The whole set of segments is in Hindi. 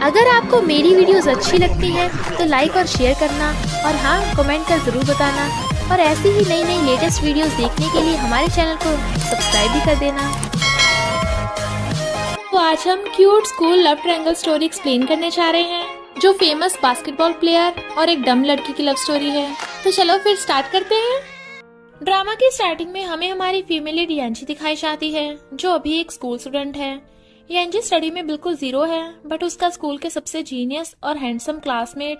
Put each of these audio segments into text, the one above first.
अगर आपको मेरी वीडियोस अच्छी लगती है तो लाइक और शेयर करना, और हाँ, कमेंट कर जरूर बताना। और ऐसी ही नई नई लेटेस्ट वीडियोस देखने के लिए हमारे चैनल को सब्सक्राइब भी कर देना। तो आज हम cute school love triangle story explain करने जा रहे हैं, जो फेमस बास्केटबॉल प्लेयर और एक डम लड़की की लव स्टोरी है। तो चलो फिर स्टार्ट करते हैं। ड्रामा की स्टार्टिंग में हमें हमारी फीमेल लीड यांची दिखाई जाती है, जो अभी एक स्कूल स्टूडेंट है। यांची स्टडी में बिल्कुल जीरो है, बट उसका स्कूल के सबसे जीनियस और हैंडसम क्लासमेट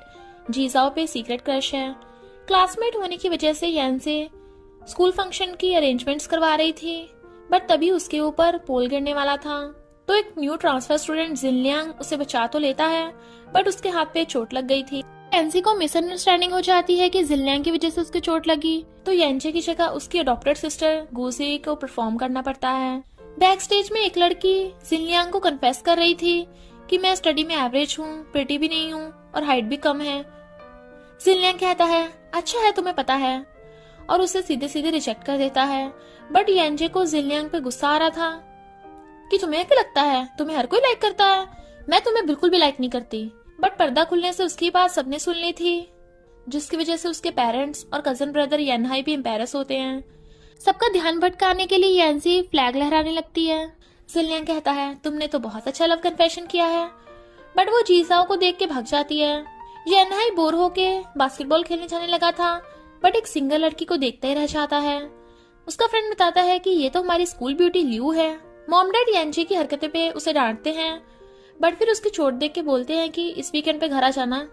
जीजाओ पे सीक्रेट क्रश है। क्लासमेट होने की वजह से यांची स्कूल फंक्शन की अरेंजमेंट्स करवा रही थी, बट तभी उसके ऊपर पोल गिरने वाला था। तो एक न्यू ट्रांसफर स्टूडेंट जिनलियांग उसे बचा तो लेता है, बट उसके हाथ पे चोट लग गई थी। यांची को मिसअंडरस्टैंडिंग हो जाती है कि जिनलियांग की वजह से उसकी चोट लगी, तो यांची की जगह उसकी अडॉप्टेड सिस्टर गुजी को परफॉर्म करना पड़ता है। बैक स्टेज में एक लड़की जिनलियांग को कन्फेस कर रही थी कि मैं स्टडी में एवरेज हूँ, प्रिटी भी नहीं हूँ और हाइट भी कम है। जिनलियांग कहता है अच्छा है, तुम्हें पता है, और उसे सीधे सीधे रिजेक्ट कर देता है। बट यांची को जिनलियांग पे गुस्सा आ रहा था कि तुम्हें क्या लगता है, तुम्हें हर कोई लाइक करता है, मैं तुम्हें बिल्कुल भी लाइक नहीं करती। बट पर्दा खुलने से उसकी बात सबने सुन ली थी, जिसकी वजह से उसके पेरेंट्स और कजन ब्रदर यानहाई भी एम्बेरस होते हैं। सबका ध्यान भटकाने के लिए यांची फ्लैग लहराने लगती है। जिनलियांग कहता है तुमने तो बहुत अच्छा लव कन्फेशन किया है, बट वो जीसाओ को देख के भाग जाती है। यानहाई बोर होके बास्केटबॉल खेलने जाने लगा था, बट एक सिंगल लड़की को देखते ही रह जाता है। उसका फ्रेंड बताता है कि ये तो हमारी स्कूल ब्यूटी लियू है। मॉम डैड यांची की हरकतें पे उसे डांटते हैं, बट फिर उसकी चोट देख के बोलते हैं कि इस वीकेंड पे घर आ जाना,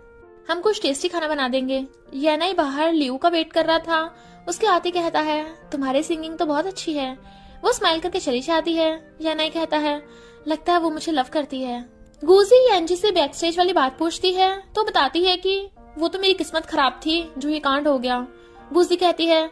हम कुछ टेस्टी खाना बना देंगे। यानाई बाहर लियू का वेट कर रहा था, उसके आते कहता है तुम्हारी सिंगिंग तो बहुत अच्छी है। वो स्माइल करके चली जाती है। यानाई कहता है लगता है वो मुझे लव करती है। गुजी यांची से बैक स्टेज वाली बात पूछती है, तो बताती है कि वो तो मेरी किस्मत खराब थी जो ये कांड हो गया। गुजी कहती है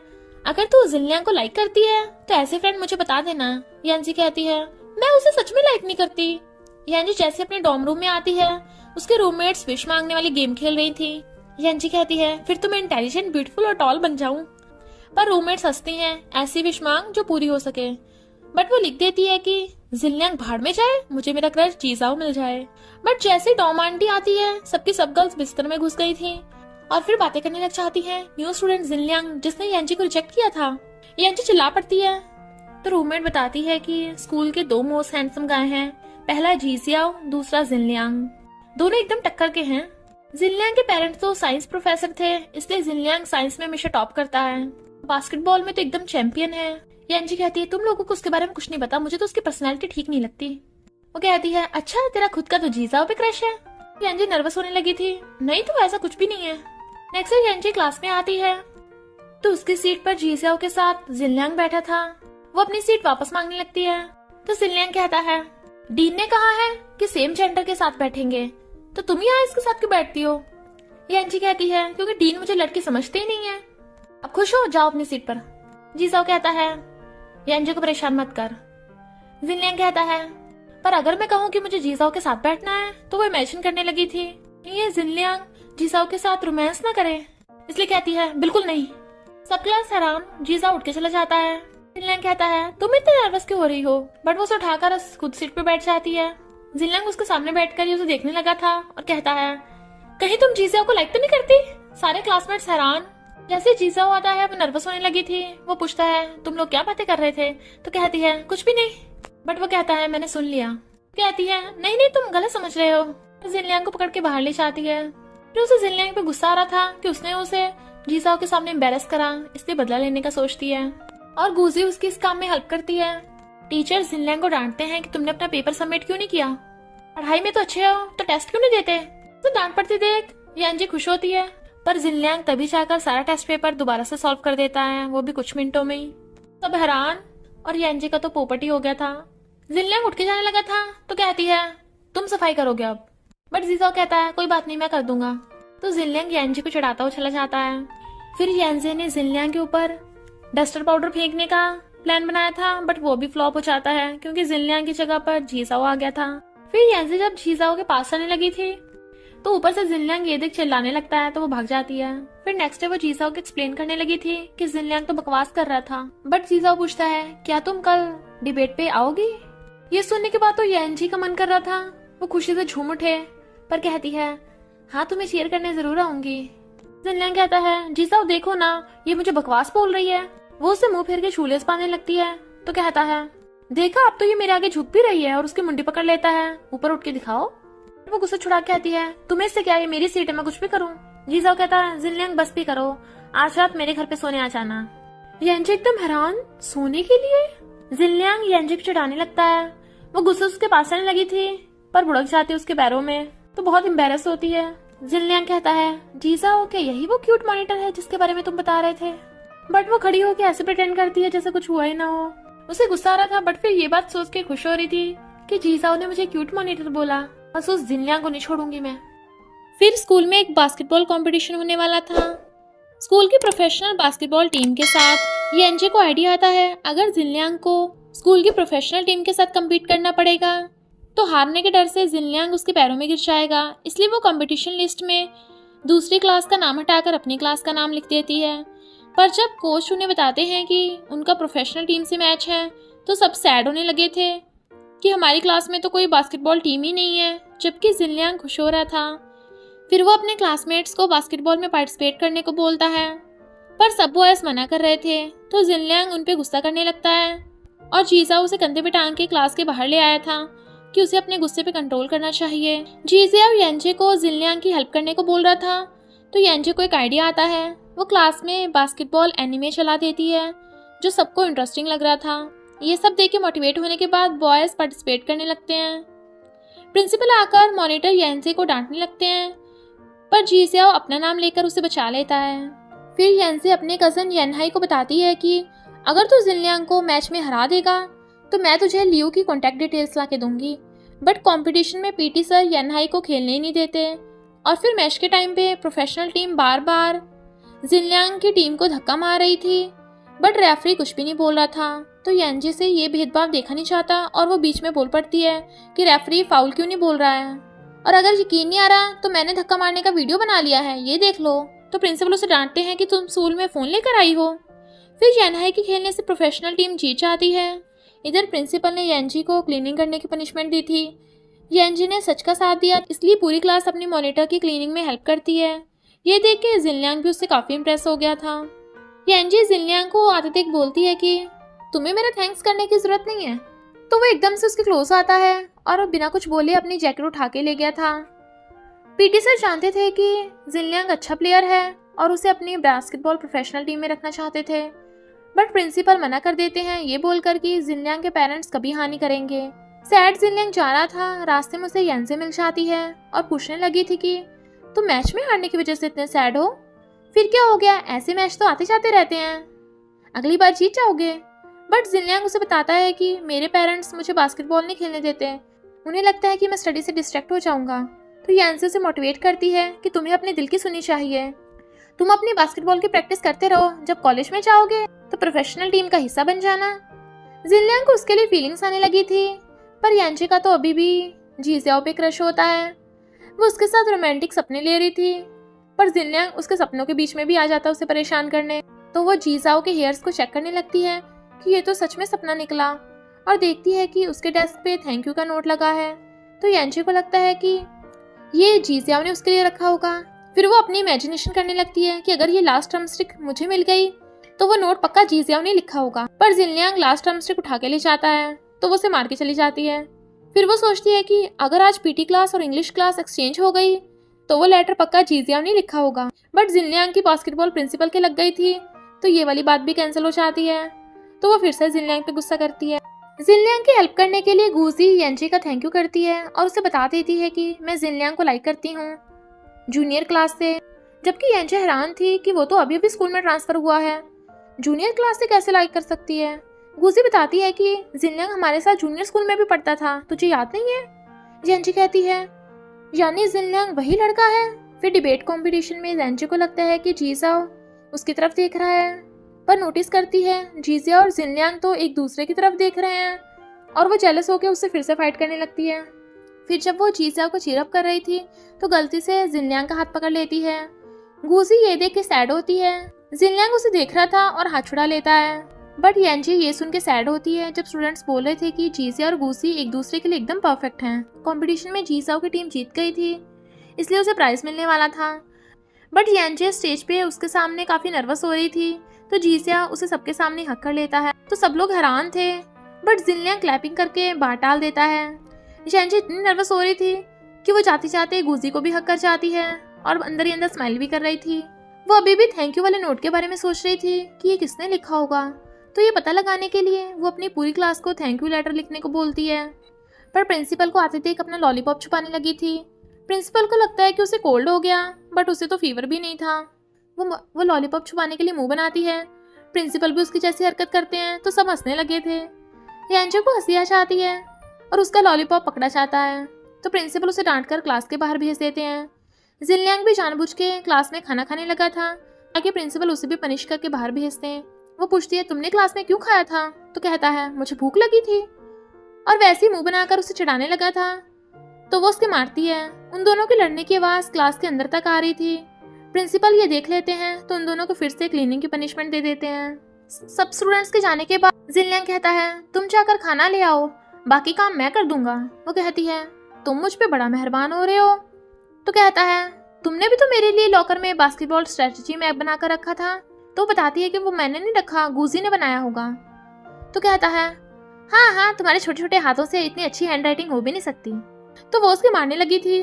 अगर तू जिनलियांग को लाइक करती है तो ऐसे फ्रेंड मुझे बता देना। यांची कहती है मैं उसे सच में लाइक नहीं करती। यांची जैसे अपने डॉर्म रूम में आती है, उसके रूममेट्स विश मांगने वाली गेम खेल रही थी। यांची कहती है फिर तो मैं इंटेलिजेंट, ब्यूटीफुल और टॉल बन जाऊं। पर रूममेट्स हंसती हैं, ऐसी विश मांग जो पूरी हो सके। बट वो लिख देती है कि जिनलियांग भाड़ में जाए, मुझे मेरा क्रश जीजाओ मिल जाए। बट जैसे डॉम आंटी आती है, सबकी सब गर्ल्स बिस्तर में घुस गई थी और फिर बातें करने लग जाती है। न्यू स्टूडेंट जिनलियांग जिसने यांची को रिजेक्ट किया था। यांची चिल्ला पड़ती है, तो रूममेट बताती है कि स्कूल के दो मोस्ट हैंडसम गाय हैं, पहला जीजियाओ, दूसरा जिनलियांग। दोनों एकदम टक्कर के हैं। जिनलियांग के पेरेंट्स तो साइंस प्रोफेसर थे, इसलिए जिनलियांग साइंस में हमेशा टॉप करता है। बास्केटबॉल में तो एकदम चैंपियन है। यांची कहती है तुम लोगों को उसके बारे में कुछ नहीं पता, मुझे तो उसकी पर्सनैलिटी ठीक नहीं लगती। वो कहती है अच्छा तेरा खुद का तो जीजाओ पे क्रश है। यांची नर्वस होने लगी थी, नहीं तो ऐसा कुछ भी नहीं है। नेक्स्ट डे यांची क्लास में आती है, तो उसकी सीट पर जीजाओ के साथ जिनलियांग बैठा था। वो अपनी सीट वापस मांगने लगती है, तो जिनलियांग कहता है डीन ने कहा है कि सेम जेंडर के साथ बैठेंगे, तो तुम यहाँ इसके साथ क्यों बैठती हो। यांची कहती है क्योंकि डीन मुझे लड़की समझते ही नहीं है। अब खुश हो, जाओ अपनी सीट पर। जीजाओ कहता है यांची को परेशान मत कर। जिनलियांग कहता है पर अगर मैं कहूँ कि मुझे जीजाओ के साथ बैठना है, तो वो इमेजिन करने लगी थी ये जिनलियांग जीजाओ के साथ रोमांस ना करे, इसलिए कहती है बिल्कुल नहीं। सब क्लास हैरान, जीजाओ उठ के चला जाता है। जिनलियांग कहता है तुम इतने नर्वस क्यों हो रही हो, बट वो उसे उठाकर खुद सीट पे बैठ जाती है। जिनलियांग उसके सामने बैठकर ही उसे देखने लगा था और कहता है कहीं तुम जीजाओ को लाइक तो नहीं करती। सारे क्लासमेट्स हैरान। जैसे जीजाओ आता है, वो नर्वस होने लगी थी। वो पूछता है तुम लोग क्या बातें कर रहे थे, तो कहती है कुछ भी नहीं। बट वो कहता है मैंने सुन लिया। कहती है नहीं नहीं तुम गलत समझ रहे हो। जिनलियांग को पकड़ के बाहर ले जाती है। फिर उसे जिनलियांग पे गुस्सा आ रहा था कि उसने उसे जीजाओ के सामने एम्बेरस करा, इसलिए बदला लेने का सोचती है। और गुजी उसकी इस काम में हेल्प करती है। टीचर जिनलियांग को डांटते हैं कि तुमने अपना पेपर सबमिट क्यों नहीं किया, पढ़ाई में तो अच्छे हो तो टेस्ट क्यों नहीं देते। तो डांट पड़ती देख यांची खुश होती है, पर जिनलियांग तभी जाकर सारा टेस्ट पेपर दोबारा से सॉल्व कर देता है, वो भी कुछ मिनटों में ही। सब हैरान, और यांची का तो पोपट ही हो गया था। जिनलियांग उठ के जाने लगा था, तो कहती है तुम सफाई करोगे अब। बट जीजाओ कहता है कोई बात नहीं, मैं कर दूंगा। तो जिनलियांग यांची को चढ़ाता हुआ चला जाता है। फिर यांची ने जिनलियांग के ऊपर डस्टर पाउडर फेंकने का प्लान बनाया था, बट वो भी फ्लॉप हो जाता है क्योंकि जिनलियांग की जगह पर जीजाओ आ गया था। फिर यांची जब जीजाओ के पास आने लगी थी, तो ऊपर से जिनलियांग ये देख चिल्लाने लगता है, तो वो भाग जाती है। फिर नेक्स्ट डे वो जीजाओ को एक्सप्लेन करने लगी थी कि जिनलियांग तो बकवास कर रहा था। बट जीजाओ पूछता है क्या तुम कल डिबेट पे आओगी। ये सुनने के बाद तो यांची का मन कर रहा था वो खुशी से झूम उठे, पर कहती है हाँ तुम्हें शेयर करने जरूर आऊंगी। जिनलियांग कहता है जीजाओ देखो ना, ये मुझे बकवास बोल रही है। वो उससे मुंह फेर के शूलेस बांधने लगती है तो कहता है देखा अब तो ये मेरे आगे झुक भी रही है और उसकी मुंडी पकड़ लेता है, ऊपर उठ के दिखाओ। वो गुस्सा छुड़ा के कहती है तुम्हें इससे क्या, ये मेरी सीट है, मैं कुछ भी करूँ। जीजाओ कहता है जिनलियांग बस भी करो, आज रात मेरे घर पे सोने आ जाना। यांजी एकदम हैरान, सोने के लिए? जिनलियांग यांजी को चिढ़ाने लगता है। वो गुस्से उसके पास आने लगी थी पर भुड़क जाती है उसके पैरों में तो बहुत एम्बेरस होती है। जिनलियांग कहता है जीजाओ क्या यही वो क्यूट मॉनिटर है जिसके बारे में तुम बता रहे थे? बट वो खड़ी होकर ऐसे प्रिटेंड करती है जैसे कुछ हुआ ही ना हो। उसे गुस्सा आ रहा था बट फिर ये बात सोच के खुश हो रही थी कि जीजाओ ने मुझे क्यूट मॉनिटर बोला, बस उस जिनलियांग को नहीं छोड़ूंगी मैं। फिर स्कूल में एक बास्केटबॉल कंपटीशन होने वाला था। स्कूल की प्रोफेशनल बास्केटबॉल टीम के साथ यांजी को आइडिया आता है अगर जिनलियांग को स्कूल की प्रोफेशनल टीम के साथ कम्पीट करना पड़ेगा तो हारने के डर से जिनलियांग उसके पैरों में गिर जाएगा, इसलिए वो कंपटीशन लिस्ट में दूसरी क्लास का नाम हटाकर अपनी क्लास का नाम लिख देती है। पर जब कोच उन्हें बताते हैं कि उनका प्रोफेशनल टीम से मैच है तो सब सैड होने लगे थे कि हमारी क्लास में तो कोई बास्केटबॉल टीम ही नहीं है, जबकि जिनलियांग खुश हो रहा था। फिर वो अपने क्लासमेट्स को बास्केटबॉल में पार्टिसिपेट करने को बोलता है पर सब बॉयज मना कर रहे थे तो जिनलियांग उन पे गुस्सा करने लगता है और जीजा उसे कंधे पे टांग के क्लास के बाहर ले आया था कि उसे अपने गुस्से पे कंट्रोल करना चाहिए। जीजे और यांजे को जिनलियांग की हेल्प करने को बोल रहा था तो यांजे को एक आइडिया आता है। वो क्लास में बास्केटबॉल एनिमे चला देती है जो सबको इंटरेस्टिंग लग रहा था। ये सब देख के मोटिवेट होने के बाद बॉयज पार्टिसिपेट करने लगते हैं। प्रिंसिपल आकर मॉनिटर यांजे को डांटने लगते हैं पर जीजियाओ अपना नाम लेकर उसे बचा लेता है। फिर यांजे अपने कजन येनहाई को बताती है कि अगर तू जिनलियांग को मैच में हरा देगा तो मैं तुझे लियो की कॉन्टैक्ट डिटेल्स ला के दूंगी। बट कंपटीशन में पीटी सर येनहाई को खेलने ही नहीं देते और फिर मैच के टाइम पे प्रोफेशनल टीम बार बार जिनलियांग की टीम को धक्का मार रही थी बट रेफरी कुछ भी नहीं बोल रहा था तो यांजी से ये भेदभाव देखा नहीं चाहता और वो बीच में बोल पड़ती है कि रेफरी फाउल क्यों नहीं बोल रहा है, और अगर यकीन नहीं आ रहा तो मैंने धक्का मारने का वीडियो बना लिया है, ये देख लो। तो प्रिंसिपल उसे डांटते हैं कि तुम स्कूल में फ़ोन लेकर आई हो। फिर येनहाई के खेलने से प्रोफेशनल टीम जीत जाती है। इधर प्रिंसिपल ने यांजी को क्लीनिंग करने की पनिशमेंट दी थी। यांजी ने सच का साथ दिया इसलिए पूरी क्लास अपनी मॉनिटर की क्लीनिंग में हेल्प करती है। ये देख के जिनलियांग भी उससे काफ़ी इम्प्रेस हो गया था। यांजी जिनलियांग को आते देख बोलती है कि तुम्हें मेरा थैंक्स करने की ज़रूरत नहीं है। तो वो एकदम से उसके क्लोज आता है और बिना कुछ बोले अपनी जैकेट उठा के ले गया था। पीटी सर जानते थे कि जिनलियांग अच्छा प्लेयर है और उसे अपनी बास्केटबॉल प्रोफेशनल टीम में रखना चाहते थे बट प्रिंसिपल मना कर देते हैं ये बोलकर कि जिनलियांग के पेरेंट्स कभी हानि करेंगे। सैड जिनलियांग जा रहा था, रास्ते में उसे यांजे मिल जाती है और पूछने लगी थी कि तुम मैच में हारने की वजह से इतने सैड हो? फिर क्या हो गया, ऐसे मैच तो आते जाते रहते हैं, अगली बार जीत जाओगे। बट जिनलियांग उसे बताता है कि मेरे पेरेंट्स मुझे बास्केटबॉल नहीं खेलने देते, उन्हें लगता है कि मैं स्टडी से डिस्ट्रैक्ट हो जाऊंगा। तो यांजे उसे मोटिवेट करती है कि तुम्हें अपने दिल की सुननी चाहिए, तुम अपनी बास्केटबॉल की प्रैक्टिस करते रहो, जब कॉलेज में जाओगे तो प्रोफेशनल टीम का हिस्सा बन जाना। जिनलियांग को उसके लिए फीलिंग्स आने लगी थी पर यांजे का तो अभी भी जीजियाओ पे क्रश होता है। वो उसके साथ रोमांटिक सपने ले रही थी पर जिनलियांग उसके सपनों के बीच में भी आ जाता उसे परेशान करने। तो वो जीजाओ के हेयर्स को चेक करने लगती है कि ये तो सच में सपना निकला और देखती है कि उसके डेस्क पे थैंक यू का नोट लगा है। तो यांजे को लगता है कि ये जीजियाओ ने उसके लिए रखा होगा। फिर वो अपनी इमेजिनेशन करने लगती है कि अगर ये लास्ट टर्म स्टिक मुझे मिल गई तो वो नोट पक्का जीजियाओ ने लिखा होगा। पर जिनलियांग लास्ट टर्म स्टिक उठा के ले जाता है तो वो उसे मार के चली जाती है। फिर वो सोचती है कि अगर आज पीटी क्लास और इंग्लिश क्लास एक्सचेंज हो गई तो वो लेटर पक्का जीजियाओ ने लिखा होगा। बट जिनलियांग की बास्केटबॉल प्रिंसिपल के लग गई थी तो ये वाली बात भी कैंसिल हो जाती है। तो वो फिर से जिनलियांग पे गुस्सा करती है। जिनलियांग की हेल्प करने के लिए गूजी यांजे का थैंक यू करती है और उसे बता देती है कि मैं जिनलियांग को लाइक करती हूँ जूनियर क्लास से, जबकि यांजे हैरान थी कि वो तो अभी अभी स्कूल में ट्रांसफर हुआ है, जूनियर क्लास से कैसे लाइक कर सकती है। गूजी बताती है कि जिनलियांग हमारे साथ जूनियर स्कूल में भी पढ़ता था, तुझे याद नहीं है? यांजे कहती है यानी जिनलियांग वही लड़का है। फिर डिबेट कंपटीशन में यांजे को लगता है कि जीजाओ उसकी तरफ देख रहा है पर नोटिस करती है जीजिया और जिनलियांग तो एक दूसरे की तरफ देख रहे हैं और वो जेलस होकर उससे फिर से फाइट करने लगती है। फिर जब वो जीजिया को चीरअप कर रही थी तो गलती से जिनलियांग का हाथ पकड़ लेती है। गूजी ये देख के सैड होती है। जिनलियांग उसे देख रहा था और हाथ छुड़ा लेता है बट यांजे ये सुन के सैड होती है जब स्टूडेंट्स बोल रहे थे कि जीजिया और गूजी एक दूसरे के लिए एकदम परफेक्ट हैं। कंपटीशन में जीजियाओ की टीम जीत गई थी इसलिए उसे प्राइज़ मिलने वाला था। बट यांजे स्टेज पे उसके सामने काफ़ी नर्वस हो रही थी, तो जीसिया उसे सबके सामने हक कर लेता है। तो सब लोग हैरान थे, बट जिनलियांग क्लैपिंग करके बात टाल देता है। यांजे इतनी नर्वस हो रही थी कि वो जाते जाते गुजी को भी हक कर जाती है और अंदर ही अंदर स्माइल भी कर रही थी। वो अभी भी थैंक यू वाले नोट के बारे में सोच रही थी कि ये किसने लिखा होगा। तो ये पता लगाने के लिए वो अपनी पूरी क्लास को थैंक यू लेटर लिखने को बोलती है। पर प्रिंसिपल को आते देख अपना लॉलीपॉप छुपाने लगी थी। प्रिंसिपल को लगता है कि उसे कोल्ड हो गया, बट उसे तो फीवर भी नहीं था। वो लॉलीपॉप छुपाने के लिए मुंह बनाती है। प्रिंसिपल भी उसकी जैसी हरकत करते हैं, तो सब हंसने लगे थे। यांजे को हंसी आ जाती है और उसका लॉलीपॉप पकड़ा जाता है, तो प्रिंसिपल उसे डांटकर क्लास के बाहर भेज देते हैं। जिनलियांग भी जानबूझ के क्लास में खाना खाने लगा था ताकि प्रिंसिपल उसे भी पनिश करके बाहर भेज दें। वो पूछती है, तुमने क्लास में क्यों खाया था? तो कहता है, मुझे भूख लगी थी, और वैसे ही मुंह बनाकर उसे चिढ़ाने लगा था। तो वो उसके मारती है। उन दोनों के लड़ने की आवाज़ क्लास के अंदर तक आ रही थी। प्रिंसिपल ये देख लेते हैं तो उन दोनों को फिर से क्लीनिंग की पनिशमेंट दे देते हैं। सब स्टूडेंट्स के जाने के बाद जिनलियांग कहता है, तुम जाकर खाना ले आओ, बाकी काम मैं कर दूंगा। वो कहती है, तुम मुझ पे बड़ा मेहरबान हो रहे हो। तो कहता है, तुमने भी तो मेरे लिए लॉकर में बास्केटबॉल स्ट्रेटजी मैप बनाकर रखा था। तो बताती है कि वो मैंने नहीं रखा, गुजी ने बनाया होगा। तो कहता है, हाँ हाँ, तुम्हारे छोटे छोटे हाथों से इतनी अच्छी हैंड राइटिंग हो भी नहीं सकती। तो वो उसके मारने लगी थी।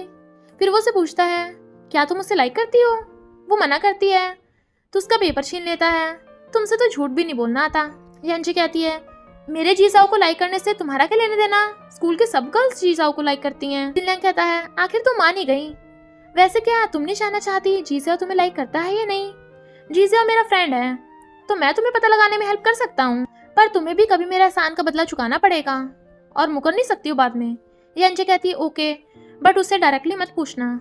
फिर वो उसे पूछता है, क्या तुम उससे लाइक करती हो? वो मना करती है, तो उसका पेपर छीन लेता है। तुमसे तो झूठ भी नहीं बोलना आता। यांजी कहती है, मेरे जीजाओ को लाइक करने से तुम्हारा क्या लेने देना? स्कूल के सब गर्ल्स जीजाओ को लाइक करती हैं। जिनलियांग कहता है, आखिर तुम मान ही गई। वैसे क्या तुम नहीं जानना चाहती जीजाओ तुम्हें लाइक करता है या नहीं? जीजाओ मेरा फ्रेंड है, तो मैं तुम्हें पता लगाने में हेल्प कर सकता हूँ, पर तुम्हें भी कभी मेरे एहसान का बदला चुकाना पड़ेगा और मुकर नहीं सकती हो बाद में। यांजे कहती है, ओके, बट उससे डायरेक्टली मत पूछना।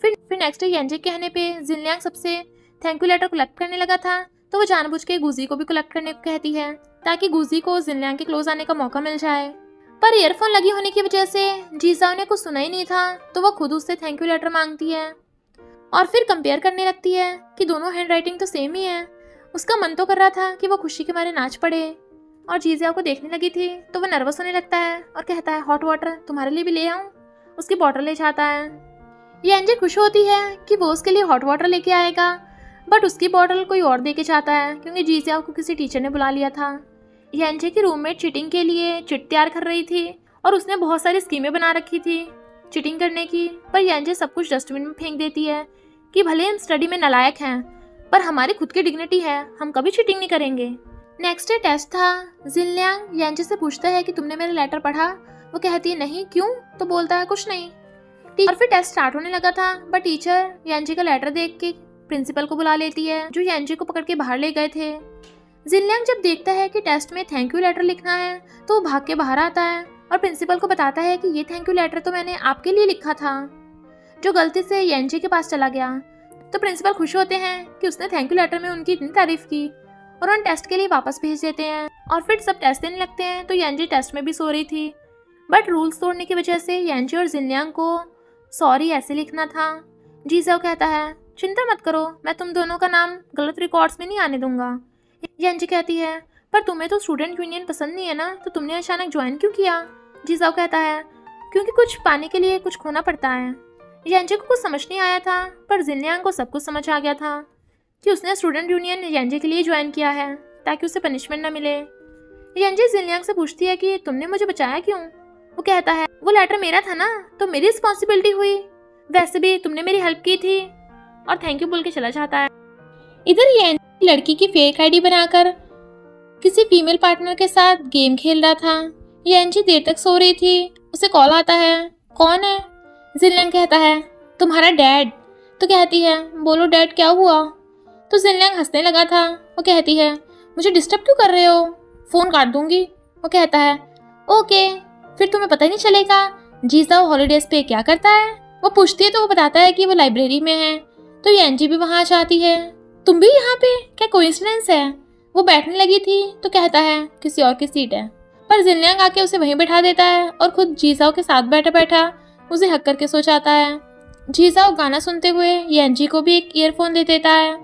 फिर नेक्स्ट डे यांजे के कहने पे जिनलियांग सबसे थैंक यू लेटर कलेक्ट करने लगा था, तो वो जानबूझ के गुजी को भी कलेक्ट करने को कहती है ताकि गुजी को जिनलियांग के क्लोज आने का मौका मिल जाए। पर ईयरफोन लगी होने की वजह से जीजाओ ने कुछ सुना ही नहीं था, तो वो खुद उससे थैंक यू लेटर मांगती है और फिर कंपेयर करने लगती है कि दोनों हैंड राइटिंग तो सेम ही है। उसका मन तो कर रहा था कि वो खुशी के मारे नाच पड़े, और जीजाओ को देखने लगी थी तो वो नर्वस होने लगता है और कहता है, हॉट वाटर तुम्हारे लिए भी ले आऊं? उसकी बॉटल ले जाता है। यांजे खुश होती है कि वो उसके लिए हॉट वाटर लेके आएगा, बट उसकी बॉटल कोई और दे के जाता है क्योंकि जीजाओ को किसी टीचर ने बुला लिया था। यांजे की रूममेट चीटिंग के लिए चिट तैयार कर रही थी और उसने बहुत सारी स्कीमें बना रखी थी चीटिंग करने की, पर यांजे सब कुछ डस्टबिन में फेंक देती है कि भले हम स्टडी में नालायक हैं, पर हमारी खुद की डिग्निटी है, हम कभी चीटिंग नहीं करेंगे। नेक्स्ट डे टेस्ट था। जिनलियांग यांजे से पूछता है कि तुमने मेरा लेटर पढ़ा? वो कहती है, नहीं, क्यों? तो बोलता है, कुछ नहीं। और फिर टेस्ट स्टार्ट होने लगा था, बट टीचर यांजे का लेटर देख के प्रिंसिपल को बुला लेती है जो यांजे को पकड़ के बाहर ले गए थे। जिनलियांग जब देखता है कि टेस्ट में थैंक यू लेटर लिखना है तो वो भाग के बाहर आता है और प्रिंसिपल को बताता है कि ये थैंक यू लेटर तो मैंने आपके लिए लिखा था, जो गलती से यांजे के पास चला गया। तो प्रिंसिपल खुश होते हैं कि उसने थैंक यू लेटर में उनकी इतनी तारीफ की और उन टेस्ट के लिए वापस भेज देते हैं। और फिर सब टेस्ट देने लगते हैं, तो यांजे टेस्ट में भी सो रही थी, बट रूल्स तोड़ने की वजह से यांजे और जिनलियांग को सॉरी ऐसे लिखना था। जीजाओ कहता है, चिंता मत करो, मैं तुम दोनों का नाम गलत रिकॉर्ड्स में नहीं आने दूंगा। यांजे कहती है, पर तुम्हें तो स्टूडेंट यूनियन पसंद नहीं है ना, तो तुमने अचानक ज्वाइन क्यों किया? जीजाओ कहता है, क्योंकि कुछ पाने के लिए कुछ खोना पड़ता है। यांजे को कुछ समझ नहीं आया था, पर जिनलियांग को सब कुछ समझ आ गया था कि उसने स्टूडेंट यूनियन यांजे के लिए ज्वाइन किया है ताकि उसे पनिशमेंट न मिले। यांजे जिनलियांग से पूछती है कि तुमने मुझे बचाया क्यों? वो कहता है, वो लेटर मेरा था ना, तो मेरी रिस्पॉन्सिबिलिटी हुई, वैसे भी तुमने मेरी हेल्प की थी, और थैंक यू बोल के चला जाता है। इधर ये लड़की की फेक आईडी बनाकर किसी फीमेल पार्टनर के साथ गेम खेल रहा था। यांजी देर तक सो रही थी, उसे कॉल आता है। कौन है? जिनलियांग कहता है, तुम्हारा डैड। तो कहती है, बोलो डैड, क्या हुआ? तो जिनलियांग हंसने लगा था। वो कहती है, मुझे डिस्टर्ब क्यों कर रहे हो? फ़ोन काट दूंगी। वो कहता है, ओके, फिर तुम्हें पता ही नहीं चलेगा जीजाओ हॉलीडेज पे क्या करता है। वो पूछती है तो वो बताता है कि वो लाइब्रेरी में है, तो यांजी भी वहाँ जाती है। तुम भी यहाँ पे? क्या कोइंसिडेंस है? वो बैठने लगी थी तो कहता है, किसी और की सीट है, पर जिनलियांग आके उसे वहीं बैठा देता है और खुद जीजाओ के साथ बैठा बैठा उसे हक करके सो जाता है। जीजाओ गाना सुनते हुए यांजी को भी एक ईयरफोन दे देता है,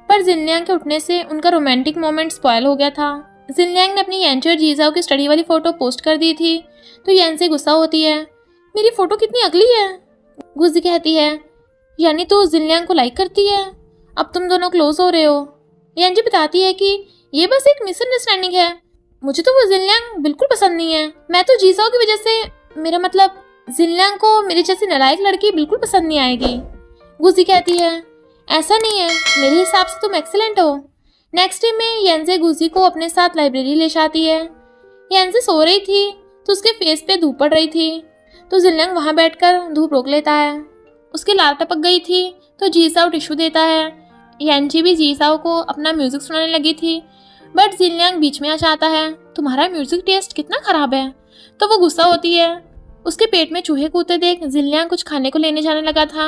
पर जिनलियांग के उठने से उनका रोमांटिक मोमेंट स्पॉइल हो गया था। जिनलियांग ने अपनी यांजी और जीजाओ की स्टडी वाली फोटो पोस्ट कर दी थी, तो यांजी गुस्सा होती है, मेरी फोटो कितनी अगली है। गुजी कहती है, यानी तू जिनलियांग को लाइक करती है, अब तुम दोनों क्लोज हो रहे हो। यांजी बताती है कि ये बस एक मिसअंडरस्टैंडिंग है, मुझे तो वो जिनलियांग बिल्कुल पसंद नहीं है। मैं तो जीसाओ की वजह से, मेरा मतलब जिनलियांग को मेरी जैसी नालायक लड़की बिल्कुल पसंद नहीं आएगी। गुजी कहती है ऐसा नहीं है, मेरे हिसाब से तुम एक्सीलेंट हो। नेक्स्ट डे में येंजे गुजी को अपने साथ लाइब्रेरी ले जाती है। येंजे सो रही थी तो उसके फेस पे धूप पड़ रही थी, तो जिनलियांग वहाँ बैठकर धूप रोक लेता है। उसकी लार टपक गई थी तो जीसाओ टिश्यू देता है। यांजी भी जीसाओ को अपना म्यूजिक सुनाने लगी थी, बट जिनलियांग बीच में आ जाता है। तुम्हारा म्यूजिक टेस्ट कितना खराब है। तो वो गुस्सा होती है। उसके पेट में चूहे कूदते देख जिनलियांग कुछ खाने को लेने जाने लगा था।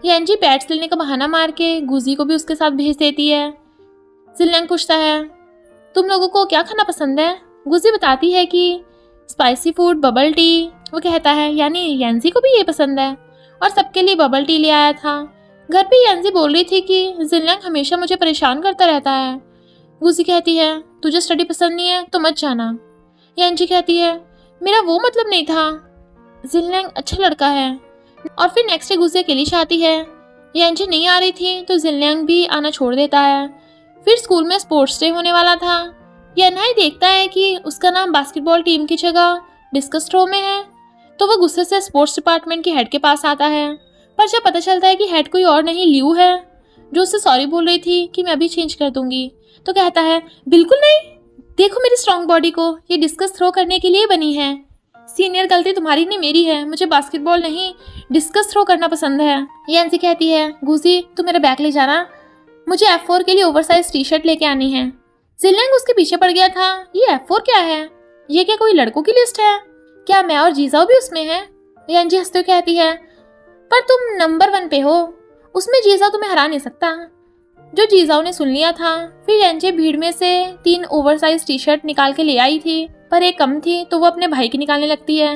यांजी पैट्स लेने का बहाना मार के गुजी को भी उसके साथ भेज देती है। जिनलियांग पूछता है तुम लोगों को क्या खाना पसंद है। गुजी बताती है कि स्पाइसी फूड, बबल टी। वो कहता है यानी यांजी को भी ये पसंद है, और सबके लिए बबल टी ले आया था। घर पे यांजी बोल रही थी कि जिनलियांग हमेशा मुझे परेशान करता रहता है। गुजी कहती है तुझे स्टडी पसंद नहीं है तो मत जाना। यांजी कहती है मेरा वो मतलब नहीं था, जिनलियांग अच्छा लड़का है। और फिर नेक्स्ट डे गुजी अकेली आती है। यांजी नहीं आ रही थी तो जिनलियांग भी आना छोड़ देता है। फिर स्कूल में स्पोर्ट्स डे होने वाला था। यनहाई देखता है कि उसका नाम बास्केटबॉल टीम की जगह डिस्कस थ्रो में है, तो वो गुस्से से स्पोर्ट्स डिपार्टमेंट के हेड के पास आता है। पर जब पता चलता है कि हेड कोई और नहीं, लियू है, जो उससे सॉरी बोल रही थी कि मैं अभी चेंज कर दूंगी, तो कहता है बिल्कुल नहीं, देखो मेरी स्ट्रॉन्ग बॉडी को, ये डिस्कस थ्रो करने के लिए बनी है। सीनियर गलती तुम्हारी नहीं मेरी है, मुझे बास्केटबॉल नहीं डिस्कस थ्रो करना पसंद है। यांसी कहती है गुजी तू मेरा बैग ले जाना, मुझे F4 के लिए ओवरसाइज टी शर्ट लेके आनी है। जिनलियांग उसके पीछे पड़ गया था। ये F4 क्या है, ये क्या कोई लड़कों की लिस्ट है, क्या मैं और जीसाओ भी उसमें हैं। यांजी हंसते हुए कहती है पर तुम नंबर 1 पे हो, उसमें जीसाओ तुम्हें हरा नहीं सकता। जो जीसाओ ने सुन लिया था। फिर यांजी भीड़ में से 3 ओवरसाइज टी शर्ट निकाल के ले आई थी, पर एक कम थी तो वो अपने भाई की निकालने लगती है।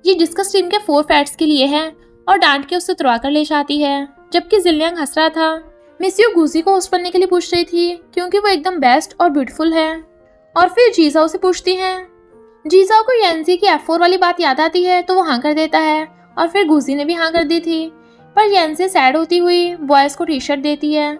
ये डिस्कस टीम के 4 फैट्स के लिए है, और डांट के उससे तुड़वा कर ले जाती है। जबकि जिनलियांग हंस रहा था। मिस यू गुजी को होस्ट बनने के लिए पूछ रही थी, क्योंकि वो एकदम बेस्ट और ब्यूटीफुल है। और फिर जीसाओ से पूछती हैं। जीसाओ को यांजी की F4 वाली बात याद आती है तो वो हाँ कर देता है, और फिर गुजी ने भी हाँ कर दी थी। पर यांजी सैड होती हुई बॉयज को टी शर्ट देती है।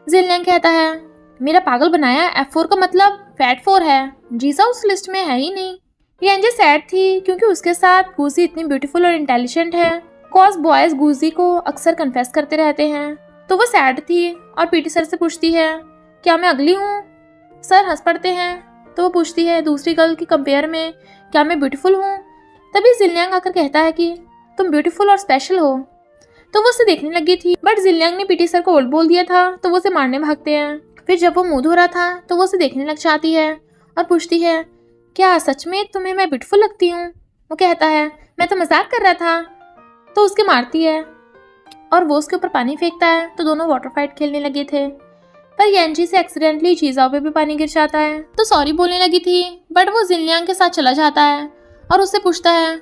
जिनलियांग कहता है मेरा पागल बनाया, F4 का मतलब फैट 4 है, जीसाओ उस लिस्ट में है ही नहीं। यांजी सैड थी क्योंकि उसके साथ गुजी इतनी ब्यूटीफुल और इंटेलिजेंट है। कॉज बॉयज गुजी को अक्सर कन्फेस करते रहते हैं, तो वो सैड थी और पीटी सर से पूछती है क्या मैं अगली हूँ। सर हंस पड़ते हैं, तो वो पूछती है दूसरी गर्ल की कंपेयर में क्या मैं ब्यूटीफुल हूँ। तभी जिनलियांग आकर कहता है कि तुम ब्यूटीफुल और स्पेशल हो। तो वो उसे देखने लगी थी, बट जिनलियांग ने पीटी सर को उल्ट बोल दिया था, तो वो उसे मारने भागते हैं। फिर जब वो मुंह धो रहा था तो वो उसे देखने लग जाती है और पूछती है क्या सच में तुम्हें मैं ब्यूटीफुल लगती हूँ। वो कहता है मैं तो मजाक कर रहा था, तो उसके मारती है और वो उसके ऊपर पानी फेंकता है, तो दोनों वाटर फाइट खेलने लगे थे। पर यांजी से एक्सीडेंटली जीसाओ पे भी पानी गिर जाता है, तो सॉरी बोलने लगी थी, बट वो जिनलियांग के साथ चला जाता है और उससे पूछता है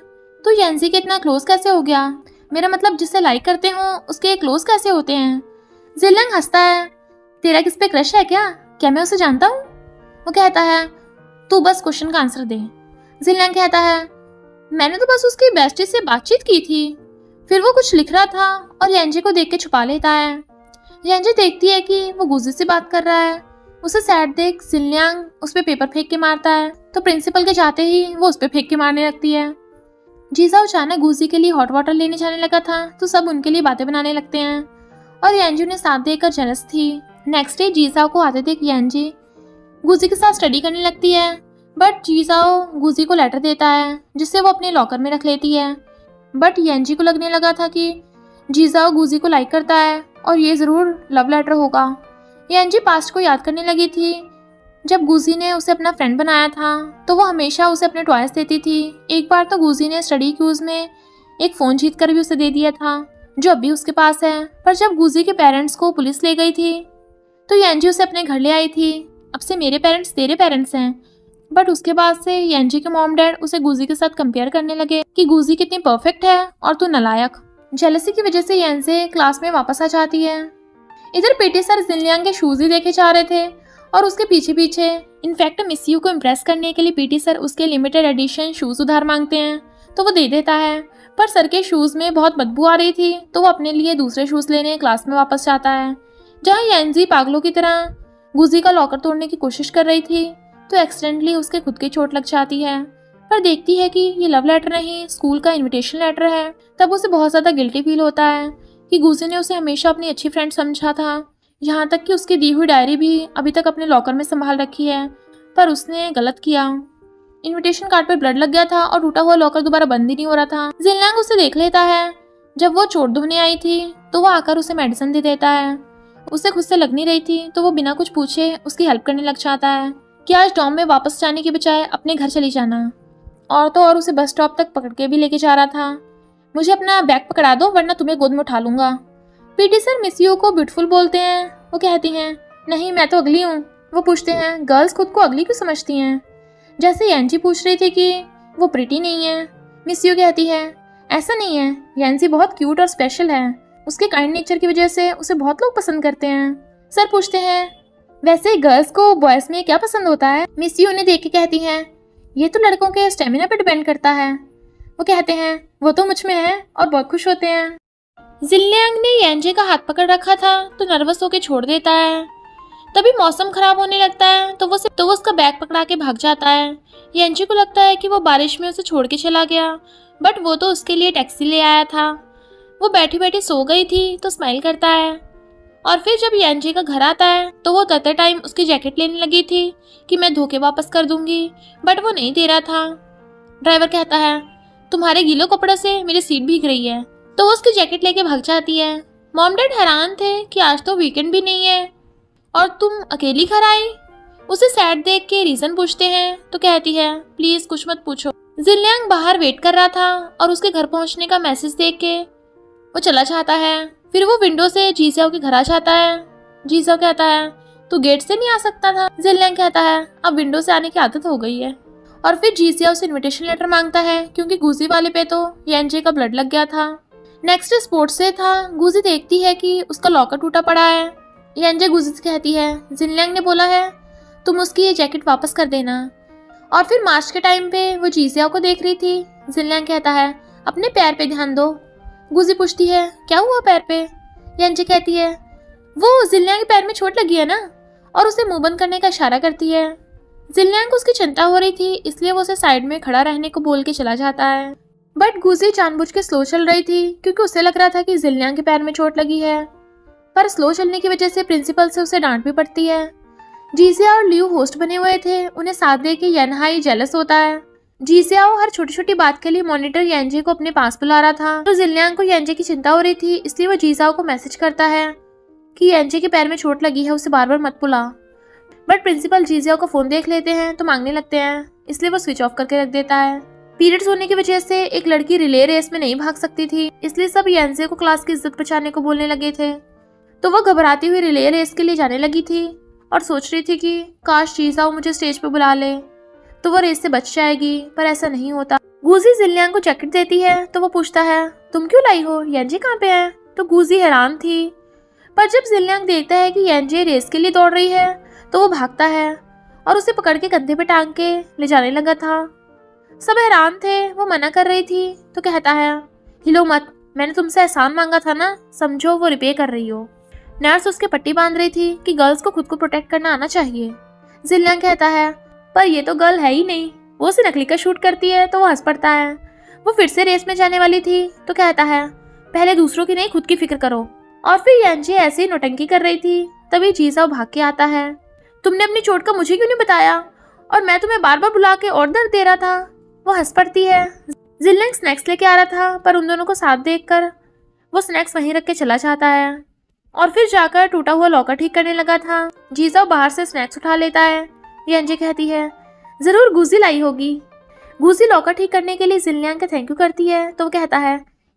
तो यांजी के इतना क्लोज कैसे हो गया, मेरा मतलब जिससे लाइक करते हो उसके क्लोज कैसे होते हैं। जिनलियांग हंसता है तेरा किस पे क्रश है क्या मैं उसे जानता हूँ। वो कहता है तू बस क्वेश्चन का आंसर दे। जिनलियांग कहता है मैंने तो बस उसकी बेस्टी से बातचीत की थी। फिर वो कुछ लिख रहा था और यांजी को देख के छुपा लेता है। यांजी देखती है कि वो गुजी से बात कर रहा है। उसे सैड देख जिनलियांग उस पे पेपर फेंक के मारता है, तो प्रिंसिपल के जाते ही वो उस पे फेंक के मारने लगती है। जीसाओ अचानक गुजी के लिए हॉट वाटर लेने जाने लगा था, तो सब उनके लिए बातें बनाने लगते हैं और यांजी उन्हें साथ देकर जेलस थी। नेक्स्ट डे जीसाओ को आते देख यांजी गुजी के साथ स्टडी करने लगती है, बट जीसाओ गुजी को लेटर देता है जिसे वो अपने लॉकर में रख लेती है। बट यांजी को लगने लगा था कि जीसाओ गुजी को लाइक करता है और ये ज़रूर लव लेटर होगा। यांजी पास्ट को याद करने लगी थी। जब गुजी ने उसे अपना फ्रेंड बनाया था तो वो हमेशा उसे अपने टॉयज देती थी। एक बार तो गुजी ने स्टडी क्यूज में एक फ़ोन जीत कर भी उसे दे दिया था, जो अभी उसके पास है। पर जब गुजी के पेरेंट्स को पुलिस ले गई थी तो यांजी उसे अपने घर ले आई थी। अब से मेरे पेरेंट्स तेरे पेरेंट्स हैं। बट उसके बाद से यांजी के मॉम डैड उसे गुजी के साथ कंपेयर करने लगे कि गुजी कितनी परफेक्ट है और तू नालायक। जेलसी की वजह से यांजी क्लास में वापस आ जाती है। इधर पीटी सर जिनलियांग के शूज ही देखे जा रहे थे और उसके पीछे पीछे। इनफैक्ट मिस यू को इम्प्रेस करने के लिए पीटी सर उसके लिमिटेड एडिशन शूज उधार मांगते हैं, तो वो दे देता है, पर सर के शूज़ में बहुत बदबू आ रही थी तो वो अपने लिए दूसरे शूज़ लेने क्लास में वापस जाता है। जहाँ येंजी पागलों की तरह गुजी का लॉकर तोड़ने की कोशिश कर रही थी तो एक्सीडेंटली उसके खुद की चोट लग जाती है, पर देखती है कि ये लव लेटर नहीं स्कूल का इनविटेशन लेटर है। तब उसे बहुत ज़्यादा गिल्टी फील होता है कि गुजी ने उसे हमेशा अपनी अच्छी फ्रेंड समझा था, यहाँ तक कि उसकी दी हुई डायरी भी अभी तक अपने लॉकर में संभाल रखी है, पर उसने गलत किया। इनविटेशन कार्ड पर ब्लड लग गया था और टूटा हुआ लॉकर दोबारा बंद ही नहीं हो रहा था। जिनलैंग उसे देख लेता है। जब वो चोट धोने आई थी तो वो आकर उसे मेडिसिन दे देता है। उसे खुद से लग नहीं रही थी तो वो बिना कुछ पूछे उसकी हेल्प करने लग जाता है कि आज डॉम में वापस जाने के बजाय अपने घर चली जाना। और तो और उसे बस स्टॉप तक पकड़ के भी लेके जा रहा था। मुझे अपना बैग पकड़ा दो वरना तुम्हें गोद में उठा लूंगा। पीटी सर मिस यू को ब्यूटीफुल बोलते हैं। वो कहती हैं नहीं मैं तो अगली हूँ। वो पूछते हैं गर्ल्स खुद को अगली क्यों समझती हैं, जैसे येंजी पूछ रही थी कि वो प्रिटी नहीं है। मिस यू कहती है ऐसा नहीं है, येंजी बहुत क्यूट और स्पेशल है, उसके काइंड नेचर की वजह से उसे बहुत लोग पसंद करते हैं। सर पूछते हैं वैसे गर्ल्स को बॉयज में क्या पसंद होता है। मिस यू उन्हें देख के कहती हैं ये तो लड़कों के स्टेमिना पे डिपेंड करता है। वो कहते हैं वो तो मुझ में है और बहुत खुश होते हैं। जिनलियांग ने येंजे का हाथ पकड़ रखा था तो नर्वस होकर छोड़ देता है। तभी मौसम खराब होने लगता है तो वो उसका बैग पकड़ा के भाग जाता है। येंजे को लगता है कि वो बारिश में उसे छोड़ के चला गया, बट वो तो उसके लिए टैक्सी ले आया था। वो बैठी बैठी सो गई थी तो स्माइल करता है। और फिर जब येंजे का घर आता है तो वो तय टाइम उसकी जैकेट लेने लगी थी कि मैं धो के वापस कर दूंगी, बट वो नहीं दे रहा था। ड्राइवर कहता है तुम्हारे गीले कपड़ों से मेरी सीट भीग रही है, तो वो उसकी जैकेट लेके भाग जाती है। मॉम डैड हैरान थे कि आज तो वीकेंड भी नहीं है और तुम अकेली घर आई। उसे सैड देख के रीजन पूछते हैं तो कहती है प्लीज कुछ मत पूछो। जिनलियांग बाहर वेट कर रहा था और उसके घर पहुंचने का मैसेज देख के वो चला जाता है। फिर वो विंडो से जीसाओ के घर आ जाता है। जीसाओ कहता है तू गेट से नहीं आ सकता था। जिनलियांग कहता है अब विंडो से आने की आदत हो गई है। और फिर जीसियाओ से इनविटेशन लेटर मांगता है क्योंकि गुजी वाले पे तो येंजे का ब्लड लग गया था। नेक्स्ट स्पोर्ट्स से था। गुजी देखती है कि उसका लॉकर टूटा पड़ा है। येंजे गुजी से कहती है जिनलियांग ने बोला है तुम उसकी ये जैकेट वापस कर देना। और फिर मार्च के टाइम पे वो जीसियाओ को देख रही थी। जिनलियांग कहता है अपने पैर पे ध्यान दो। गुजी पूछती है क्या हुआ पैर पे। येंजे कहती है वो जिनलियांग के पैर में चोट लगी है ना, और उसे मुंह बंद करने का इशारा करती है। जिनलियांग को उसकी चिंता हो रही थी इसलिए वो उसे साइड में खड़ा रहने को बोल के चला जाता है, बट गुजी जानबूझ के स्लो चल रही थी क्योंकि उसे लग रहा था कि जिनलियांग के पैर में चोट लगी है। पर स्लो चलने की वजह से प्रिंसिपल से उसे डांट भी पड़ती है। जीसिया और लियू होस्ट बने हुए थे, उन्हें साथ दे के येनहाई जेलस होता है। जीसियाओ हर छोटी छोटी बात के लिए मॉनिटर येंजे को अपने पास बुला रहा था, तो जिनलियांग को येंजे की चिंता हो रही थी इसलिए वो जीसाओ को मैसेज करता है कि येंजे के पैर में चोट लगी है, उसे बार बार मत बुला। बट प्रिंसिपल जीसियाओ का फोन देख लेते हैं तो मांगने लगते हैं, इसलिए वो स्विच ऑफ करके रख देता है। पीरियड्स होने की वजह से एक लड़की रिले रेस में नहीं भाग सकती थी, इसलिए सब येंजे को क्लास की इज्जत बचाने को बोलने लगे थे। तो वो घबराती हुई रिले रेस के लिए जाने लगी थी और सोच रही थी कि काश जीसाओ मुझे स्टेज पे बुला ले तो वो रेस से बच जाएगी, पर ऐसा नहीं होता। गुजी जिनलियांग को जैकेट देती है तो वो पूछता है तुम क्यों लाई हो, येंजे कहाँ पे है। तो गुजी हैरान थी, पर जब जिनलियांग देखता है कि येंजे रेस के लिए दौड़ रही है तो वो भागता है और उसे पकड़ के कंधे पे टांग के ले जाने लगा था। सब हैरान थे, वो मना कर रही थी तो कहता है हिलो मत, मैंने तुमसे एहसान मांगा था ना, समझो वो रिपे कर रही हो। नर्स उसके पट्टी बांध रही थी कि गर्ल्स को खुद को प्रोटेक्ट करना आना चाहिए। जिनलियांग कहता है पर ये तो गर्ल है ही नहीं, वो उसे नकली का शूट करती है। तो वो हंस पड़ता है। वो फिर से रेस में जाने वाली थी तो कहता है पहले दूसरों की नहीं खुद की फिक्र करो। और फिर येंजे ऐसे ही नौटंकी कर रही थी, तभी जीसाओ भाग के आता है। तुमने अपनी चोट का मुझे क्यों नहीं बताया, और मैं तुम्हें बार बार बुला के और दर्द दे रहा था। वो हंस पड़ती है। जिनलियांग स्नैक्स लेके आ रहा था, पर उन दोनों को साथ देखकर वो स्नैक्स वहीं रख के चला जाता है और फिर जाकर टूटा हुआ लॉकर ठीक करने लगा था। जीसाओ बाहर से स्नैक्स उठा लेता है। येंजे कहती है जरूर गुजी लाई होगी। गुजी लॉकर ठीक करने के लिए जिनलियांग का थैंक यू करती है तो वो कहता है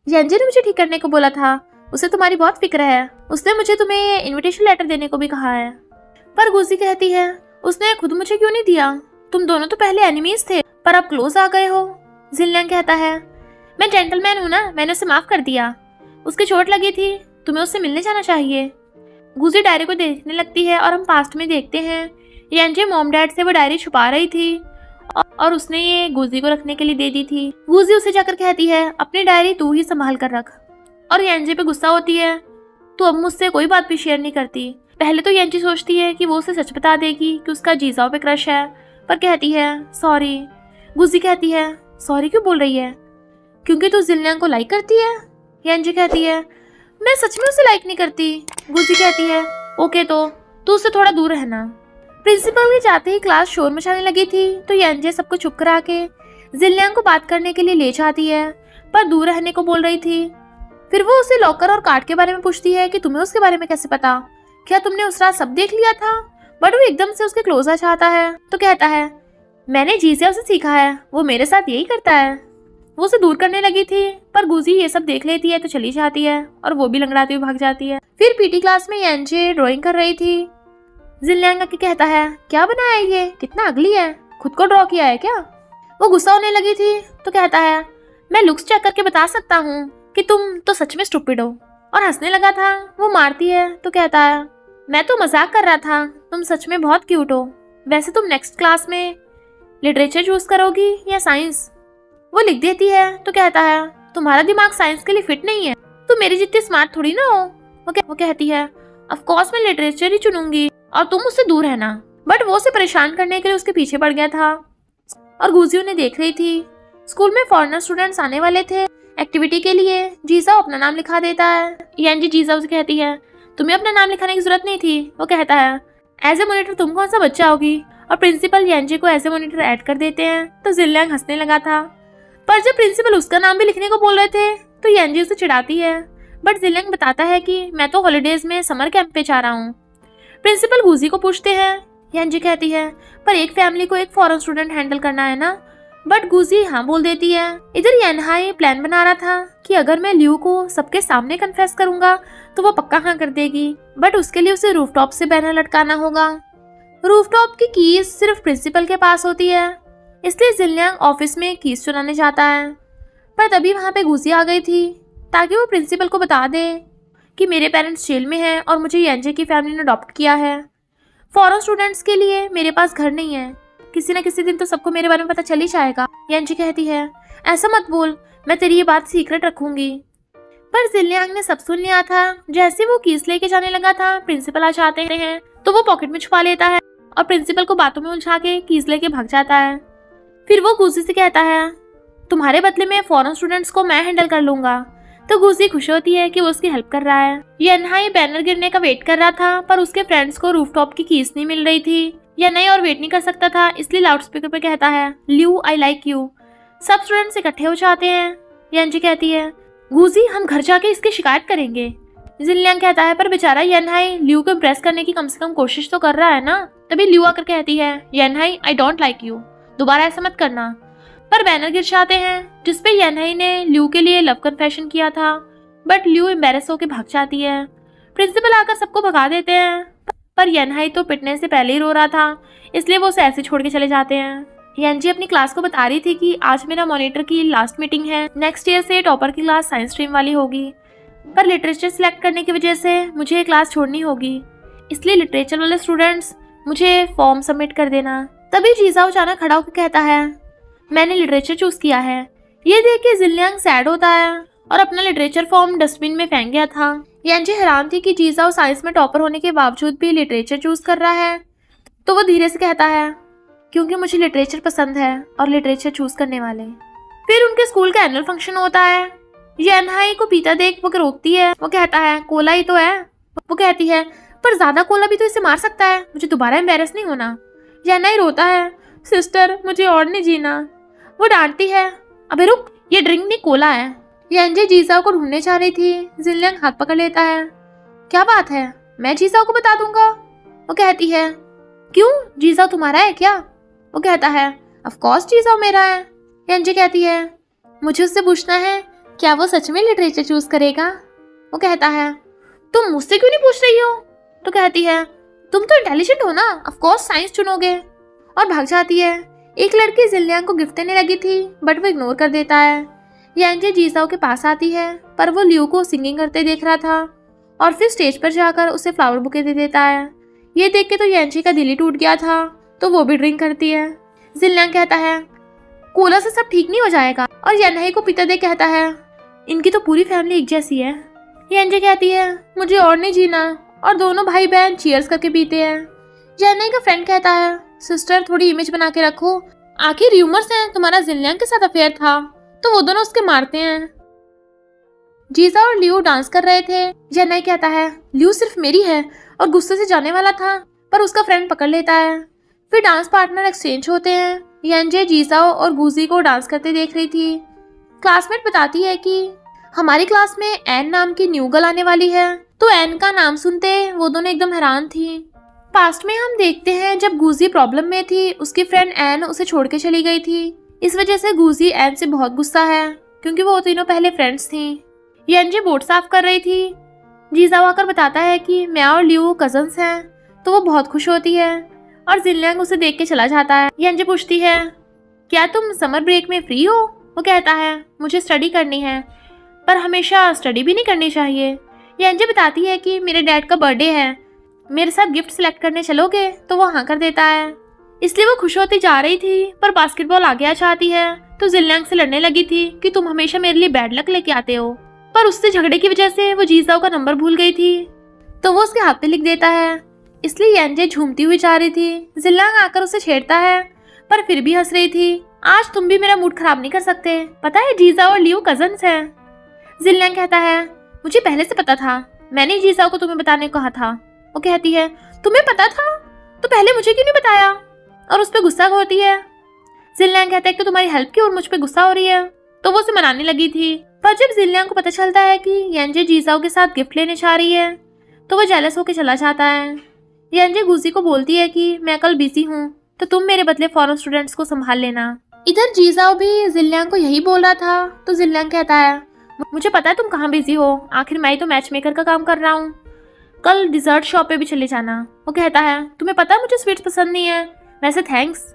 येंजे ने मुझे ठीक करने को बोला था, उसे तुम्हारी बहुत फिक्र है, उसने मुझे तुम्हें इनविटेशन लेटर देने को भी कहा है। पर गुजी कहती है उसने खुद मुझे क्यों नहीं दिया, तुम दोनों तो पहले एनिमीज थे पर अब क्लोज आ गए हो। जिनलियांग कहता है मैं जेंटलमैन हूँ ना, मैंने उसे माफ कर दिया, उसकी चोट लगी थी, तुम्हें उससे मिलने जाना चाहिए। गुजी डायरी को देखने लगती है और हम पास्ट में देखते हैं येंजे मॉम डैड से वो डायरी छुपा रही थी और उसने ये गुजी को रखने के लिए दे दी थी। गुजी उसे जाकर कहती है अपनी डायरी तू ही संभाल कर रख, और येंजी पे गुस्सा होती है तो अब मुझसे कोई बात भी शेयर नहीं करती। पहले तो येंजी सोचती है कि वो उसे सच बता देगी कि उसका जीजाओ पे क्रश है, पर कहती है सॉरी। गुजी कहती है सॉरी क्यों बोल रही है, क्योंकि तू जिनलियांग को लाइक करती है। येंजी कहती है मैं सच में उसे लाइक नहीं करती। गुजी कहती है ओके तो तू उससे थोड़ा दूर रहना। प्रिंसिपल के जाते ही क्लास शोर मचाने लगी थी तो येंजी सबको चुप करा के जिनलियांग को बात करने के लिए ले जाती है, पर दूर रहने को बोल रही थी। फिर वो उसे लॉकर और कार्ड के बारे में पूछती है कि तुम्हें उसके बारे में कैसे पता, क्या तुमने उस रात सब देख लिया था। बट वो एकदम से उसके क्लोज आ जाता है तो कहता है मैंने जी से उसे सीखा है, वो मेरे साथ यही करता है। वो उसे दूर करने लगी थी पर गुजी ये सब देख लेती है तो चली जाती है और वो भी लंगड़ाती हुई भाग जाती है। फिर पीटी क्लास में येंजी ड्राइंग कर रही थी। जिनलियांग आके कहता है क्या बनाया ये, कितना अगली है, खुद को ड्रॉ किया है क्या। वो गुस्सा होने लगी थी तो कहता है मैं लुक्स चेक करके बता सकता हूँ कि तुम तो सच में स्टूपिड हो, और हंसने लगा था। वो मारती है तो कहता है मैं तो मजाक कर रहा था, तुम सच में बहुत क्यूट हो। वैसे तुम नेक्स्ट क्लास में लिटरेचर चूज करोगी या साइंस। वो लिख देती है तो कहता है तुम्हारा दिमाग साइंस के लिए फिट नहीं है, तुम मेरी जितनी स्मार्ट थोड़ी ना हो। वो कहती है ऑफ कोर्स मैं लिटरेचर ही चुनूंगी और तुम उससे दूर रहना। बट वो उसे परेशान करने के लिए उसके पीछे पड़ गया था और गुजी उन्हें देख रही थी। स्कूल में फॉरेनर स्टूडेंट्स आने वाले थे एक्टिविटी के लिए। जीजाओ अपना नाम लिखा देता है। येंजी जीजाओ से कहती है तुम्हें अपना नाम लिखाने की जरूरत नहीं थी। वो कहता है एज ए मॉनिटर तुम कौन सा बच्चा होगी, और प्रिंसिपल येंजी को एज ए मॉनिटर ऐड कर देते हैं। तो जिनलियांग हंसने लगा था, पर जब प्रिंसिपल उसका नाम भी लिखने को बोल रहे थे तो येंजी उसे चिढ़ाती है। बट जिनलियांग बताता है कि मैं तो हॉलीडेज में समर कैंप पे जा रहा हूँ। प्रिंसिपल गुजी को पूछते हैं। येंजी कहती है पर एक फैमिली को एक फॉरेन स्टूडेंट हैंडल करना है ना। बट गुजी हाँ बोल देती है। इधर येनहाई प्लान बना रहा था कि अगर मैं लियू को सबके सामने कन्फेस करूंगा तो वो पक्का हाँ कर देगी, बट उसके लिए उसे रूफटॉप से बैनर लटकाना होगा। रूफटॉप की कीज सिर्फ प्रिंसिपल के पास होती है, इसलिए जिनलियांग ऑफिस में कीज चुराने जाता है। पर तभी वहाँ पे गुजी आ गई थी ताकि वो प्रिंसिपल को बता दे कि मेरे पेरेंट्स जेल में हैं और मुझे येंजी की फैमिली ने अडॉप्ट किया है। फॉरेन स्टूडेंट्स के लिए मेरे पास घर नहीं है, किसी न किसी दिन तो सबको मेरे बारे में पता चल ही जाएगा। येंजी कहती है ऐसा मत बोल, मैं तेरी ये बात सीक्रेट रखूंगी। पर जिनलियांग ने सब सुन लिया था। जैसे वो कीज लेके जाने लगा था प्रिंसिपल आ जाते हैं तो वो पॉकेट में छुपा लेता है और प्रिंसिपल को बातों में उलझा के कीज लेके भाग जाता है। फिर वो गुजी से कहता है तुम्हारे बदले में फॉरेन स्टूडेंट्स को मैं हैंडल कर लूंगा। तो गुजी खुश होती है कि वो उसकी हेल्प कर रहा है। येनहाई बैनर गिरने का वेट कर रहा था पर उसके फ्रेंड्स को रूफटॉप की कीज नहीं मिल रही थी। येनहाई और वेट नहीं कर सकता था, इसलिए लाउडस्पीकर पे कहता है लियू आई लाइक यू। सब स्टूडेंट्स इकट्ठे हो जाते हैं। येंजी कहती है गुजी हम घर जाके इसकी शिकायत करेंगे। जिनलियांग कहता है पर बेचारा येनहाई लियू को इम्प्रेस करने की कम से कम कोशिश तो कर रहा है ना। तभी लियू आकर कहती है येनहाई आई डोंट लाइक यू, दोबारा ऐसा मत करना। पर बैनर गिर जाते हैं जिसपे येनहाई ने लियू के लिए लव कन्फेशन किया था, बट लियू एम्बैरेस होकर भाग जाती है। प्रिंसिपल आकर सबको भगा देते हैं, पर येनहाई तो पिटने से पहले ही रो रहा था, इसलिए वो उसे ऐसे छोड़ के चले जाते हैं। येंजी अपनी क्लास को बता रही थी कि आज मेरा मॉनिटर की लास्ट मीटिंग है, नेक्स्ट ईयर से टॉपर की क्लास साइंस स्ट्रीम वाली होगी, पर लिटरेचर सिलेक्ट करने की वजह से मुझे ये क्लास छोड़नी होगी, इसलिए लिटरेचर वाले स्टूडेंट्स मुझे फॉर्म सबमिट कर देना। तभी जीजाओ अचानक खड़ा होकर कहता है मैंने लिटरेचर चूज किया है। ये देख के जिनलियांग सैड होता है और अपना लिटरेचर फॉर्म डस्टबिन में फेंक गया था। येंजी हैरान थी कि जीजाओ साइंस में टॉपर होने के बावजूद भी लिटरेचर चूज कर रहा है, तो वो धीरे से कहता है क्योंकि मुझे लिटरेचर पसंद है और लिटरेचर चूज करने वाले। फिर उनके स्कूल का एनुअल फंक्शन होता है। येनहाई को पीता देख वो रोकती है। वो कहता है कोला ही तो है। वो कहती है पर ज्यादा कोला भी तो इसे मार सकता है, मुझे दोबारा एम्बैरेस नहीं होना। येनहाई रोता है सिस्टर मुझे और नहीं जीना। वो डांटती है अबे रुक, ये ड्रिंक नहीं कोला है। येंजी जीजाओ को ढूंढने जा रही थी। जिनलियांग हाथ पकड़ लेता है क्या बात है, मैं जीजाओ को बता दूंगा। वो कहती है क्यों, जीजाओ तुम्हारा है क्या। वो कहता है ऑफ कोर्स जीजाओ मेरा है। येंजी कहती है मुझे उससे पूछना है क्या वो सच में लिटरेचर चूज करेगा। वो कहता है तुम मुझसे क्यों नहीं पूछ रही हो। तो कहती है तुम तो इंटेलिजेंट हो ना, ऑफ कोर्स साइंस चुनोगे, और भाग जाती है। एक लड़की जिनलियांग को गिफ्ट देने लगी थी बट वो इग्नोर कर देता है। येंजी जीजाओ के पास आती है पर वो लियू को सिंगिंग करते देख रहा था और फिर स्टेज पर जाकर उसे फ्लावर बुके दे देता है। ये देख के तो येंजी का दिल ही टूट गया था, तो वो भी ड्रिंक करती है। जिनलियांग कहता है कोला से सब ठीक नहीं हो जाएगा, और यानही को पीते देख कहता है इनकी तो पूरी फैमिली एक जैसी है। यानजे कहती है मुझे और नहीं जीना, और दोनों भाई बहन चीयर्स करके पीते हैं। यानही का फ्रेंड कहता है सिस्टर थोड़ी इमेज बना के रखो, आखिर र्यूमर्स हैं तुम्हारा जिनलियांग के साथ अफेयर था, तो वो दोनों उसके मारते हैं। जीजा और लियो डांस कर रहे थे। यानही कहता है लियो सिर्फ मेरी है, और गुस्से से जाने वाला था पर उसका फ्रेंड पकड़ लेता है। फिर डांस पार्टनर एक्सचेंज होते हैं। यानजे जीजाओ और गुजी को डांस करते देख रही थी। क्लासमेट बताती है कि हमारी क्लास में एन नाम की न्यू गर्ल आने वाली है, तो एन का नाम सुनते वो दोनों एकदम हैरान थी। पास्ट में हम देखते हैं जब गुजी प्रॉब्लम में थी, उसकी फ्रेंड एन उसे छोड़ के चली गई थी। इस वजह से गुजी एन से बहुत गुस्सा है, क्योंकि वो तीनों पहले फ्रेंड्स थी। यानजे बोर्ड साफ कर रही थी। जीजाओ आकर बताता है कि मैं और लियो कजन्स हैं, तो वो बहुत खुश होती है और जिनलियांग उसे देख के चला जाता है। यानजे पूछती है क्या तुम समर ब्रेक में फ्री हो? वो कहता है मुझे स्टडी करनी है, पर हमेशा स्टडी भी नहीं करनी चाहिए। यानजे बताती है कि मेरे डैड का बर्थडे है, मेरे साथ गिफ्ट सिलेक्ट करने चलोगे? तो वो हाँ कर देता है। इसलिए वो खुश होती जा रही थी, पर बास्केटबॉल आगे आ जाती है तो जिनलियांग से लड़ने लगी थी कि तुम हमेशा मेरे लिए बैड लक लेके आते हो। पर उससे झगड़े की वजह से वो जीजाओ का नंबर भूल गई थी, तो वो उसके हाथ पे लिख देता है। इसलिए यानजे झूमती हुई जा रही थी। जिनलियांग आकर उसे छेड़ता है, पर फिर भी हंस रही थी। आज तुम भी मेरा मूड खराब नहीं कर सकते, पता है जीजाओ और लियो कजन्स हैं। जिनलियांग कहता है मुझे पहले से पता था, मैंने जीजाओ को तुम्हें बताने को कहा था। वो कहती है तुम्हें पता था तो पहले मुझे क्यों नहीं बताया, और उस पर गुस्सा होती है। जिनलियांग कहता है कि तो तुम्हारी हेल्प की और मुझ पे गुस्सा हो रही है, तो वो उसे मनाने लगी थी। पर जब जिनलियांग को पता चलता है कि यानजे जीजाओ के साथ गिफ्ट लेने जा रही है, तो वो जेलस होकर चला जाता है। यानजे गुजी को बोलती है कि मैं कल बिजी हूँ, तो तुम मेरे बदले फॉरेन स्टूडेंट्स को संभाल लेना। इधर जीजाओ भी जिनलियांग को यही बोल रहा था, तो जिनलियांग कहता है मुझे पता है तुम कहाँ बिजी हो, आखिर मैं ही तो मैच मेकर का काम कर रहा हूँ, कल डिजर्ट शॉप पे भी चले जाना। वो कहता है तुम्हें पता है मुझे स्वीट्स पसंद नहीं है, वैसे थैंक्स।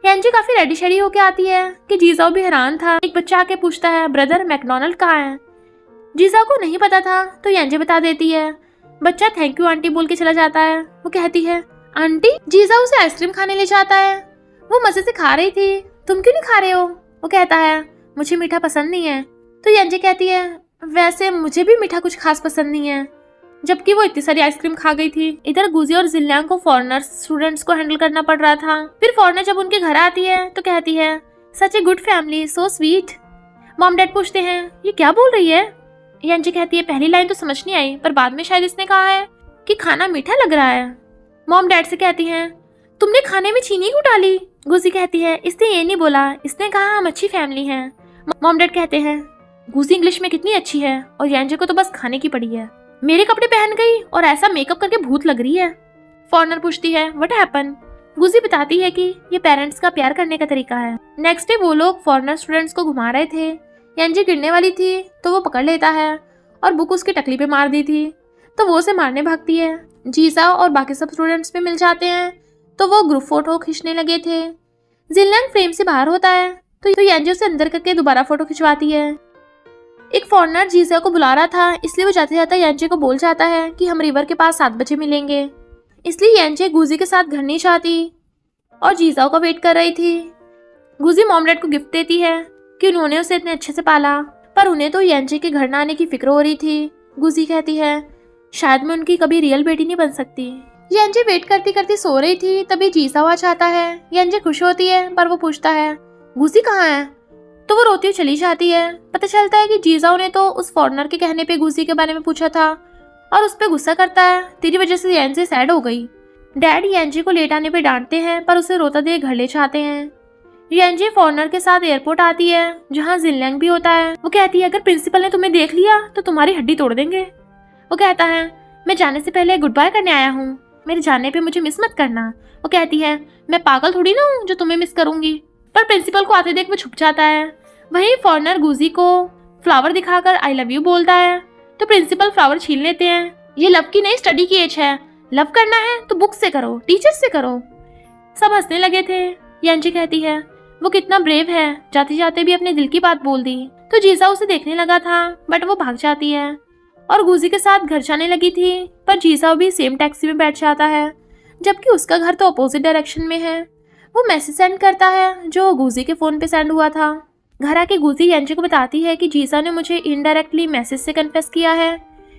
यानजे काफी रेडी शेडी होके आती है कि जीजाओ भी हैरान था। एक बच्चा आके पूछता है ब्रदर मैकडोनल्ड कहाँ है? जीजाओ को नहीं पता था, तो यानजे बता देती है। बच्चा थैंक यू आंटी बोल के चला जाता है। वो कहती है आंटी। जीजाओ उसे आइसक्रीम खाने ले जाता है। वो मजे से खा रही थी, तुम क्यों नहीं खा रहे हो? वो कहता है मुझे मीठा पसंद नहीं है। तो यानजे कहती है वैसे मुझे भी मीठा कुछ खास पसंद नहीं है, जबकि वो इतनी सारी आइसक्रीम खा गई थी। इधर गुजी और जिनलियांग को फॉरेनर स्टूडेंट्स को हैंडल करना पड़ रहा था। फिर फॉरेनर जब उनके घर आती है तो कहती है such a good family, so sweet. Mom dad पूछते हैं ये क्या बोल रही है? यानजे कहती है पहली लाइन तो समझ नहीं आई, पर बाद में शायद इसने कहा है कि खाना मीठा लग रहा है। मॉम डैड से कहती हैं तुमने खाने में चीनी क्यों डाली? गुजी कहती है इसने ये नहीं बोला, इसने कहा हम अच्छी फैमिली हैं। मॉम डैड कहते हैं गुजी इंग्लिश में कितनी अच्छी है, और यानजे को तो बस खाने की पड़ी है, मेरे कपड़े पहन गई और ऐसा मेकअप करके भूत लग रही है। फॉरेनर पूछती है व्हाट हैपन? गुजी बताती है कि ये पेरेंट्स का प्यार करने का तरीका है। नेक्स्ट डे वो लोग फॉरेनर स्टूडेंट्स को घुमा रहे थे। यानजे गिरने वाली थी तो वो पकड़ लेता है और बुक उसकी टकली पे मार दी थी, तो वो उसे मारने भागती है। जीजाओ और बाकी सब स्टूडेंट्स भी मिल जाते हैं, तो वो ग्रुप फोटो खींचने लगे थे। जिनलियांग फ्रेम से बाहर होता है, तो यानजे उसे अंदर करके दोबारा फोटो खिंचवाती है। एक फॉरेनर जीजा को बुला रहा था, इसलिए वो जाते जाते यानजे को बोल जाता है कि हम रिवर के पास 7 बजे मिलेंगे। इसलिए यानजे गुजी के साथ घर नहीं जाती और जीजाओ का वेट कर रही थी। गुजी मॉम डैड को गिफ्ट देती है कि उन्होंने उसे इतने अच्छे से पाला, पर उन्हें तो यानजे के घर न आने की फिक्र हो रही थी। गुजी कहती है शायद मैं उनकी कभी रियल बेटी नहीं बन सकती। यानजे वेट करती करती सो रही थी, तभी जीजाओ आ जाता है। यानजे खुश होती है, पर वो पूछता है गुजी कहाँ है? तो वो रोती हुई चली जाती है। पता चलता है कि जीजाओ ने तो उस फॉरेनर के कहने पे गुजी के बारे में पूछा था और उस पर गुस्सा करता है, तेरी वजह से यानजे सैड हो गई। डैड यानजे को लेट आने पे डांटते हैं, पर उसे रोता देख घर ले जाते हैं। यानजे फॉरेनर के साथ एयरपोर्ट आती है, जहाँ जिनलियांग भी होता है। वो कहती है अगर प्रिंसिपल ने तुम्हें देख लिया तो तुम्हारी हड्डी तोड़ देंगे। वो कहता है मैं जाने से पहले गुड बाय करने आया हूँ, मेरे जाने पे मुझे मिस मत करना। वो कहती है मैं पागल थोड़ी ना हूँ जो तुम्हें मिस करूंगी। पर प्रिंसिपल को आते देख वो छुप जाता है। वहीं फॉरेनर गुजी को फ्लावर दिखाकर आई लव यू बोलता है, तो प्रिंसिपल फ्लावर छीन लेते हैं। ये लव की नहीं स्टडी की एज है, लव करना है तो बुक से करो, टीचर से करो। सब हंसने लगे थे। यानजे कहती है वो कितना ब्रेव है, जाते जाते भी अपने दिल की बात बोल दी। तो जीजा उसे देखने लगा था, बट वो भाग जाती है और गुजी के साथ घर जाने लगी थी। पर जीजा भी सेम टैक्सी में बैठ जाता है, जबकि उसका घर तो अपोजिट डायरेक्शन में है। वो मैसेज सेंड करता है जो गुजी के फ़ोन पे सेंड हुआ था। घर आके गुजी यांजी को बताती है कि जीसा ने मुझे इनडायरेक्टली मैसेज से कन्फेस किया है।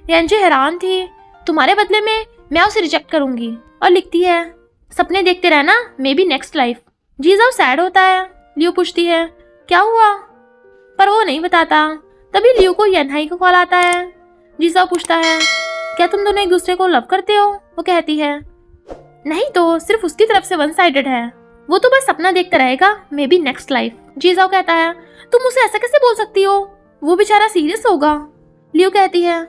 यांजी हैरान थी। तुम्हारे बदले में मैं उसे रिजेक्ट करूंगी। और लिखती है, सपने देखते रहना, मे बी नेक्स्ट लाइफ। जीसा सैड होता है। लियो पूछती है क्या हुआ, पर वो नहीं बताता। तभी लियो को यनहाई का कॉल आता है। जीसा पूछता है क्या तुम दोनों एक दूसरे को लव करते हो। वो कहती है नहीं तो सिर्फ उसकी तरफ से वन साइडेड है, वो तो बस सपना देखता रहेगा, मे बी नेक्स्ट लाइफ। जीसाओ कहता है तुम उसे ऐसा कैसे बोल सकती हो, वो बेचारा सीरियस होगा। लियो कहती है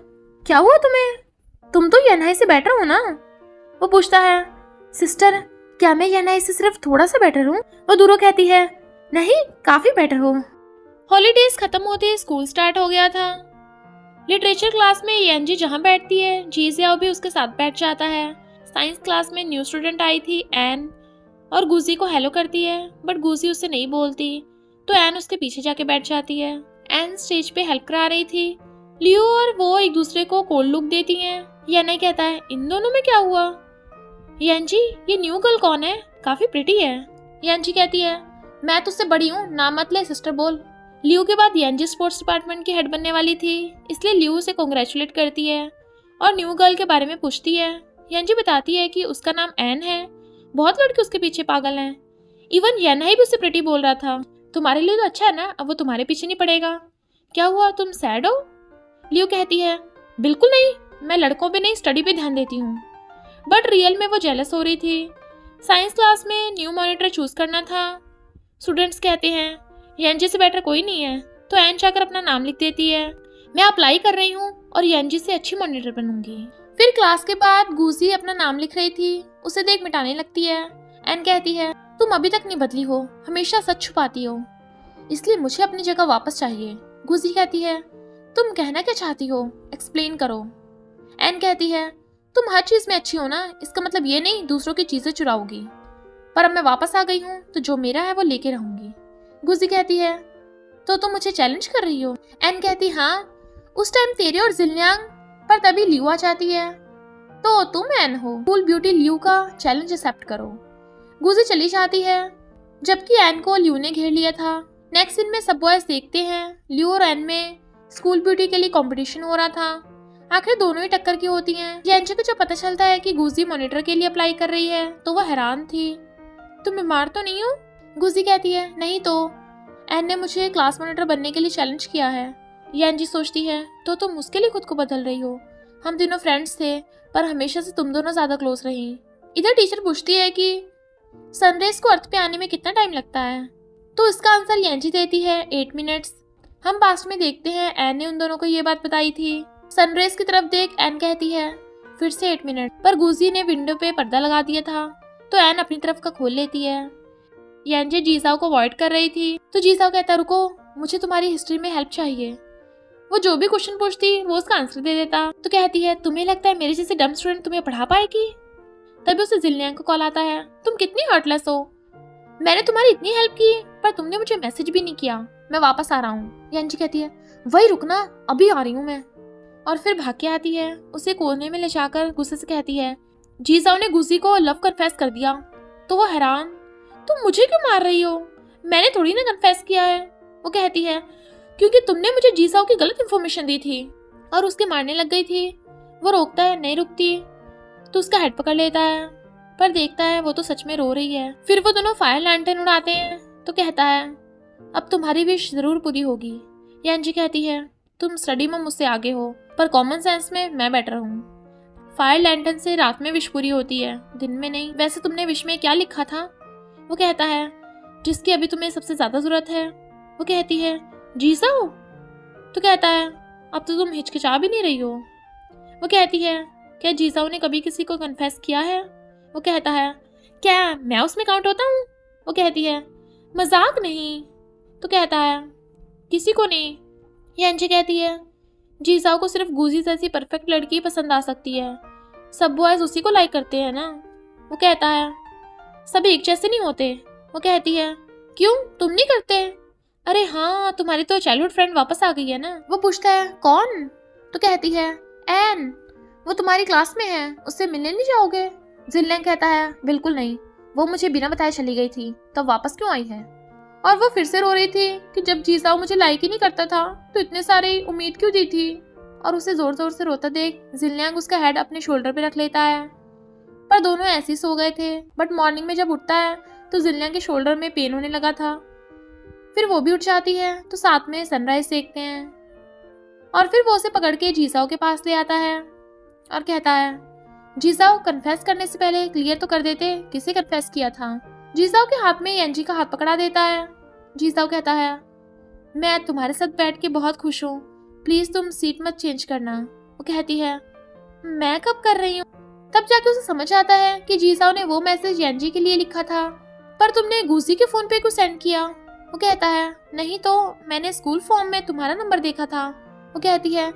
क्या हुआ तुम्हें, तुम तो यनहाई से बेटर हो ना। वो पूछता है सिस्टर क्या मैं यनहाई से सिर्फ थोड़ा सा बेटर हूँ। वो दूरों कहती है नहीं, काफी बेटर हो। हॉलीडेज खत्म होते स्कूल स्टार्ट हो गया था। लिटरेचर क्लास में यांजी जहाँ बैठती है, जीजियाओ भी उसके साथ बैठ जाता है। साइंस क्लास में न्यू स्टूडेंट आई थी एन, और गुजी को हेलो करती है, बट गुजी उससे नहीं बोलती, तो एन उसके पीछे जाके बैठ जाती है। एन स्टेज पे हेल्प करा रही थी। लियो और वो एक दूसरे को कोल्ड लुक देती हैं। यानी कहता है इन दोनों में क्या हुआ। यांजी ये न्यू गर्ल कौन है, काफी प्रिटी है। यांजी कहती है मैं तुझसे बड़ी हूँ, नाम मत ले, सिस्टर बोल। लियो के बाद यांजी स्पोर्ट्स डिपार्टमेंट की हेड बनने वाली थी, इसलिए लियो उसे कॉन्ग्रेचुलेट करती है और न्यू गर्ल के बारे में पूछती है। यांजी बताती है कि उसका नाम एन है, बहुत लड़के उसके पीछे पागल हैं। इवन यनहाई भी उसे प्रिटी बोल रहा था। तुम्हारे लिए तो अच्छा है ना, अब वो तुम्हारे पीछे नहीं पड़ेगा। क्या हुआ, तुम सैड हो। लियो कहती है बिल्कुल नहीं, मैं लड़कों पे नहीं स्टडी पे ध्यान देती हूँ। बट रियल में वो जेलस हो रही थी। साइंस क्लास में न्यू मॉनिटर चूज करना था। स्टूडेंट्स कहते हैं यांजी से बेटर कोई नहीं है, तो एन जाकर अपना नाम लिख देती है। मैं अप्लाई कर रही हूँ और यांजी से अच्छी मॉनिटर बनूंगी। फिर क्लास के बाद गुजी अपना नाम लिख रही थी, उसे देख मिटाने लगती है। एन कहती है तुम अभी तक नहीं बदली हो, हमेशा सच छुपाती हो, इसलिए मुझे अपनी जगह वापस चाहिए। गुजी कहती है तुम कहना क्या चाहती हो, एक्सप्लेन करो। एन कहती है तुम हर चीज में अच्छी हो ना, इसका मतलब ये नहीं दूसरों की चीजें चुराओगी, पर अब मैं वापस आ गई हूँ तो जो मेरा है वो लेके रहूंगी। गुजी कहती है तो तुम मुझे चैलेंज कर रही हो। एन कहती हाँ, उस टाइम तेरे और जिलयांग, पर तभी लियो आ जाती है, तो तुम एन हो, कूल ब्यूटी लियो का चैलेंज एक्सेप्ट करो। गुजी चली जाती है, जबकि एन को लियो ने घेर लिया था। नेक्स्ट सीन में सब बॉयज देखते हैं लियो और एन में स्कूल ब्यूटी के लिए कंपटीशन हो रहा था। आखिर दोनों ही टक्कर की होती हैं। यांजी को जब पता चलता है कि गुजी मॉनिटर के लिए अप्लाई कर रही है तो वह हैरान थी। तुम बीमार तो नहीं हो। गुजी कहती है नहीं तो, एन ने मुझे क्लास मॉनिटर बनने के लिए चैलेंज किया है। यांजी सोचती है तो तुम उसके लिए खुद को बदल रही हो, हम तीनों फ्रेंड्स थे पर हमेशा से तुम दोनों ज्यादा क्लोज रही। इधर टीचर पूछती है कि सनराइज को अर्थ पे आने में कितना टाइम लगता है, तो इसका आंसर यांजी देती है 8 मिनट्स। हम पास्ट में देखते हैं एन ने उन दोनों को ये बात बताई थी। सनराइज की तरफ देख एन कहती है फिर से 8 मिनट, पर गुजी ने विंडो पे पर्दा लगा दिया था, तो एन अपनी तरफ का खोल लेती है। यांजी जीसाओ को अवॉइड कर रही थी, तो जीसाओ कहता रुको, मुझे तुम्हारी हिस्ट्री में हेल्प चाहिए। वो जो भी क्वेश्चन पूछती वो उसका आंसर दे देता। तो कहती है तुम्हें लगता है मेरे जैसे डम स्टूडेंट तुम्हें पढ़ा पाएगी। तभी उसे जिलयांग को कॉल आता है, तुम कितनी हर्टलेस हो, मैंने तुम्हारी इतनी हेल्प की पर तुमने मुझे मैसेज भी नहीं किया, मैं वापस आ रहा हूँ। यांजी कहती है वही रुकना, अभी आ रही हूँ मैं, और फिर भाग के आती है। उसे कोने में ले जाकर गुस्से से कहती है जीसाओ ने गुजी को लव कन्फेस कर दिया। तो वो हैरान, तुम मुझे क्यों मार रही हो, मैंने थोड़ी ना कन्फेस किया है। वो कहती है क्योंकि तुमने मुझे जीसाओ की गलत इन्फॉर्मेशन दी थी और उसके मारने लग गई थी। वो रोकता है, नहीं रुकती, तो उसका हेड पकड़ लेता है, पर देखता है वो तो सच में रो रही है। फिर वो दोनों फायर लैंटर्न उड़ाते हैं, तो कहता है अब तुम्हारी विश जरूर पूरी होगी। यांजी कहती है तुम स्टडी में मुझसे आगे हो, पर कॉमन सेंस में मैं बेटर हूँ। फायर लैंटर्न से रात में विश पूरी होती है, दिन में नहीं। वैसे तुमने विश में क्या लिखा था। वो कहता है जिसकी अभी तुम्हें सबसे ज्यादा जरूरत है। वो कहती है जीसाओ। तो कहता है अब तो तुम हिचकिचा भी नहीं रही हो। वो कहती है क्या जीसाओ ने कभी किसी को कन्फेस किया है। वो कहता है क्या मैं उसमें काउंट होता हूँ। वो कहती है मजाक नहीं। तो कहता है किसी को नहीं। यांजी कहती है जीसाओ को सिर्फ गुजी जैसी परफेक्ट लड़की पसंद आ सकती है, सब बॉयज उसी को लाइक करते हैं ना। वो कहता है सब एक जैसे नहीं होते। वो कहती है क्यों, तुम नहीं करते। अरे हाँ, तुम्हारी तो चाइल्डहुड फ्रेंड वापस आ गई है ना। वो पूछता है कौन। तो कहती है एन, वो तुम्हारी क्लास में है, उससे मिलने नहीं जाओगे। जिलयांग कहता है बिल्कुल नहीं, वो मुझे बिना बताए चली गई थी, तब वापस क्यों आई है? और वो फिर से रो रही थी कि जब जीसाओ मुझे लाइक ही नहीं करता था तो इतने सारे उम्मीद क्यों दी थी। और उसे जोर जोर से रोता देख जिनलियांग उसका हेड अपने शोल्डर पे रख लेता है। पर दोनों ऐसे ही सो गए थे। बट मॉर्निंग में जब उठता है तो जिनलियांग के शोल्डर में पेन होने लगा था। फिर वो भी उठ जाती है तो साथ में सनराइज देखते हैं। और फिर वो उसे पकड़ के जीसाओ के पास ले आता है और कहता है, जीसाओ कन्फेस करने से पहले क्लियर तो कर देते किसे कन्फेस किया था। जीसाओ के हाथ में येंजी का हाथ पकड़ा देता है। जीसाओ कहता है, मैं तुम्हारे साथ बैठ के बहुत खुश हूँ, प्लीज तुम सीट मत चेंज करना। वो कहती है, मैं कब कर रही हूँ। तब जाके उसे समझ आता है कि जीसाओ ने वो मैसेज येंजी के लिए लिखा था, पर तुमने गुजी के फोन पे क्यों सेंड किया। वो कहता है, नहीं तो मैंने स्कूल फॉर्म में तुम्हारा नंबर देखा था। वो कहती है,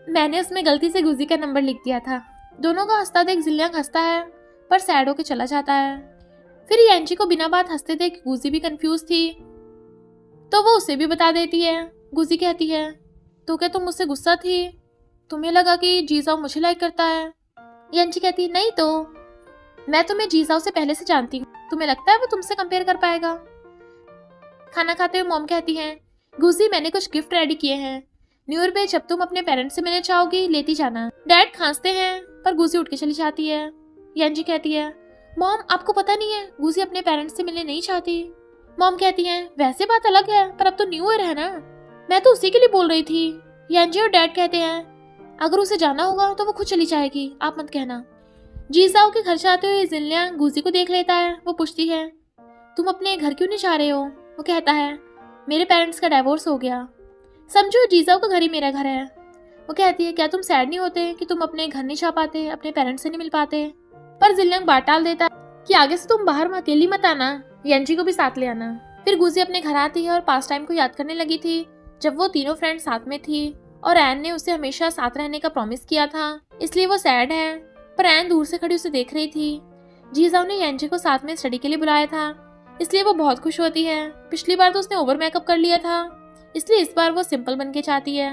मैंने उसमें गलती से गुजी का नंबर लिख दिया था। दोनों का हंसता देख जिनलियांग हंसता है पर सैड होके चला जाता है। फिर येंजी को बिना बात हंसते देख गुजी भी कंफ्यूज थी तो वो उसे भी बता देती है। गुजी कहती है, तो क्या तुम मुझसे गुस्सा थी? तुम्हें लगा कि जीसाओ मुझे लाइक करता है? येंजी कहती, नहीं तो मैं तुम्हें जीसाओ से पहले से जानती हूँ, तुम्हें लगता है वो तुमसे कंपेयर कर पाएगा? खाना खाते हुए मॉम कहती है, गुजी मैंने कुछ गिफ्ट रेडी किए हैं, न्यू ईयर पे जब तुम अपने पेरेंट्स से मिलने चाहोगी लेती जाना। डैड खांसते हैं पर गुजी उठ के चली जाती है। येंजी कहती है, मॉम आपको पता नहीं है गुजी अपने पेरेंट्स से मिलने नहीं चाहती। मॉम कहती है, वैसे बात अलग है पर अब तो न्यू ईयर है ना, मैं तो उसी के लिए बोल रही थी। येंजी और डैड कहते हैं, अगर उसे जाना होगा तो वो खुद चली जाएगी, आप मत कहना। जीसाओ के घर जाते हुए जिनलियांग गुजी को देख लेता है। वो पूछती है, तुम अपने घर क्यों नहीं जा रहे हो? वो कहता है, मेरे पेरेंट्स का डाइवोर्स हो गया, समझो जीसाओ का घर ही मेरा घर है। वो कहती है, क्या तुम सैड नहीं होते कि तुम अपने घर नहीं जा पाते, अपने पेरेंट्स से नहीं मिल पाते? पर जिनलियांग बात टाल देता कि आगे से तुम बाहर अकेली मत आना, येंजी को भी साथ ले आना। फिर गुजी अपने घर आती है और पास टाइम को याद करने लगी थी जब वो तीनों फ्रेंड साथ में थी और एन ने उसे हमेशा साथ रहने का प्रॉमिस किया था, इसलिए वो सैड है। पर एन दूर से खड़ी उसे देख रही थी। जीसाओ ने येंजी को साथ में स्टडी के लिए बुलाया था, इसलिए वो बहुत खुश होती है। पिछली बार तो उसने ओवर मेकअप कर लिया था, इसलिए इस बार वो सिंपल बन के चाहती है।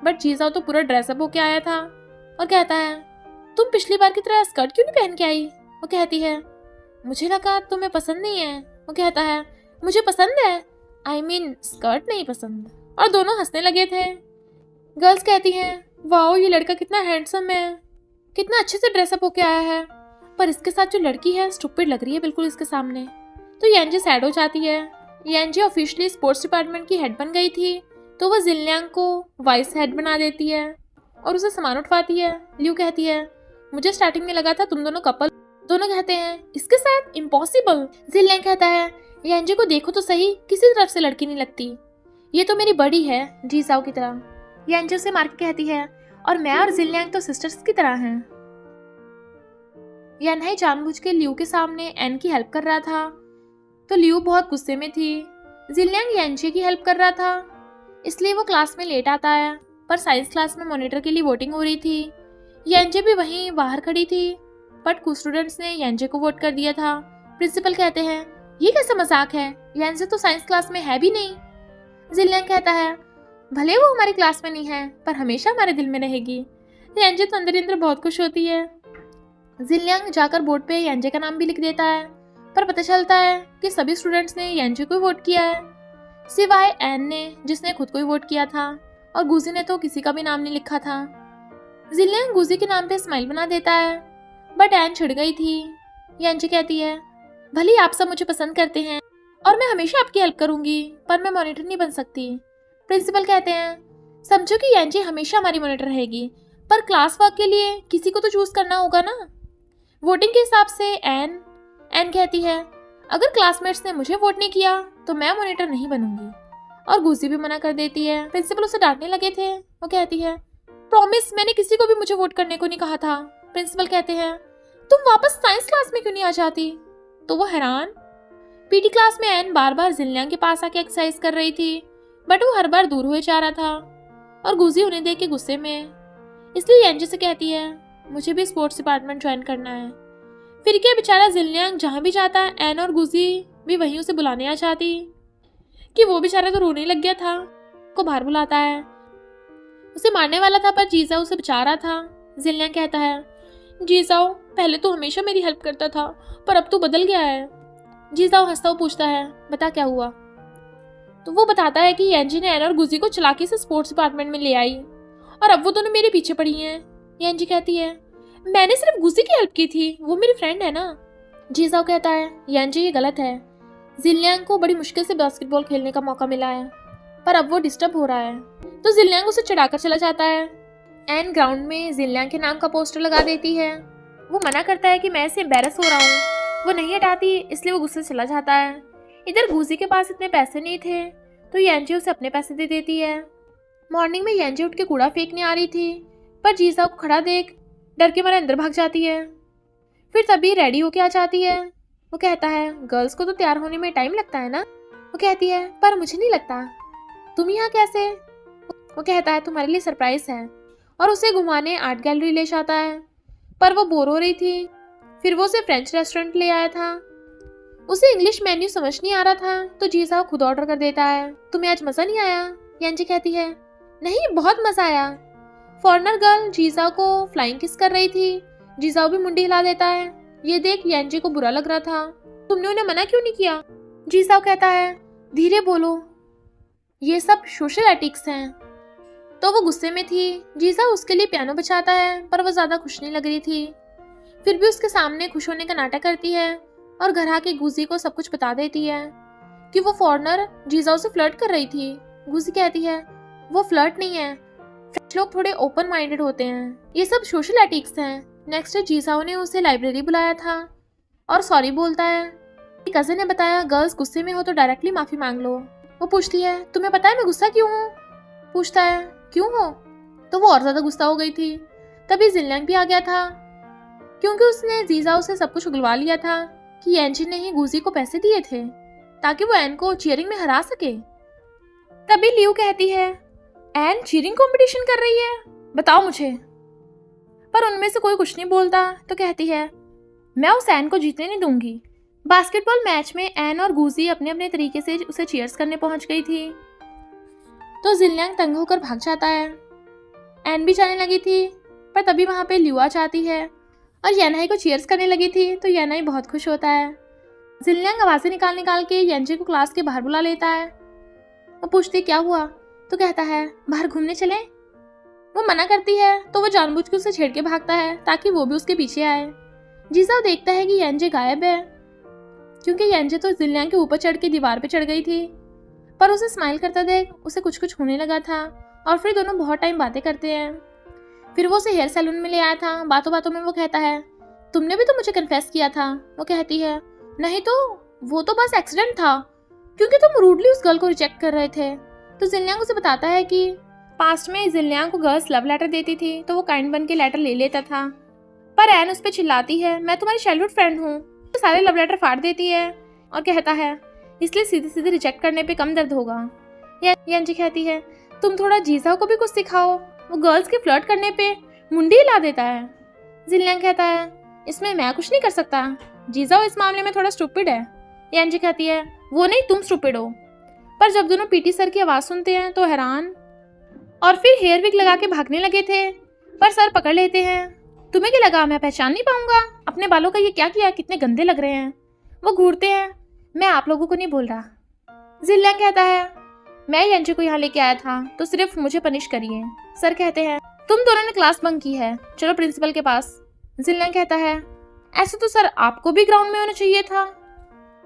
बट जीसाओ तो पूरा ड्रेसअप होके आया था और कहता है, तुम पिछली बार की तरह स्कर्ट क्यों नहीं पहन के आई? वो कहती है, मुझे लगा तुम्हें पसंद नहीं है। वो कहता है, मुझे पसंद है, I mean, स्कर्ट नहीं पसंद। और दोनों हंसने लगे थे। गर्ल्स कहती हैं, वाओ ये लड़का कितना हैंडसम है, कितना अच्छे से ड्रेसअप होके आया है, पर इसके साथ जो लड़की है स्टूपिड लग रही है बिल्कुल इसके सामने। तो येंजी सैड हो जाती है। येंजी ऑफिशियली स्पोर्ट्स डिपार्टमेंट की हेड बन गई थी तो वो जिनलियांग को वाइस हेड बना देती है और उसे सामान उठवाती है। लियू कहती है, मुझे स्टार्टिंग में लगा था तुम दोनों कपल। दोनों कहते हैं, इसके साथ इम्पॉसिबल। जिनलियांग कहता है, येंजी को देखो तो सही, किसी तरफ से लड़की नहीं लगती, ये तो मेरी बड़ी है जीसाओ की तरह। येंजी उसे मार के कहती है, और मैं और जिनलियांग तो सिस्टर्स की तरह हैं। यानहाई जानबूझ के लियू के सामने एन की हेल्प कर रहा था तो लियू बहुत गुस्से में थी। जिनलियांग येंजी की हेल्प कर रहा था इसलिए वो क्लास में लेट आता है। पर साइंस क्लास में मॉनिटर के लिए वोटिंग हो रही थी। येंजी भी वहीं बाहर खड़ी थी बट कुछ स्टूडेंट्स ने येंजी को वोट कर दिया था। प्रिंसिपल कहते हैं, ये कैसा मजाक है, येंजी तो साइंस क्लास में है भी नहीं। जिनलियांग कहता है, भले वो हमारी क्लास में नहीं है पर हमेशा हमारे दिल में रहेगी। येंजी तो अंदर अंदर बहुत खुश होती है। जिनलियांग जाकर बोर्ड पे येंजी का नाम भी लिख देता है पर पता चलता है कि सभी स्टूडेंट्स ने येंजी को वोट किया है सिवाय एन ने जिसने खुद को ही वोट किया था, और गुजी ने तो किसी का भी नाम नहीं लिखा था। जिनलियांग गुजी के नाम पे स्माइल बना देता है बट एन छिड़ गई थी। येंजी कहती है, भले आप सब मुझे पसंद करते हैं और मैं हमेशा आपकी हेल्प करूंगी पर मैं मॉनिटर नहीं बन सकती। प्रिंसिपल कहते हैं, समझो कि येंजी हमेशा हमारी मॉनिटर रहेगी पर क्लास वर्क के लिए किसी को तो चूज करना होगा ना। वोटिंग के हिसाब से एन कहती है, अगर क्लासमेट्स ने मुझे वोट नहीं किया तो मैं मॉनिटर नहीं बनूंगी, और गुजी भी मना कर देती है। प्रिंसिपल उसे डांटने लगे थे। वो कहती है, प्रॉमिस मैंने किसी को भी मुझे वोट करने को नहीं कहा था। प्रिंसिपल कहते हैं, तुम वापस साइंस क्लास में क्यों नहीं आ जाती? तो वो हैरान। पीटी क्लास में एन बार बार जिनलियांग के पास आके एक्सरसाइज कर रही थी बट वो हर बार दूर हुए जा रहा था और गुजी उन्हें देख के गुस्से में, इसलिए येंजी से कहती है, मुझे भी स्पोर्ट्स डिपार्टमेंट ज्वाइन करना है। फिर क्या बेचारा जिनलियांग जहाँ भी जाता एन और गुजी भी वहीं उसे बुलाने आ जाती कि वो बेचारा तो रोने लग गया था। को बाहर बुलाता है, उसे मारने वाला था पर जीसा उसे बचा रहा था। जिनलियांग कहता है, जीजाओ, पहले तो हमेशा मेरी हेल्प करता था, पर अब तो बदल गया है। जीजाओ हंसता हुआ पूछता है, बता क्या हुआ? तो वो बताता है कि येंजी ने एन और गुजी को चालाकी से स्पोर्ट्स डिपार्टमेंट में ले आई और अब वो दोनों मेरे पीछे पड़ी हैं। येंजी कहती है, मैंने सिर्फ गुजी की हेल्प की थी, वो मेरी फ्रेंड है ना। जीजाओ कहता है, येंजी ये गलत है। जिनलियांग को बड़ी मुश्किल से बास्केटबॉल खेलने का मौका मिला है, पर अब वो डिस्टर्ब हो रहा है। तो जिनलियांग उसे चिढ़ाकर चला जाता है। एन ग्राउंड में जिनलियांग के नाम का पोस्टर लगा देती है। वो मना करता है कि मैं इससे एम्बैरस हो रहा हूँ। वो नहीं हटाती, इसलिए वो गुस्से से चला जाता है। इधर गुजी के पास इतने पैसे नहीं थे, तो येंजी उसे अपने पैसे दे देती है। मॉर्निंग में येंजी उठ के कूड़ा फेंकने आ रही थी, पर जीजाओ को खड़ा देख डर के मारे अंदर भाग जाती है। फिर तभी रेडी होके आ जाती है। वो कहता है, गर्ल्स को तो तैयार होने में टाइम लगता है ना। वो कहती है, पर मुझे नहीं लगता। तुम यहाँ कैसे? वो कहता है, तुम्हारे लिए सरप्राइज है, और उसे घुमाने आर्ट गैलरी ले जाता है। पर वो बोर हो रही थी। फिर वो उसे फ्रेंच रेस्टोरेंट ले आया था। उसे इंग्लिश मेन्यू समझ नहीं आ रहा था, तो जीजाओ खुद ऑर्डर कर देता है। तुम्हें आज मजा नहीं आया? येंजी कहती है, नहीं बहुत मजा आया। फॉरेनर गर्ल जीजाओ को फ्लाइंग किस कर रही थी। जीजाओ भी मुंडी हिला देता है। ये देख येंजी को बुरा लग रहा था। तुमने उन्हें मना क्यों नहीं किया? जीजाओ कहता है, धीरे बोलो, ये सब सोशल एटिक्स हैं। तो वो गुस्से में थी। जीजाओ उसके लिए पियानो बजाता है, पर वो ज्यादा खुश नहीं लग रही थी। फिर भी उसके सामने खुश होने का नाटक करती है और घर आके गुजी को सब कुछ बता देती है कि वो फॉरेनर जीजाओ से फ्लर्ट कर रही थी। गुजी कहती है, वो फ्लर्ट नहीं है, फ्रेंच लोग थोड़े ओपन माइंडेड होते हैं, ये सब सोशल एटिक्स हैं। नेक्स्ट डे जीजाओ ने उसे लाइब्रेरी बुलाया था और सॉरी बोलता है। कजिन ने बताया, गर्ल्स गुस्से में हो तो डायरेक्टली माफी मांग लो। वो पूछती है, तुम्हें पता है मैं गुस्सा क्यों हूँ? पूछता है, क्यों हो? तो वो और ज्यादा गुस्सा हो गई थी। तभी जिनलियांग भी आ गया था, क्योंकि उसने जीजाओ से सब कुछ उगलवा लिया था कि येंजी ने ही गुजी को पैसे दिए थे ताकि वो एन को चीयरिंग में हरा सके। तभी लियू कहती है, एन चीयरिंग कंपटीशन कर रही है, बताओ मुझे। पर उनमें से कोई कुछ नहीं बोलता। तो कहती है, मैं उस एन को जीतने नहीं दूंगी। बास्केटबॉल मैच में एन और गुजी अपने अपने तरीके से उसे चीयर्स करने पहुंच गई थी। तो जिनलियांग तंग होकर भाग जाता है। एन भी जाने लगी थी, पर तभी वहां पे लियू आ जाती है और येनाई को चीयर्स करने लगी थी। तो येनाई बहुत खुश होता है। जिनलियांग आवाजें निकाल निकाल के येंजी को क्लास के बाहर बुला लेता है। वो पूछती, क्या हुआ? तो कहता है, बाहर घूमने चलें? वो मना करती है, तो वो जानबूझ के उसे छेड़ के भागता है ताकि वो भी उसके पीछे आए। जीजाओ देखता है कि येंजी गायब है, क्योंकि येंजी तो जिनलियांग के ऊपर चढ़ के दीवार पे चढ़ गई थी। पर उसे स्माइल करता देख उसे कुछ कुछ होने लगा था और फिर दोनों बहुत टाइम बातें करते हैं। फिर वो उसे हेयर सैलून में ले आया था। बातों बातों में वो कहता है, तुमने भी तो मुझे कन्फेस किया था। वो कहती है, नहीं तो वो तो बस एक्सीडेंट था, क्योंकि तुम रूडली उस गर्ल को रिजेक्ट कर रहे थे। तो जिनलियांग उसे बताता है कि पास्ट में जिनलियांग को गर्ल्स लव लेटर देती थी, तो वो काइंड बन के लेटर ले लेता था। पर एन उस पर चिल्लाती है, मैं तुम्हारी चाइल्डहुड फ्रेंड हूँ। तो सारे लव लेटर फाड़ देती है और कहता है, इसलिए सीधे सीधे रिजेक्ट करने पे कम दर्द होगा। येंजी कहती है, तुम थोड़ा जीजाओ को भी कुछ सिखाओ, वो गर्ल्स के फ्लर्ट करने पे मुंडी हिला देता है। जिनलियांग कहता है, इसमें मैं कुछ नहीं कर सकता, जीजाओ इस मामले में थोड़ा स्टूपिड है। येंजी कहती है, वो नहीं, तुम स्टूपिड हो। पर जब दोनों पीटी सर की आवाज सुनते हैं तो हैरान, और फिर हेयर विग लगा के भागने लगे थे, पर सर पकड़ लेते हैं। तुम्हें क्या लगा मैं पहचान नहीं पाऊंगा? अपने बालों का ये क्या किया, कितने गंदे लग रहे हैं। वो घूरते हैं, मैं आप लोगों को नहीं बोल रहा। जिनलियांग कहता है, मैं येंजी को यहाँ लेके आया था, तो सिर्फ मुझे पनिश करिए। सर कहते हैं, तुम दोनों ने क्लास बंक की है, चलो प्रिंसिपल के पास। जिनलियांग कहता है, ऐसे तो सर आपको भी ग्राउंड में होना चाहिए था,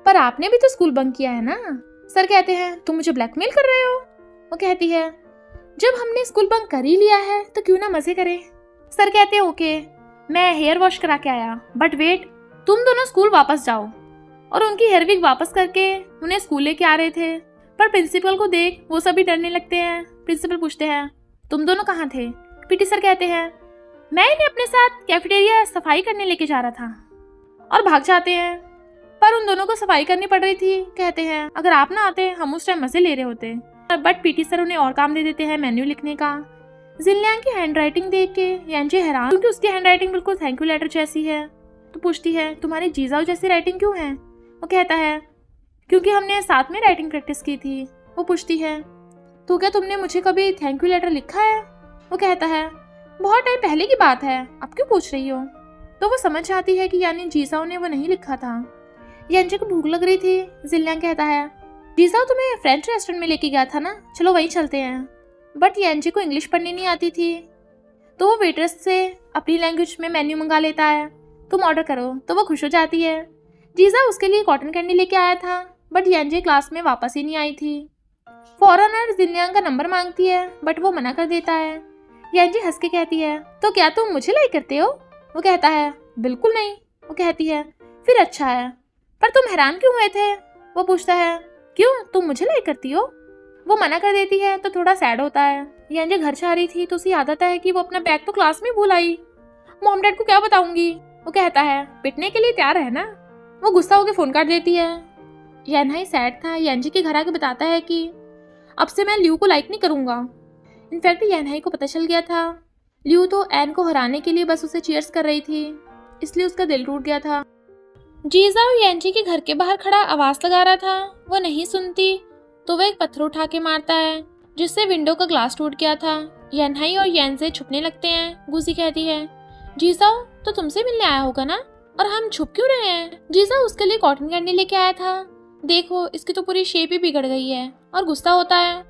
पर आपने भी तो स्कूल बंक किया है ना। सर कहते हैं, तुम मुझे ब्लैकमेल कर रहे हो। वो कहती है, जब हमने स्कूल बंक कर ही लिया है तो क्यों ना मजे करें। सर कहते हैं, ओके, मैं हेयर वॉश करा के आया, बट वेट, तुम दोनों स्कूल वापस जाओ। और उनकी हेयर विग वापस करके उन्हें स्कूल लेके आ रहे थे, पर प्रिंसिपल को देख वो सभी डरने लगते हैं। प्रिंसिपल पूछते हैं, तुम दोनों कहाँ थे? पीटी सर कहते हैं, मैं इन्हें अपने साथ कैफेटेरिया सफाई करने लेके जा रहा था, और भाग जाते हैं। पर उन दोनों को सफाई करनी पड़ रही थी। कहते हैं, अगर आप ना आते हम उस टाइम मजे ले रहे होते। बट पीटी सर उन्हें और काम दे देते हैं, मेन्यू लिखने का। जिनलियांग की हैंडराइटिंग देख के येंजी हैरान, क्योंकि उसकी हैंडराइटिंग बिल्कुल थैंक यू लेटर जैसी है। तो पूछती है, तुम्हारी जीजाओ जैसी राइटिंग क्यों है? वो कहता है, क्योंकि हमने साथ में राइटिंग प्रैक्टिस की थी। वो पूछती है, तो क्या तुमने मुझे कभी थैंक यू लेटर लिखा है? वो कहता है, बहुत टाइम पहले की बात है, अब क्यों पूछ रही हो? तो वो समझ जाती है कि यानी जीसाओ ने वो नहीं लिखा था। यांजी को भूख लग रही थी। जिनलियांग कहता है, जीसाओ तुम्हें फ्रेंच रेस्टोरेंट में लेके गया था ना, चलो वहीं चलते हैं। बट यांजी को इंग्लिश पढ़नी नहीं आती थी, तो वो वेटर्स से अपनी लैंग्वेज में मेन्यू मंगा लेता है। तुम ऑर्डर करो, तो वो खुश हो जाती है। जीसा उसके लिए कॉटन कैंडी लेके आया था, बट यांजी क्लास में वापस ही नहीं आई थी। फॉरेनर जिनलियांग का नंबर मांगती है, बट वो मना कर देता है। यांजी हंस के कहती है, तो क्या तुम मुझे लाइक करते हो? वो कहता है, बिल्कुल नहीं। वो कहती है, फिर अच्छा है, पर तुम हैरान क्यों हुए थे? वो पूछता है, क्यों, तुम मुझे लाइक करती हो? वो मना कर देती है तो थोड़ा सैड होता है। यांजी घर जा रही थी तो उसे याद आता है कि वो अपना बैग तो क्लास में भूल आई। मॉम डैड को क्या बताऊंगी? वो कहता है, पिटने के लिए तैयार है ना? वो गुस्सा होकर फोन काट देती है। यानहाई सैड था। यांजी के घर आके बताता है कि अब से मैं लियू को लाइक नहीं करूंगा। इनफैक्ट यानहाई को पता चल गया था, लियू तो एन को हराने के लिए बस उसे चीयर्स कर रही थी, इसलिए उसका दिल टूट गया था। जीसाओ यांजी के घर के बाहर खड़ा आवाज लगा रहा था। वो नहीं सुनती तो वह एक पत्थर उठा के मारता है, जिससे विंडो का ग्लास टूट गया था। यानहाई और येनजे छुपने लगते हैं। गुजी कहती है, जीसाओ तो तुमसे मिलने आया होगा ना, और हम छुप क्यों रहे हैं? जीसाओ उसके लिए कॉटन कैंडी लेके आया था, देखो इसकी तो पूरी शेप ही बिगड़ गई है। और गुस्सा होता है,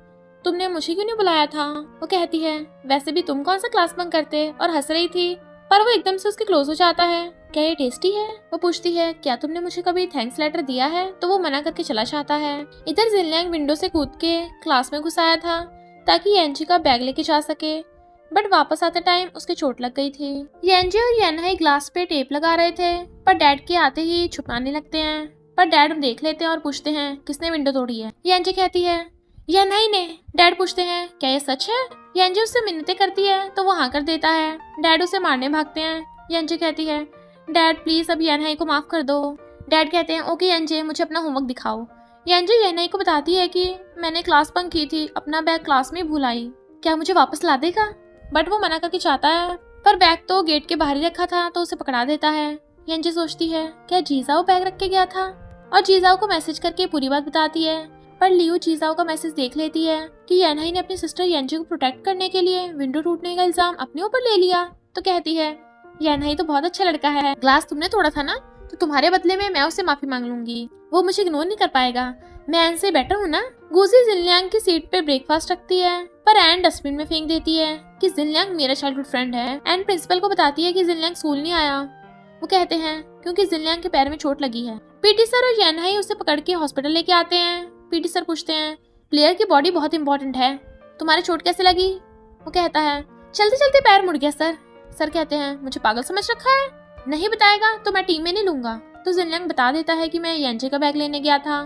तुमने मुझे क्यों नहीं बुलाया था? वो कहती है, वैसे भी तुम कौन सा क्लास बंक करते? और हंस रही थी, पर वो एकदम से उसके क्लोज हो जाता है। क्या ये टेस्टी है? वो पूछती है, क्या तुमने मुझे कभी थैंक्स लेटर दिया है? तो वो मना करके चला जाता है। इधर जिनलियांग विंडो से कूद के क्लास में घुस आया था ताकि यांजी का बैग लेके जा सके, बट वापस आते टाइम उसके चोट लग गई थी। यांजी और यानहाई ग्लास पे टेप लगा रहे थे, पर डैड के आते ही छुपाने लगते हैं। पर डैड देख लेते हैं और पूछते हैं, किसने विंडो तोड़ी है? यांजी कहती है, यानहाई ने। डैड पूछते हैं, क्या ये सच है? यांजी उससे मिन्नतें करती है तो वो हाँ कर देता है। डैड उसे मारने भागते हैं। यांजी कहती है, डैड प्लीज अब यानहाई को माफ कर दो। डैड कहते हैं, ओके यांजी, मुझे अपना होमवर्क दिखाओ। यांजी यानहाई को बताती है कि मैंने क्लास बंक की थी, अपना बैग क्लास में भूल आई, क्या मुझे वापस ला देगा? बट वो मना करके चाहता है, पर बैग तो गेट के बाहर ही रखा था तो उसे पकड़ा देता है। यांजी सोचती है, क्या जीसाओ बैग रख के गया था? और जीसाओ को मैसेज करके पूरी बात बताती है। पर लियू जीसाओ का मैसेज देख लेती है कि यानहाई ने अपनी सिस्टर यांजी को प्रोटेक्ट करने के लिए विंडो टूटने का इल्जाम अपने ऊपर ले लिया। तो कहती है, यानहाई तो बहुत अच्छा लड़का है, ग्लास तुमने तोड़ा था ना, तो तुम्हारे बदले में मैं उससे माफी मांग लूंगी, वो मुझे इग्नोर नहीं कर पाएगा, मैं एन से बेटर हूँ ना। गुजी जिनलियांग की सीट पे ब्रेकफास्ट रखती है, पर एन डस्टबिन में फेंक देती है कि जिनलियांग मेरा चाइल्डहुड फ्रेंड है। एन प्रिंसिपल को बताती है कि जिनलियांग स्कूल नहीं आया। वो कहते हैं, क्योंकि जिनलियांग के पैर में चोट लगी है। पीटी सर और यानहाई उसे पकड़ के हॉस्पिटल लेके आते हैं। पीटी सर पूछते हैं, प्लेयर की बॉडी बहुत इंपॉर्टेंट है, तुम्हारी चोट कैसे लगी? वो कहता है, चलते चलते पैर मुड़ गया सर। सर कहते हैं, मुझे पागल समझ रखा है, नहीं बताएगा तो मैं टीम में नहीं लूंगा। तो जिनलियांग बता देता है कि मैं यांजी का बैग लेने गया था।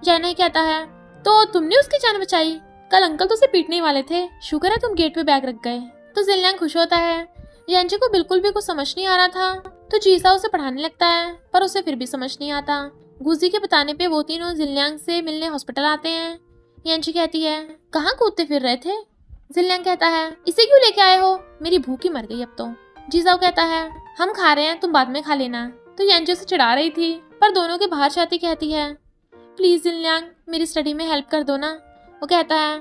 यानहाई कहता है, तो तुमने उसकी जान बचाई? कल अंकल तो उसे पीटने वाले थे, शुक्र है तुम गेट पे बैग रख गए। तो जिनलियांग खुश होता है। यांजी को बिल्कुल भी कुछ समझ नहीं आ रहा था, तो जीसा उसे पढ़ाने लगता है, पर उसे फिर भी समझ नहीं आता। गुजी के बताने पे वो तीनों जिनलियांग से मिलने हॉस्पिटल आते हैं। यांजी कहती है, कहाँ कूदते फिर रहे थे? जिनलियांग कहता है, इसे क्यों लेके आए हो? मेरी भूख ही मर गई अब तो। जीसाओ कहता है, हम खा रहे हैं, तुम बाद में खा लेना। तो यांजी उसे चिढ़ा रही थी, पर दोनों के बाहर जाती कहती है, प्लीज जिनलियांग मेरी स्टडी में हेल्प कर दो ना। वो कहता है,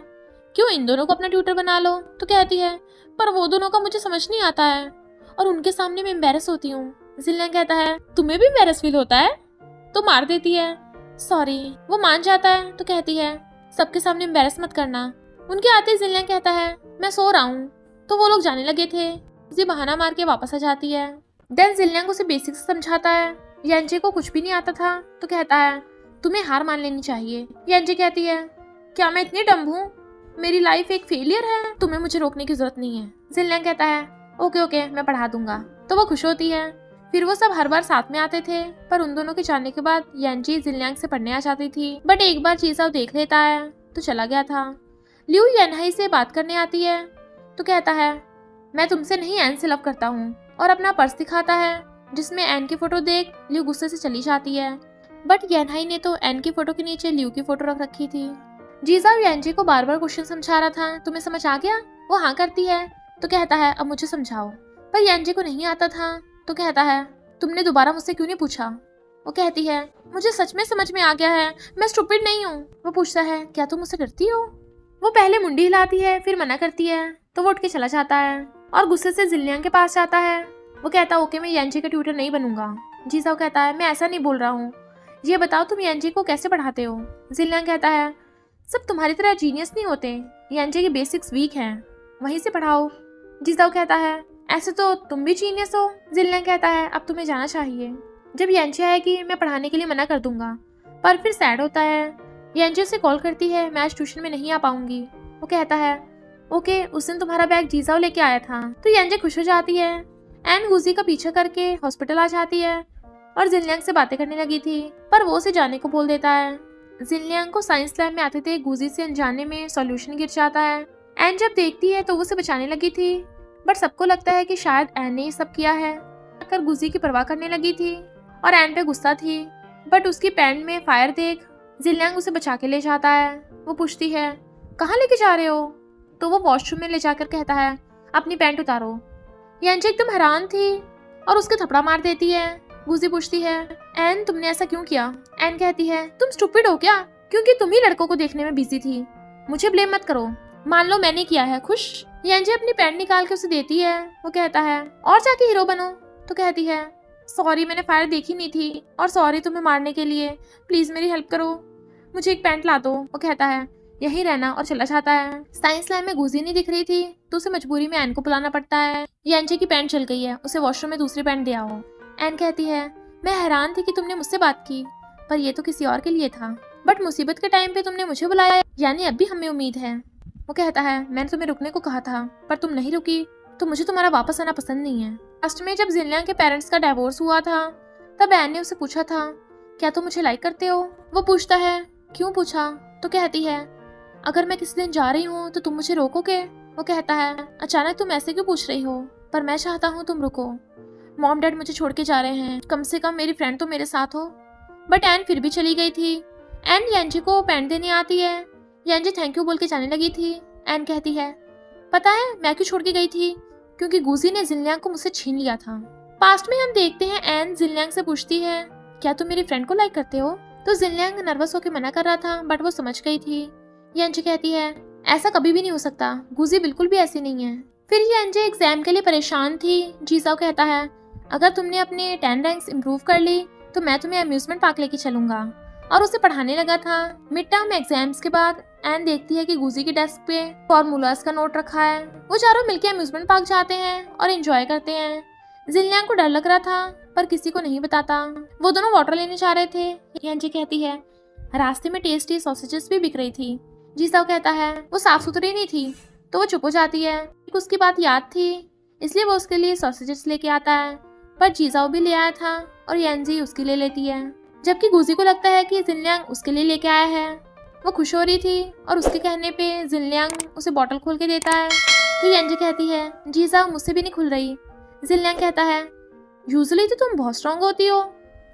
क्यों, इन दोनों को अपना ट्यूटर बना लो। तो कहती है, पर वो दोनों का मुझे समझ नहीं आता है और उनके सामने मैं एम्बैरस होती हूँ। जिनलियांग कहता है, तुम्हें भी एम्बैरस फील होता है? तो मार देती है, सॉरी। वो मान जाता है तो कहती है, सबके सामने एम्बैरस मत करना। उनके आते जिनलियांग कहता है, मैं सो रहा हूँ। तो वो लोग जाने लगे थे। उसे बहाना मार के वापस आ जाती है। देन जिनलियांग उसे बेसिक्स समझाता है। यांजी को कुछ भी नहीं आता था तो कहता है, तुम्हें हार मान लेनी चाहिए। यांजी कहती है, क्या मैं इतनी डम्ब हूँ? मेरी लाइफ एक फेलियर है, तुम्हें मुझे रोकने की जरूरत नहीं है। जिनलियांग कहता है, ओके ओके, मैं पढ़ा दूंगा। तो वो खुश होती है। फिर वो सब हर बार साथ में आते थे, पर उन दोनों के जाने के बाद यांजी जिनलियांग से पढ़ने आ जाती थी। बट एक बार जीसाओ देख लेता है तो चला गया था। लियू यानहाई से बात करने आती है तो कहता है, मैं तुमसे नहीं, एन से लव करता हूँ, और अपना पर्स दिखाता है जिसमें एन की फोटो देख लियू गुस्से से चली जाती है। बट यानहाई ने तो एन की फोटो के नीचे लियू की फोटो रख रखी थी। जीसाओ यांजी को बार बार क्वेश्चन समझा रहा था, तुम्हें समझ आ गया? वो हाँ करती है तो कहता है, अब मुझे समझाओ। पर यांजी को नहीं आता था तो कहता है, तुमने दोबारा मुझसे क्यों नहीं पूछा? वो कहती है, मुझे सच में समझ में आ गया है, मैं स्टूपिड नहीं हूँ। वो पूछता है, क्या तुम मुझसे डरती हो? वो पहले मुंडी हिलाती है, फिर मना करती है, तो वो उठ के चला जाता है और गुस्से से जिनलियांग के पास जाता है। वो कहता है ओके मैं यांजी का ट्यूटर नहीं बनूंगा। जीसाओ कहता है मैं ऐसा नहीं बोल रहा हूँ, ये बताओ तुम यांजी को कैसे पढ़ाते हो। जिनलियांग कहता है सब तुम्हारी तरह जीनियस नहीं होते, यांजी के बेसिक्स वीक हैं, वहीं से पढ़ाओ। जीसाओ कहता है ऐसे तो तुम भी जीनियस हो। जिनलियांग कहता है अब तुम्हें जाना चाहिए, जब यांजी आएगी मैं पढ़ाने के लिए मना कर दूंगा। पर फिर सैड होता है। यांजी उसे कॉल करती है मैं आज ट्यूशन में नहीं आ पाऊंगी। वो कहता है ओके उस दिन तुम्हारा बैग जीसाओ लेके आया था। तो यांजी खुश हो जाती है। एन गुजी का पीछा करके हॉस्पिटल आ जाती है और जिनलियांग से बातें करने लगी थी, पर वो उसे जाने को बोल देता है। जिनलियांग को साइंस लैब में आते थे गुजी से अनजाने में सॉल्यूशन गिर जाता है। एन जब देखती है तो वो उसे बचाने लगी थी, बट सबको लगता है कि शायद एन ने ये सब किया है। कर गुजी की परवाह करने लगी थी और एन पे गुस्सा थी, बट उसकी पैंट में फायर देख जिनलियांग उसे बचा के ले जाता है। वो पूछती है कहाँ लेके जा रहे हो, तो वो वॉशरूम में ले जाकर कहता है अपनी पैंट उतारो। यांजी एकदम हैरान थी और उसके थपड़ा मार देती है। गुजी पूछती है एन तुमने ऐसा क्यों किया। एन कहती है तुम स्टूपिड हो क्या, क्योंकि तुम ही लड़कों को देखने में बिजी थी, मुझे ब्लेम मत करो, मान लो मैंने किया है। खुश। यांजी अपनी पैंट निकाल के उसे देती है। वो कहता है और जाके हीरो बनो। तो कहती है सॉरी मैंने फायर देखी नहीं थी और सॉरी तुम्हें मारने के लिए, प्लीज मेरी हेल्प करो, मुझे एक पैंट ला दो। वो कहता है यहीं रहना और चला जाता है। साइंस लैब में गुजी नहीं दिख रही थी तो उसे मजबूरी में एन को बुलाना पड़ता है। यांजी की पैंट चल गई है, उसे वॉशरूम में दूसरी पैंट दे आओ। एन कहती है मैं हैरान थी कि तुमने मुझसे बात की, पर ये तो किसी और के लिए था, बट मुसीबत के टाइम पे तुमने मुझे बुलाया, यानी अब भी हमें उम्मीद है। वो कहता है मैंने तुम्हें रुकने को कहा था पर तुम नहीं रुकी, तो मुझे तुम्हारा वापस आना पसंद नहीं है। लास्ट में जब जिनलियांग के पेरेंट्स का डिवोर्स हुआ था तब एन ने उसे पूछा था क्या तुम मुझे लाइक करते हो। वो पूछता है क्यों पूछा। तो कहती है अगर मैं किसी दिन जा रही हूँ तो तुम मुझे रोकोगे। वो कहता है अचानक तुम ऐसे क्यों पूछ रही हो, पर मैं चाहता हूँ तुम रुको, मॉम डैड मुझे छोड़ के जा रहे हैं, कम से कम मेरी फ्रेंड तो मेरे साथ हो। बट एन फिर भी चली गई थी। एन यांजी को पैंट देने आती है। यांजी थैंक यू बोल के जाने लगी थी। एन कहती है पता है मैं क्यों छोड़ के गई थी, क्योंकि गुजी ने जिनलियांग को मुझसे छीन लिया था। पास्ट में हम देखते हैं एन जिनलियांग से पूछती है क्या तुम मेरी फ्रेंड को लाइक करते हो। तो जिनलियांग नर्वस होकर मना कर रहा था, बट वो समझ गई थी। यांजी कहती है ऐसा कभी भी नहीं हो सकता, गुजी बिल्कुल भी ऐसी नहीं है। फिर यांजी एग्जाम के लिए परेशान थी। जीसाओ कहता है अगर तुमने अपने 10 रैंक्स इम्प्रूव कर ली तो मैं तुम्हें अम्यूजमेंट पार्क लेके चलूंगा, और उसे पढ़ाने लगा था। मिड टर्म एग्जाम्स के बाद एन देखती है कि गुजी के डेस्क पे फॉर्मूलाज का नोट रखा है। वो चारों मिलकर अम्यूजमेंट पार्क जाते हैं और एंजॉय करते हैं। जिनलियांग को डर लग रहा था पर किसी को नहीं बताता। वो दोनों वाटर लेने जा रहे थे। यांजी कहती है रास्ते में टेस्टी सॉसेजेस भी बिक रही थी। जीसाओ कहता है वो साफ सुथरी नहीं थी, तो वो चुप हो जाती है। उसकी बात याद थी इसलिए वो उसके लिए सॉसेजेस लेके आता है, पर जीसाओ भी ले आया था और यांजी उसके लिए लेती है, जबकि गुजी को लगता है कि जिनलियांग उसके लिए लेके आया है। वो खुश हो रही थी और उसके कहने पे जिनलियांग उसे बॉटल खोल के देता है। तो यांजी कहती है जीसाओ मुझसे भी नहीं खुल रही। जिनलियांग कहता है यूजुअली तो तुम बहुत स्ट्रांग होती हो,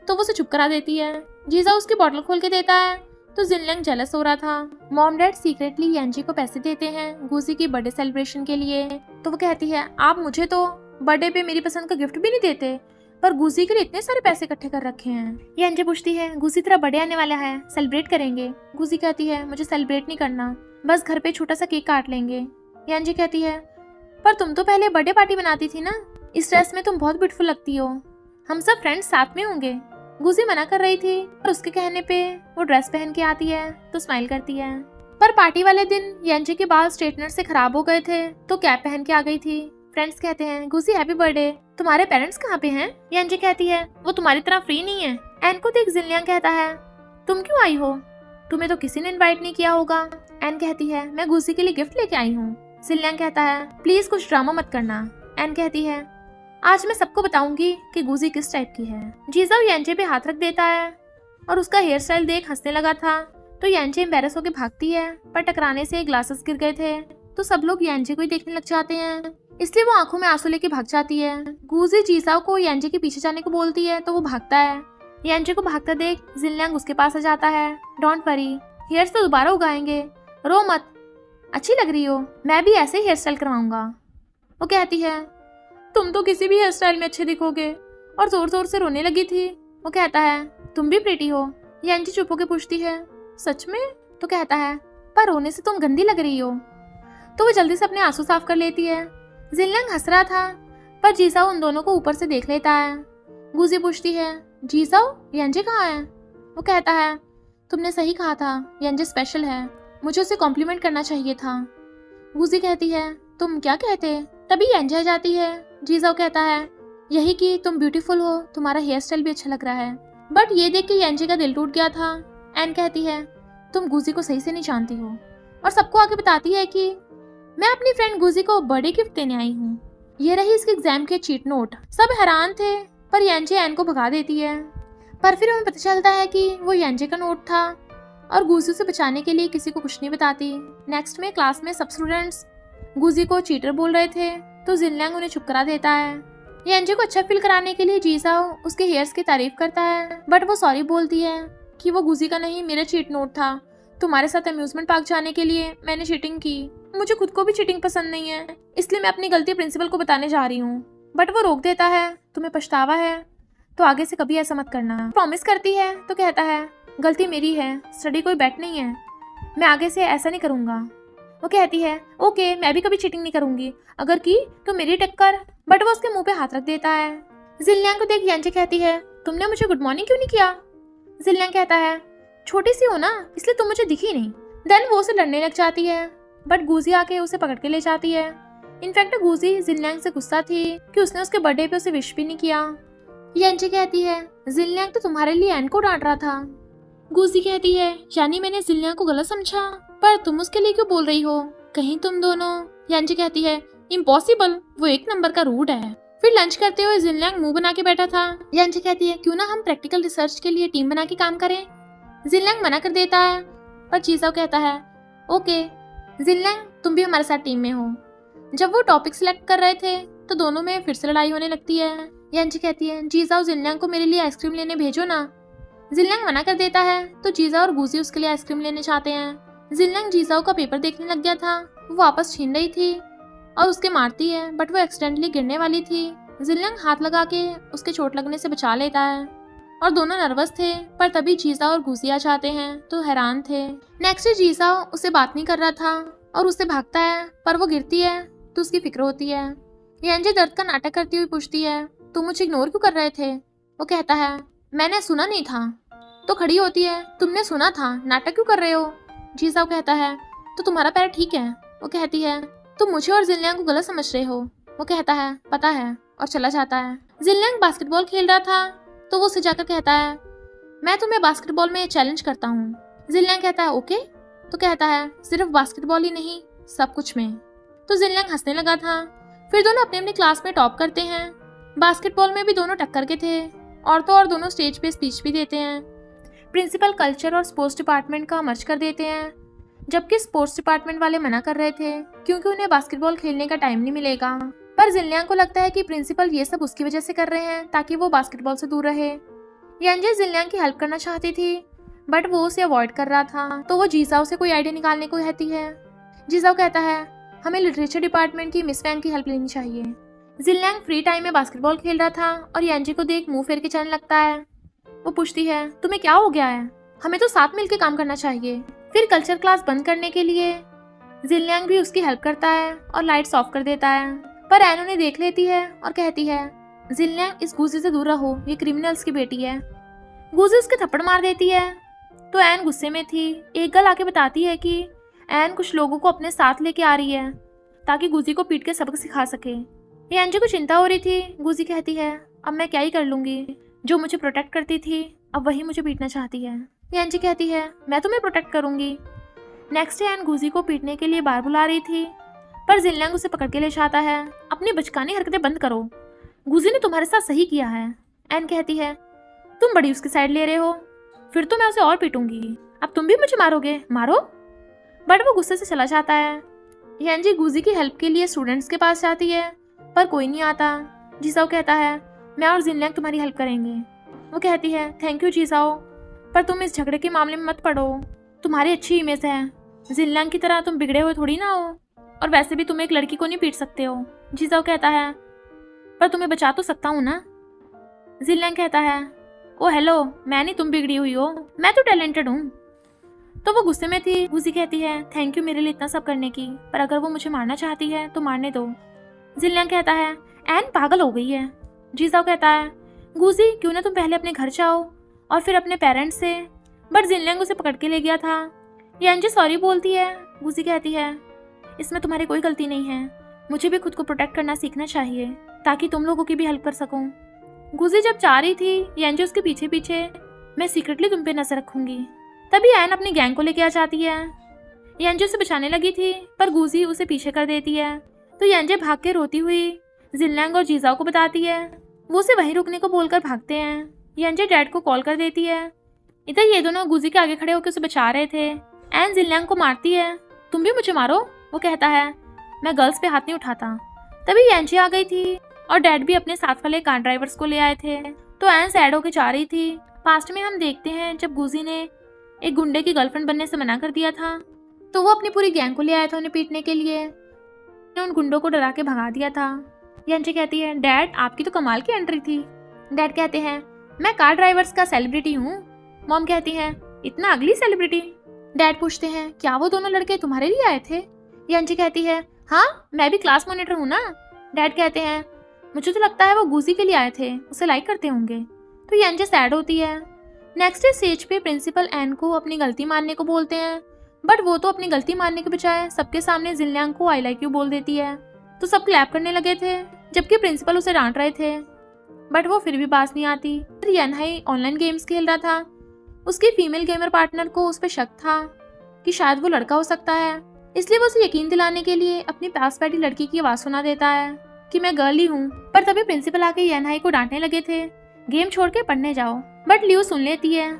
तो वो उसे चुप करा देती है। जीसाओ उसकी बॉटल खोल के देता है तो जिनलियांग जेलस हो रहा था। मॉम डैड सीक्रेटली यांजी को पैसे देते हैं गुजी की बर्थडे सेलिब्रेशन के लिए। तो वो कहती है आप मुझे तो बर्थडे पे मेरी पसंद का गिफ्ट भी नहीं देते, पर गुजी के लिए इतने सारे पैसे इकट्ठे कर रखे हैं। यांजी पूछती है गुजी तेरा बर्थडे आने वाला है, सेलिब्रेट करेंगे। गुजी कहती है मुझे सेलिब्रेट नहीं करना, बस घर पे छोटा सा केक काट लेंगे। यांजी कहती है पर तुम तो पहले बर्थडे पार्टी बनाती थी ना, इस ड्रेस में तुम बहुत ब्यूटीफुल लगती हो, हम सब फ्रेंड्स साथ में होंगे। गुजी मना कर रही थी और उसके कहने पे वो ड्रेस पहन के आती है तो स्माइल करती है। पर पार्टी वाले दिन यांजी के बाल स्ट्रेटनर से खराब हो गए थे तो कैप पहन के आ गई थी। फ्रेंड्स कहते हैं गुजी हैप्पी बर्थडे, तुम्हारे पेरेंट्स कहाँ पे हैं। यांजी कहती है वो तुम्हारी तरह फ्री नहीं है। एन को देख जिनलियांग कहता है तुम क्यों आई हो, तुम्हें तो किसी ने इनवाइट नहीं किया होगा। एन कहती है मैं गुजी के लिए गिफ्ट लेके आई हूँ। जिनलियांग कहता है प्लीज कुछ ड्रामा मत करना। एन कहती है आज मैं सबको बताऊंगी कि गुजी किस टाइप की है। जीसाओ यांजी पे हाथ रख देता है और उसका हेयर स्टाइल देख हंसने लगा था, तो यांजी एम्बैरस होकर भागती है, पर टकराने से ग्लासेस गिर गए थे तो सब लोग यांजी को ही देखने लग जाते हैं, इसलिए वो आंखों में आंसू लेके भाग जाती है। गुजी जीसाओ को यांजी के पीछे जाने को बोलती है तो वो भागता है। यांजी को भागता देख जिनलियांग उसके पास आ जाता है। डोंट वरी, हेयर्स तो दोबारा उगाएंगे, रो मत, अच्छी लग रही हो, मैं भी ऐसे ही हेयर स्टाइल करवाऊंगा। वो कहती है तुम तो किसी भी हेयर स्टाइल में अच्छे दिखोगे, और जोर जोर से रोने लगी थी। वो कहता है तुम भी प्रीटी हो। यांजी चुप होके पूछती है सच में। तो कहता है पर रोने से तुम गंदी लग रही हो। तो वो जल्दी से अपने आंसू साफ कर लेती है। जिनलियांग हंस रहा था पर जीसाओ उन दोनों को ऊपर से देख लेता है। गुजी पूछती है, जीसाओ यांजे कहाँ है? वो कहता है, तुमने सही कहा था, यांजे स्पेशल है, मुझे उसे कॉम्प्लीमेंट करना चाहिए था। गुजी कहती है, तुम क्या कहते? तभी यांजे आ जाती है। जीसाओ कहता है, यही कि तुम ब्यूटीफुल हो, तुम्हारा हेयर स्टाइल भी अच्छा लग रहा है। बट ये देख के यांजे का दिल टूट गया था। एन कहती है, तुम गुजी को सही से नहीं जानती हो, और सबको आगे बताती है कि मैं अपनी फ्रेंड गुजी को बर्थडे गिफ्ट देने आई हूँ। ये रही इसके एग्जाम के चीट नोट। सब हैरान थे, पर यांजे एन को भगा देती है। पर फिर हमें पता चलता है कि वो यांजे का नोट था और गुजी से बचाने के लिए किसी को कुछ नहीं बताती। नेक्स्ट में क्लास में सब स्टूडेंट्स गुजी को चीटर बोल रहे थे, तो जिनलैंग उन्हें चुप करा देता है। यांजे को अच्छा फील कराने के लिए जीसाओ उसके हेयर्स की तारीफ करता है, बट वो सॉरी बोलती है कि वो गुजी का नहीं, मेरा चीट नोट था। तुम्हारे साथ अम्यूजमेंट पार्क जाने के लिए मैंने चीटिंग की। मुझे खुद को भी चीटिंग पसंद नहीं है, इसलिए मैं अपनी गलती प्रिंसिपल को बताने जा रही हूँ। बट वो रोक देता है, तुम्हें पछतावा है तो आगे से कभी ऐसा मत करना। प्रॉमिस करती है तो कहता है, गलती मेरी है, स्टडी कोई बैट नहीं है, मैं आगे से ऐसा नहीं करूँगा। वो कहती है, ओके, मैं भी कभी चीटिंग नहीं करूँगी, अगर की तो मेरी टक्कर। बट वो उसके मुंह पे हाथ रख देता है। जिनलैंग को देख यांजे कहती है, तुमने मुझे गुड मॉर्निंग क्यों नहीं किया? जिनलैंग कहता है, छोटी सी हो ना, इसलिए तुम मुझे दिखी नहीं। देन वो उसे लड़ने लग जाती है, बट गुजी आके उसे पकड़ के ले जाती है। इनफैक्ट गुजी जिनलैंग से गुस्सा थी कि उसने उसके बर्थडे पे उसे विश भी नहीं किया। यांजे कहती है, जिनलैंग तो तुम्हारे लिए एन को डांट रहा था। गुजी कहती है, यानी मैंने जिनलैंग को गलत समझा, पर तुम उसके लिए क्यों बोल रही हो? कहीं तुम दोनों। यांजे कहती है, इम्पॉसिबल, वो एक नंबर का रूड है। फिर लंच करते हुए जिनलैंग मुंह बना के बैठा था। यांजे कहती है, क्यों ना हम प्रैक्टिकल रिसर्च के लिए टीम बना के काम करें? जिनलैंग मना कर देता है, पर जीसाओ कहता है, ओके जिनलैंग, तुम भी हमारे साथ टीम में हो। जब वो टॉपिक सिलेक्ट कर रहे थे तो दोनों में फिर से लड़ाई होने लगती है। यांजे कहती है, जीसाओ जिनलैंग को मेरे लिए आइसक्रीम लेने भेजो ना। जिनलैंग मना कर देता है, तो जीसाओ और गुजी उसके लिए आइसक्रीम लेने चाहते हैं। जिनलैंग जीसाओ का पेपर देखने लग गया था, वो वापस छीन रही थी और उसके मारती है, बट वो एक्सीडेंटली गिरने वाली थी। जिनलैंग हाथ लगा के उसके चोट लगने से बचा लेता है और दोनों नर्वस थे। पर तभी जीसाओ और गुजी आ जाते हैं, तो हैरान थे। नेक्स्ट डे जीसाओ उससे बात नहीं कर रहा था और उससे भागता है, पर वो गिरती है तो उसकी फिक्र होती है। यांजे दर्द का नाटक करती हुई पूछती है, तुम मुझे इग्नोर क्यों कर रहे थे? वो कहता है, मैंने सुना नहीं था। तो खड़ी होती है, तुमने सुना था, नाटक क्यों कर रहे हो? जीसाओ कहता है, तो तुम्हारा पैर ठीक है? वो कहती है, तुम मुझे और जिनलैंग को गलत समझ रहे हो। वो कहता है, पता है, और चला जाता है। जिनलैंग बास्केटबॉल खेल रहा था, तो वो उसे जाकर कहता है, मैं तुम्हें बास्केटबॉल में चैलेंज करता हूँ। जिनलैंग कहता है, ओके। तो कहता है, सिर्फ बास्केटबॉल ही नहीं, सब कुछ में। तो जिनलैंग हंसने लगा था। फिर दोनों अपने अपने क्लास में टॉप करते हैं। बास्केटबॉल में भी दोनों टक्कर के थे, और तो और दोनों स्टेज पे स्पीच भी देते हैं। प्रिंसिपल कल्चर और स्पोर्ट्स डिपार्टमेंट का मर्ज कर देते हैं, जबकि स्पोर्ट्स डिपार्टमेंट वाले मना कर रहे थे क्योंकि उन्हें बास्केटबॉल खेलने का टाइम नहीं मिलेगा। पर जिनलैंग को लगता है कि प्रिंसिपल ये सब उसकी वजह से कर रहे हैं ताकि वो बास्केटबॉल से दूर रहे। यांजे जिनलैंग की हेल्प करना चाहती थी, बट वो उसे अवॉइड कर रहा था, तो वो जीसाओ से कोई आइडिया निकालने को कहती है। जीसाओ कहता है, हमें लिटरेचर डिपार्टमेंट की मिस वैंग की हेल्प लेनी चाहिए। जिनलैंग फ्री टाइम में बास्केटबॉल खेल रहा था और यांजे को देख मुंह फेर के चलने लगता है। वो पूछती है, तुम्हें क्या हो गया है? हमें तो साथ मिलकर काम करना चाहिए। फिर कल्चर क्लास बंद करने के लिए जिनलैंग भी उसकी हेल्प करता है और लाइट्स ऑफ कर देता है, पर एन उन्हें देख लेती है और कहती है, जिनलैंग, इस गुजी से दूर रहो, ये क्रिमिनल्स की बेटी है। गुजी उसके थप्पड़ मार देती है, तो एन गुस्से में थी। एक गर्ल आके बताती है कि एन कुछ लोगों को अपने साथ लेके आ रही है ताकि गुजी को पीट के सबक सिखा सके। यांजे को चिंता हो रही थी। गुजी कहती है, अब मैं क्या ही कर लूंगी, जो मुझे प्रोटेक्ट करती थी अब वही मुझे पीटना चाहती है। यांजे कहती है, मैं तुम्हें प्रोटेक्ट करूंगी। नेक्स्ट डे एन गुजी को पीटने के लिए बार बुला रही थी, पर जिनलैंग उसे पकड़ के ले जाता है। अपनी बचकानी हरकतें बंद करो, गुजी ने तुम्हारे साथ सही किया है। एन कहती है, तुम बड़ी उसकी साइड ले रहे हो, फिर तो मैं उसे और पीटूंगी। अब तुम भी मुझे मारोगे, मारो। बट वो गुस्से से चला जाता है। यांजे गुजी की हेल्प के लिए स्टूडेंट्स के पास जाती है, पर कोई नहीं आता। जीसाओ कहता है, मैं और जिनलैंग तुम्हारी हेल्प करेंगे। वो कहती है, थैंक यू जीसाओ, पर तुम इस झगड़े के मामले में मत पड़ो, तुम्हारी अच्छी इमेज है। जिनलैंग की तरह तुम बिगड़े हुए थोड़ी ना हो, और वैसे भी तुम एक लड़की को नहीं पीट सकते हो। जीसाओ कहता है, पर तुम्हें बचा तो सकता हूँ ना। जिनलैंग कहता है, ओ हेलो, मैं नहीं तुम बिगड़ी हुई हो, मैं तो टैलेंटेड हूँ। तो वो गुस्से में थी। गुजी कहती है, थैंक यू मेरे लिए इतना सब करने की, पर अगर वो मुझे मारना चाहती है तो मारने दो। जिनलैंग कहता है, एन पागल हो गई है। जीसाओ कहता है, गुजी क्यों ना तुम पहले अपने घर जाओ और फिर अपने पेरेंट्स से, बट जिनलियांग उसे पकड़ के ले गया था। यानजे सॉरी बोलती है। गुजी कहती है, इसमें तुम्हारी कोई गलती नहीं है, मुझे भी खुद को प्रोटेक्ट करना सीखना चाहिए ताकि तुम लोगों की भी हेल्प कर सकूं। गुजी जब जा रही थी यानजे उसके पीछे पीछे, मैं सीक्रेटली तुम पे नजर रखूंगी। तभी एन अपनी गैंग को लेके आ जाती है। यानजे उसे बचाने लगी थी पर गुजी उसे पीछे कर देती है। तो यानजे भाग के रोती हुई जिनलियांग और जीजाओ को बताती है। वो उसे वहीं रुकने को बोलकर भागते हैं। यानजे डैड को कॉल कर देती है। इधर ये दोनों गुजी के आगे खड़े होकर उसे बचा रहे थे। एन जिनलियांग को मारती है। तुम भी मुझे मारो, वो कहता है। मैं गर्ल्स पे हाथ नहीं उठाता। तभी यानजे आ गई थी और डैड भी अपने साथ वाले कार ड्राइवर्स को ले आए थे। तो एन सैड होकर जा रही थी। पास्ट में हम देखते हैं जब गुजी ने एक गुंडे की गर्लफ्रेंड बनने से मना कर दिया था तो वो अपनी पूरी गैंग को ले आया था उन्हें पीटने के लिए। उन गुंडों को डरा के भगा दिया था। यानजे कहती है, डैड आपकी तो कमाल की एंट्री थी। डैड कहते हैं, मैं कार ड्राइवर्स का सेलिब्रिटी हूँ। मॉम कहती है, इतना अगली सेलिब्रिटी। डैड पूछते हैं, क्या वो दोनों लड़के तुम्हारे लिए आए थे? यानजे कहती है, हाँ मैं भी क्लास मॉनिटर हूँ ना। डैड कहते हैं, मुझे तो लगता है वो गुजी के लिए आए थे, उसे लाइक करते होंगे। तो यानजे सैड होती है। नेक्स्ट डे स्टेज पे प्रिंसिपल एन को अपनी गलती मानने को बोलते हैं, बट वो तो अपनी गलती मानने के बजाय सबके सामने जिनलियांग को आई लाइक यू बोल देती है। तो सब क्लैप करने लगे थे जबकि प्रिंसिपल उसे डांट रहे थे, बट वो फिर भी पास नहीं आती। फिर यानहाई ऑनलाइन गेम्स खेल रहा था। उसकी फीमेल गेमर पार्टनर को उस पर शक था कि शायद वो लड़का हो सकता है, इसलिए वो उसे यकीन दिलाने के लिए अपनी पास बैठी लड़की की आवाज सुना देता है कि मैं गर्ल ही हूँ। पर तभी प्रिंसिपल आके यानहाई को डांटने लगे थे, गेम छोड़ के पढ़ने जाओ। बट लियो सुन लेती है।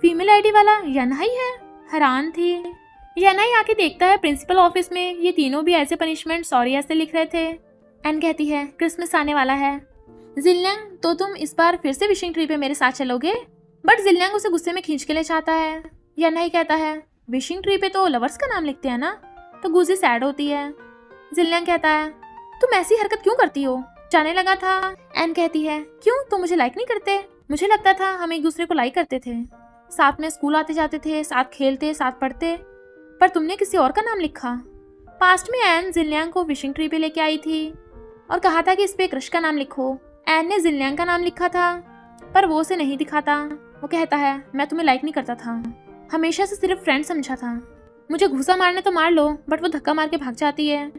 फीमेल आईडी वाला यानहाई है। हैरान थी। यानहाई आके देखता है प्रिंसिपल ऑफिस में ये तीनों भी ऐसे पनिशमेंट सॉरी ऐसे लिख रहे थे। एन कहती है, क्रिसमस आने वाला है जिनलियांग, तो तुम इस बार फिर से विशिंग ट्री पे मेरे साथ चलोगे? बट जिनलियांग उसे गुस्से में खींच के ले जाता है। यानहाई कहता है, विशिंग ट्री पे तो लवर्स का नाम लिखते हैं ना। तो गुजी सैड होती है। जिनलियांग कहता है, तुम ऐसी हरकत क्यों करती हो? जाने लगा था। एन कहती है, क्यों तुम मुझे लाइक नहीं करते? मुझे लगता था हम एक दूसरे को लाइक करते थे, साथ में स्कूल आते जाते थे, साथ खेलते, साथ पढ़ते, पर तुमने किसी और का नाम लिखा। पास्ट में एन जिनलियांग को विशिंग ट्री पे लेके आई थी और कहा था कि इस पे क्रश का नाम लिखो। एन ने जिनलियांग का नाम लिखा था पर वो उसे नहीं दिखाता। वो कहता है, मैं तुम्हें लाइक नहीं करता था, हमेशा से सिर्फ फ्रेंड समझा था, मुझे घूसा मारने तो मार लो। बट वो धक्का मार के भाग जाती है।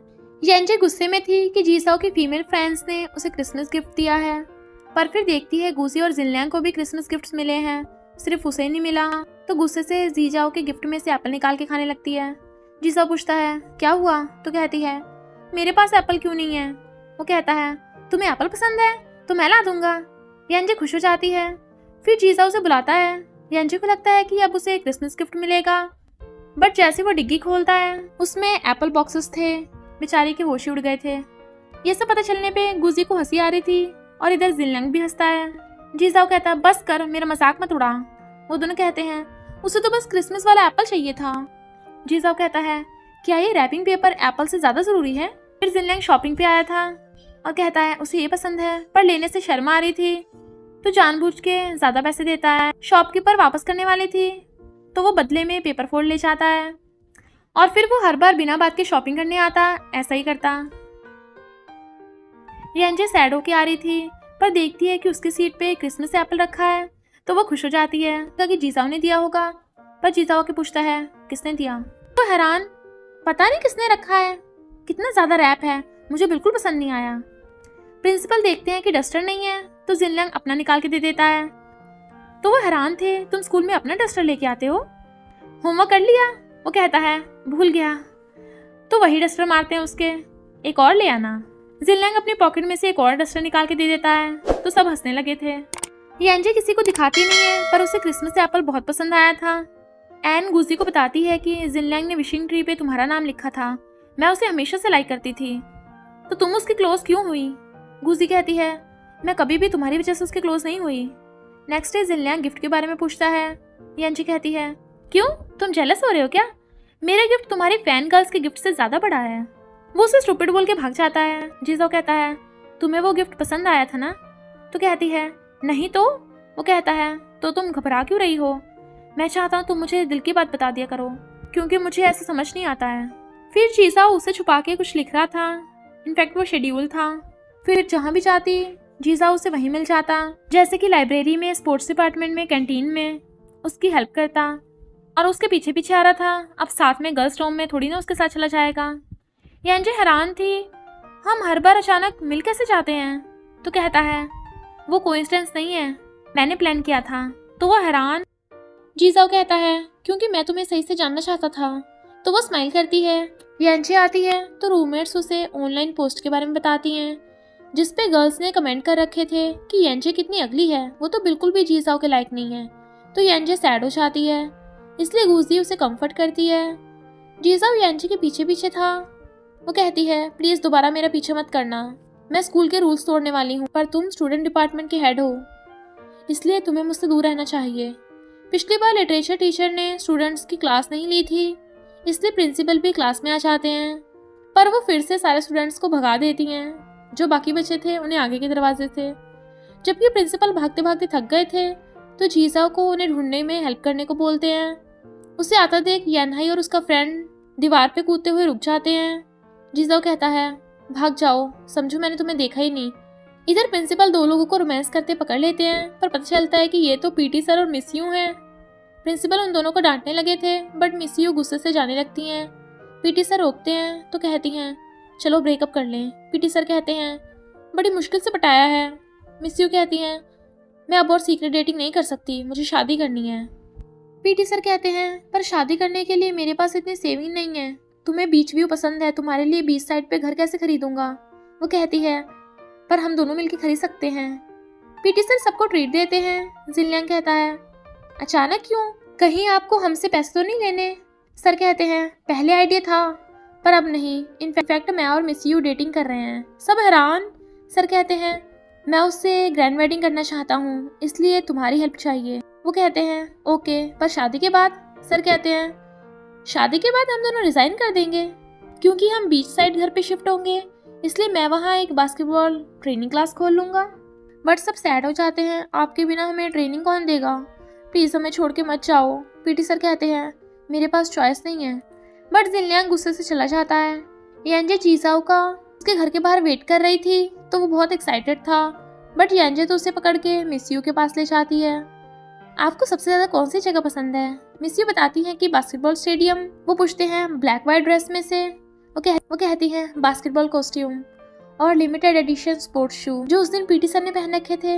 यानजे गुस्से में थी कि जीसाओ की फीमेल फ्रेंड्स ने उसे क्रिसमस गिफ्ट दिया है, पर फिर देखती है गुजी और जिनलियांग को भी क्रिसमस गिफ्ट्स मिले हैं, सिर्फ उसे नहीं मिला। तो गुस्से से जीजाओ के गिफ्ट में से एप्पल निकाल के खाने लगती है। जीसाओ पूछता है, क्या हुआ? तो कहती है, मेरे पास एप्पल क्यों नहीं है? वो कहता है, तुम्हें एप्पल पसंद है तो मैं ला दूंगा। यानजे खुश हो जाती है। फिर जीसाओ उसे बुलाता है। यानजे को लगता है कि अब उसे क्रिसमस गिफ्ट मिलेगा, बट जैसे वो डिग्गी खोलता है उसमें एप्पल बॉक्सेस थे। बेचारे के होश उड़ गए थे। ये सब पता चलने पे गुजी को हंसी आ रही थी और इधर जिनलियांग भी हंसता है। जीसाओ कहता है, बस कर, मेरा मजाक मत उड़ा। वो दोनों कहते हैं, उसे तो बस क्रिसमस वाला एप्पल चाहिए था। जीसाओ कहता है, क्या ये रैपिंग पेपर एप्पल से ज्यादा जरूरी है? फिर जिनलियांग शॉपिंग पे आया था और कहता है उसे ये पसंद है, पर लेने से शर्म आ रही थी तो जानबूझ के ज्यादा पैसे देता है। शॉपकीपर वापस करने वाली थी तो वो बदले में पेपर फोल्ड ले जाता है और फिर वो हर बार बिना बात के शॉपिंग करने आता, ऐसा ही करता। यानजे सैड होके आ रही थी पर देखती है कि उसकी सीट पे क्रिसमस एप्पल रखा है तो वो खुश हो जाती है कि जीसाओ ने दिया होगा। पर जीसाओ के पूछता है, किसने दिया? तो हैरान, पता नहीं किसने रखा है, कितना ज्यादा रैप है, मुझे बिल्कुल पसंद नहीं आया। प्रिंसिपल देखते हैं कि डस्टर नहीं है तो जिनलियांग अपना निकाल के दे देता है। तो वो हैरान थे, तुम स्कूल में अपना डस्टर लेके आते हो? होमवर्क कर लिया? वो कहता है, भूल गया। तो वही डस्टर मारते हैं उसके, एक और ले आना। जिनलियांग अपनी पॉकेट में से एक और डस्टर निकाल के दे देता है तो सब हंसने लगे थे। यानजे किसी को दिखाती नहीं है पर उसे क्रिसमस एप्पल बहुत पसंद आया था। एन गुजी को बताती है कि जिनलियांग ने विशिंग ट्री पे तुम्हारा नाम लिखा था, मैं उसे हमेशा से लाइक करती थी, तो तुम उसकी क्लोज क्यों हुई? गुजी कहती है, मैं कभी भी तुम्हारी वजह से उसके क्लोज नहीं हुई। नेक्स्ट डे जिनलियांग गिफ्ट के बारे में पूछता है। यानजे कहती है, क्यों तुम जेलस हो रहे हो क्या? मेरा गिफ्ट तुम्हारी फैन गर्ल्स के गिफ्ट से ज्यादा बड़ा है। वो उसे स्टूपिड बोल के भाग जाता है। जीसाओ कहता है, तुम्हें वो गिफ्ट पसंद आया था ना? तो कहती है, नहीं तो। वो कहता है, तो तुम घबरा क्यों रही हो? मैं चाहता हूँ तुम मुझे दिल की बात बता दिया करो, क्योंकि मुझे ऐसा समझ नहीं आता है। फिर जीसाओ उसे छुपा के कुछ लिख रहा था, इनफैक्ट वो शेड्यूल था। फिर जहाँ भी जाती जीजा उसे वहीं मिल जाता, जैसे कि लाइब्रेरी में, स्पोर्ट्स डिपार्टमेंट में, कैंटीन में उसकी हेल्प करता और उसके पीछे पीछे आ रहा था। अब साथ में गर्ल्स रूम में थोड़ी ना उसके साथ चला जाएगा। यांजे हैरान थी, हम हर बार अचानक मिल कैसे जाते हैं? तो कहता है वो कोइंसिडेंस नहीं है, मैंने प्लान किया था। तो वो हैरान। जीजाओ कहता है क्योंकि मैं तुम्हें सही से जानना चाहता था। तो वो स्माइल करती है। यांजे आती है तो रूममेट्स उसे ऑनलाइन पोस्ट के बारे में बताती हैं जिसपे गर्ल्स ने कमेंट कर रखे थे कि यांजे कितनी अगली है, वो तो बिल्कुल भी जीजाओ के लायक नहीं है। तो यांजे सैड हो जाती है, इसलिए गुजी उसे कंफर्ट करती है। जीजाओ यांजे के पीछे पीछे था। वो कहती है प्लीज दोबारा मेरा पीछे मत करना, मैं स्कूल के रूल्स तोड़ने वाली हूँ, पर तुम स्टूडेंट डिपार्टमेंट के हेड हो, इसलिए तुम्हें मुझसे दूर रहना चाहिए। पिछली बार लिटरेचर टीचर ने स्टूडेंट्स की क्लास नहीं ली थी, इसलिए प्रिंसिपल भी क्लास में आ जाते हैं, पर वो फिर से सारे स्टूडेंट्स को भगा देती हैं। जो बाकी बच्चे थे उन्हें आगे के दरवाजे से। जबकि प्रिंसिपल भागते भागते थक गए थे तो जीजाओ को उन्हें ढूंढने में हेल्प करने को बोलते हैं। उसे आता देख यानहाई और उसका फ्रेंड दीवार पे कूदते हुए रुक जाते हैं। जीजाओ कहता है भाग जाओ, समझो मैंने तुम्हें देखा ही नहीं। इधर प्रिंसिपल दो लोगों को रोमांस करते पकड़ लेते हैं, पर पता चलता है कि ये तो पीटी सर और मिस यू हैं। प्रिंसिपल उन दोनों को डांटने लगे थे, बट मिस यू गुस्से से जाने लगती हैं। पीटी सर रोकते हैं तो कहती हैं चलो ब्रेकअप कर लें। पीटी सर कहते हैं बड़ी मुश्किल से पटाया है। मिस यू कहती हैं मैं अब और सीक्रेट डेटिंग नहीं कर सकती, मुझे शादी करनी है। पीटी सर कहते हैं पर शादी करने के लिए मेरे पास इतनी सेविंग नहीं है, तुम्हें बीच व्यू पसंद है, तुम्हारे लिए बीच साइड पे घर कैसे खरीदूंगा। वो कहती है पर हम दोनों मिलकर खरीद सकते हैं। पीटी सर सबको ट्रीट देते हैं। जिनलियांग कहता है अचानक क्यों, कहीं आपको हमसे पैसे तो नहीं लेने? सर कहते हैं पहले आइडिया था पर अब नहीं, इनफैक्ट मैं और मिस यू डेटिंग कर रहे हैं। सब हैरान। सर कहते हैं मैं उससे ग्रैंड वेडिंग करना चाहता हूँ, इसलिए तुम्हारी हेल्प चाहिए। वो कहते हैं ओके, पर शादी के बाद? सर कहते हैं शादी के बाद हम दोनों रिजाइन कर देंगे, क्योंकि हम बीच साइड घर पे शिफ्ट होंगे, इसलिए मैं वहाँ एक बास्केटबॉल ट्रेनिंग क्लास खोल लूँगा। बट सब सैड हो जाते हैं, आपके बिना हमें ट्रेनिंग कौन देगा, प्लीज़ हमें छोड़ के मत जाओ। पीटी सर कहते हैं मेरे पास चॉइस नहीं है। बट जिनलियांग गुस्से से चला जाता है। यांजे जीजाओ का उसके घर के बाहर वेट कर रही थी तो वो बहुत एक्साइटेड था, बट यांजे तो उसे पकड़ के मिस यू के पास ले जाती है। आपको सबसे ज़्यादा कौन सी जगह पसंद है? मिस यू बताती हैं कि बास्केटबॉल स्टेडियम। वो पूछते हैं ब्लैक वाइट ड्रेस में से? वो कहती हैं बास्केटबॉल कॉस्ट्यूम और लिमिटेड एडिशन स्पोर्ट्स शू जो उस दिन पीटी सर ने पहन रखे थे।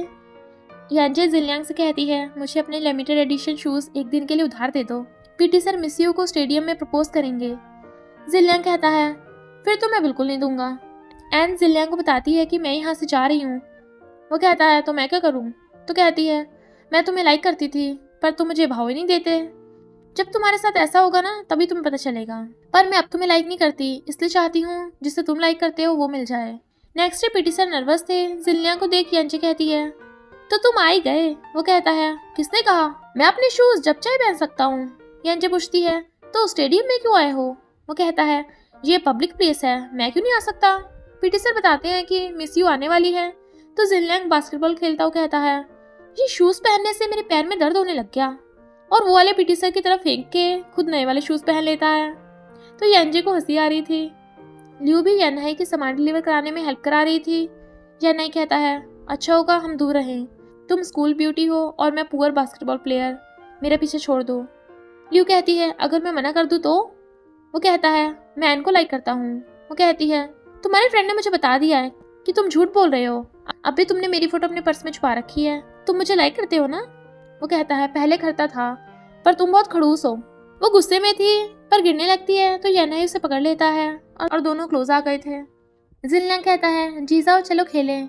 यांजे जिनलियांग से कहती है मुझे अपने लिमिटेड एडिशन शूज एक दिन के लिए उधार दे दो, पीटी सर मिस यू को स्टेडियम में प्रपोज करेंगे। जिनलियांग कहता है फिर तो मैं बिल्कुल नहीं दूंगा। एंड जिनलियांग को बताती है कि मैं यहाँ से जा रही हूँ। वो कहता है तो मैं क्या करूँ? तो कहती है मैं तुम्हें लाइक करती थी पर तुम मुझे भाव ही नहीं देते, जब तुम्हारे साथ ऐसा होगा ना तभी तुम्हें पता चलेगा, पर मैं अब तुम्हें लाइक नहीं करती, इसलिए चाहती हूँ जिसे तुम लाइक करते हो वो मिल जाए। Next day PT sir nervous थे। जिनलियांग को देख यांजे कहती है तो तुम आ ही गए। वो कहता है किसने कहा, मैं अपने शूज जब चाहे पहन सकता हूँ। यांजे पूछती है तो स्टेडियम में क्यों आए हो? वो कहता है ये पब्लिक प्लेस है, मैं क्यों नहीं आ सकता। पीटी सर बताते हैं कि मिस यू आने वाली है। तो जिनलियांग बास्केटबॉल खेलता हुआ कहता है ये शूज पहनने से मेरे पैर में दर्द होने लग गया, और वो वाले पीटी सर की तरफ फेंक के खुद नए वाले शूज पहन लेता है। तो यांजे को हंसी आ रही थी। लियू भी यानहाई के सामान डिलीवर कराने में हेल्प करा रही थी। यानहाई कहता है अच्छा होगा हम दूर रहें, तुम स्कूल ब्यूटी हो और मैं पुअर बास्केटबॉल प्लेयर, मेरा पीछे छोड़ दो। लियू कहती है अगर मैं मना कर दूं तो? वो कहता है मैं एन को लाइक करता हूँ। वो कहती है तुम्हारे फ्रेंड ने मुझे बता दिया है कि तुम झूठ बोल रहे हो, अभी तुमने मेरी फोटो अपने पर्स में छुपा रखी है, तुम मुझे लाइक करते हो ना? वो कहता है पहले करता था पर तुम बहुत खड़ूस हो। वो गुस्से में थी पर गिरने लगती है तो यानहाई उसे पकड़ लेता है और दोनों क्लोज आ गए थे। जिनलियांग कहता है जीजाओ चलो खेलें,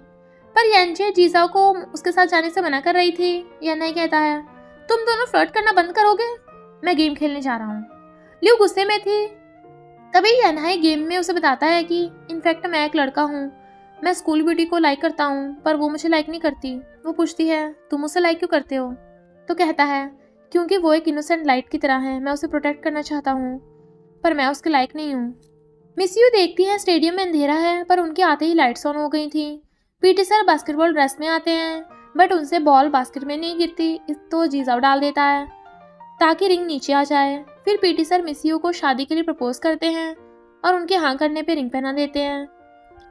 पर यांजे जीजाओ को उसके साथ जाने से मना कर रही थी। यानहाई कहता है तुम दोनों फ्लर्ट करना बंद करोगे, मैं गेम खेलने जा रहा हूँ। लियू गुस्से में थी। तभी यानहाई गेम में उसे बताता है कि इनफैक्ट मैं एक लड़का हूँ, मैं स्कूल ब्यूटी को लाइक करता हूँ पर वो मुझे लाइक नहीं करती। वो पूछती है तुम उसे लाइक क्यों करते हो? तो कहता है क्योंकि वो एक इनोसेंट लाइट की तरह है, मैं उसे प्रोटेक्ट करना चाहता हूँ, पर मैं उसके लायक नहीं हूँ। मिस यू देखती है स्टेडियम में अंधेरा है, पर उनके आते ही लाइट्स ऑन हो गई थी। पीटी सर बास्केटबॉल ड्रेस में आते हैं, बट उनसे बॉल बास्केट में नहीं गिरती, तो जीजाओ डाल देता है ताकि रिंग नीचे आ जाए। फिर पीटी सर मिस यू को शादी के लिए प्रपोज करते हैं और उनके हाँ करने पे रिंग पहना देते हैं।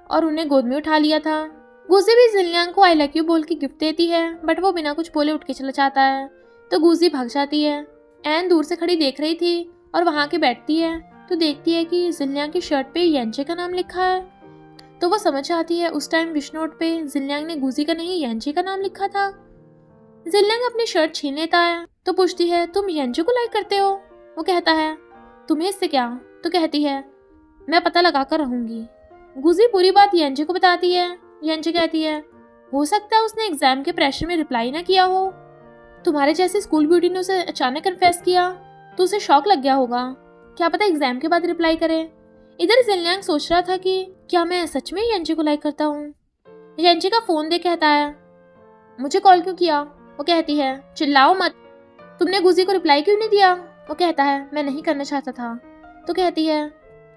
और उन्हें गोद में उठा लिया था। गुजी भी जिनलियांग को आई लव यू बोल के गिफ्ट देती है, बट वो बिना कुछ बोले उठ के चला जाता है, तो गुजी भाग जाती है। एन दूर से खड़ी देख रही थी और वहाँ के बैठती है तो देखती है कि जिनलियांग की शर्ट पे येंचे का नाम लिखा है, तो वो समझ जाती है उस टाइम विश नोट पे जिनलियांग ने गुजी का नहीं येंचे का नाम लिखा था। जिनलियांग अपनी शर्ट छीन लेता है तो पूछती है तुम येंचे को लाइक करते हो? वो कहता है तुम्हें इससे क्या? तो कहती है मैं पता लगा कर रहूंगी। गुजी पूरी बात येंचे को बताती है। येंचे कहती है हो सकता है उसने एग्जाम के प्रेशर में रिप्लाई ना किया हो, तुम्हारे जैसे स्कूल ब्यूटी ने उसे अचानक कन्फेस किया तो उसे शॉक लग गया होगा, क्या पता एग्जाम के बाद रिप्लाई करे। इधर जिनलियांग सोच रहा था कि क्या मैं सच में येंचे को लाइक करता हूँ। येंचे का फोन दे कहता है मुझे कॉल क्यों किया? वो कहती है चिल्लाओ मत, तुमने गुजी को रिप्लाई क्यों नहीं दिया? वो कहता है मैं नहीं करना चाहता था। तो कहती है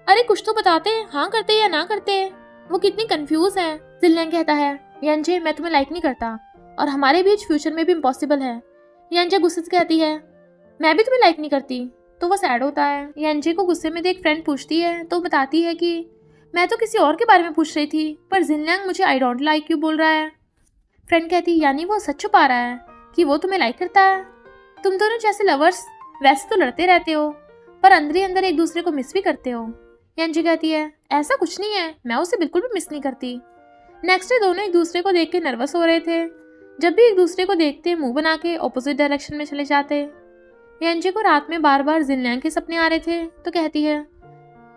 अरे कुछ तो बताते, हाँ करते या ना करते। वो कितनी कंफ्यूज है। जिनलियांग कहता है येंचे मैं तुम्हें लाइक नहीं करता और हमारे बीच फ्यूचर में भी इम्पॉसिबल है। येंचे गुस्से से कहती है मैं भी तुम्हें लाइक नहीं करती। तो वो सैड होता है। येंचे को गुस्से में देख फ्रेंड पूछती है तो बताती है कि मैं तो किसी और के बारे में पूछ रही थी, पर जिनलियांग मुझे आई डोंट लाइक यू बोल रहा है। फ्रेंड कहती यानी वो सच छुपा रहा है कि वो तुम्हें लाइक करता है। तुम दोनों जैसे लवर्स वैसे तो लड़ते रहते हो, पर अंदर ही अंदर एक दूसरे को मिस भी करते हो। येंचे कहती है ऐसा कुछ नहीं है, मैं उसे बिल्कुल भी मिस नहीं करती। नेक्स्ट डे दोनों एक दूसरे को देख के नर्वस हो रहे थे। जब भी एक दूसरे को देखते मुंह बना के ऑपोजिट डायरेक्शन में चले जाते। येंचे को रात में बार बार जिनलियांग के सपने आ रहे थे तो कहती है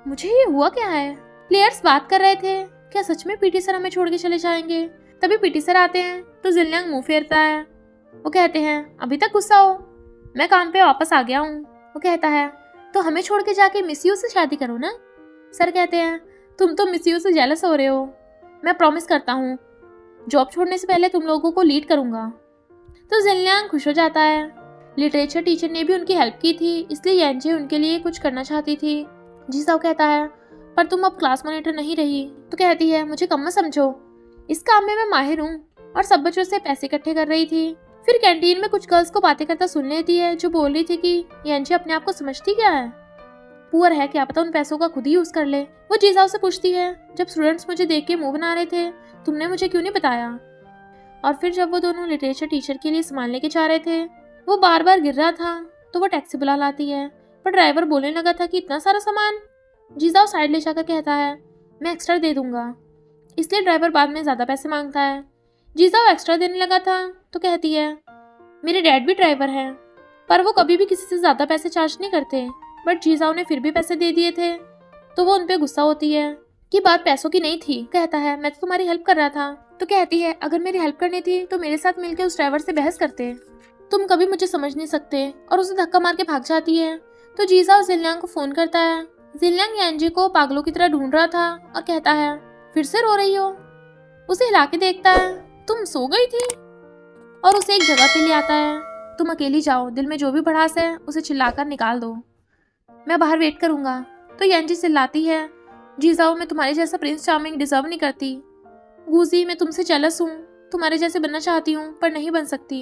मुझे ये हुआ क्या है? प्लेयर्स बात कर रहे थे क्या सच में पीटी सर हमें छोड़ के चले जाएंगे? तभी पीटी सर आते हैं तो जिनलियांग मुंह फेरता है। वो कहते हैं अभी तक गुस्सा हो, मैं काम पे वापस आ गया हूँ। वो कहता है तो हमें छोड़ के जाके मिसयू से शादी करो ना। सर कहते हैं तुम तो मिसयू से जेलस हो रहे हो, मैं प्रॉमिस करता हूँ जॉब छोड़ने से पहले तुम लोगों को लीड करूँगा। तो जिनलियांग खुश हो जाता है। लिटरेचर टीचर ने भी उनकी हेल्प की थी, इसलिए येंचे उनके लिए कुछ करना चाहती थी। जीसाओ कहता है पर तुम अब क्लास मॉनिटर नहीं रही। तो कहती है मुझे कम मत समझो, इस काम में मैं माहिर हूँ, और सब बच्चों से पैसे इकट्ठे कर रही थी। फिर कैंटीन में कुछ गर्ल्स को बातें करता सुन लेती है जो बोल रही थी कि येंचे अपने आप को समझती क्या है, पुअर है, क्या पता उन पैसों का खुद ही यूज कर ले। वो जीसाओ से पूछती है जब स्टूडेंट्स मुझे देख के मुंह बना रहे थे तुमने मुझे क्यों नहीं बताया। और फिर जब वो दोनों लिटरेचर टीचर के लिए सामान लेके जा रहे थे, वो बार बार गिर रहा था तो वो टैक्सी बुला लाती है, पर ड्राइवर बोलने लगा था कि इतना सारा सामान। जीसाओ साइड ले जाकर कहता है मैं एक्स्ट्रा दे दूंगा, इसलिए ड्राइवर बाद में ज़्यादा पैसे मांगता है। जीसाओ एक्स्ट्रा देने लगा था तो कहती है मेरे डैड भी ड्राइवर हैं, पर वो कभी भी किसी से ज़्यादा पैसे चार्ज नहीं करते, बट जीसाओ ने फिर भी पैसे दे दिए थे। तो वो उन पे गुस्सा होती है कि बात पैसों की नहीं थी। कहता है मैं तो तुम्हारी हेल्प कर रहा था। तो कहती है अगर मेरी हेल्प करनी थी तो मेरे साथ मिलकर उस ड्राइवर से बहस करते, तुम कभी मुझे समझ नहीं सकते। और उसे धक्का मार के भाग जाती है। तो जीसाओ जिनलियांग को फोन करता है। जिनलियांग येंचे को पागलों की तरह ढूंढ रहा था और कहता है फिर से रो रही हो। उसे हिला के देखता है तुम सो गई थी, और उसे एक जगह पे ले आता है। तुम अकेली जाओ, दिल में जो भी भड़ास है उसे चिल्लाकर निकाल दो, मैं बाहर वेट करूंगा। तो येंचे चिल्लाती है जीसाओ मैं तुम्हारे जैसा प्रिंस चार्मिंग डिजर्व नहीं करती। गुजी मैं तुमसे जेलस हूँ, तुम्हारे जैसे बनना चाहती हूँ पर नहीं बन सकती।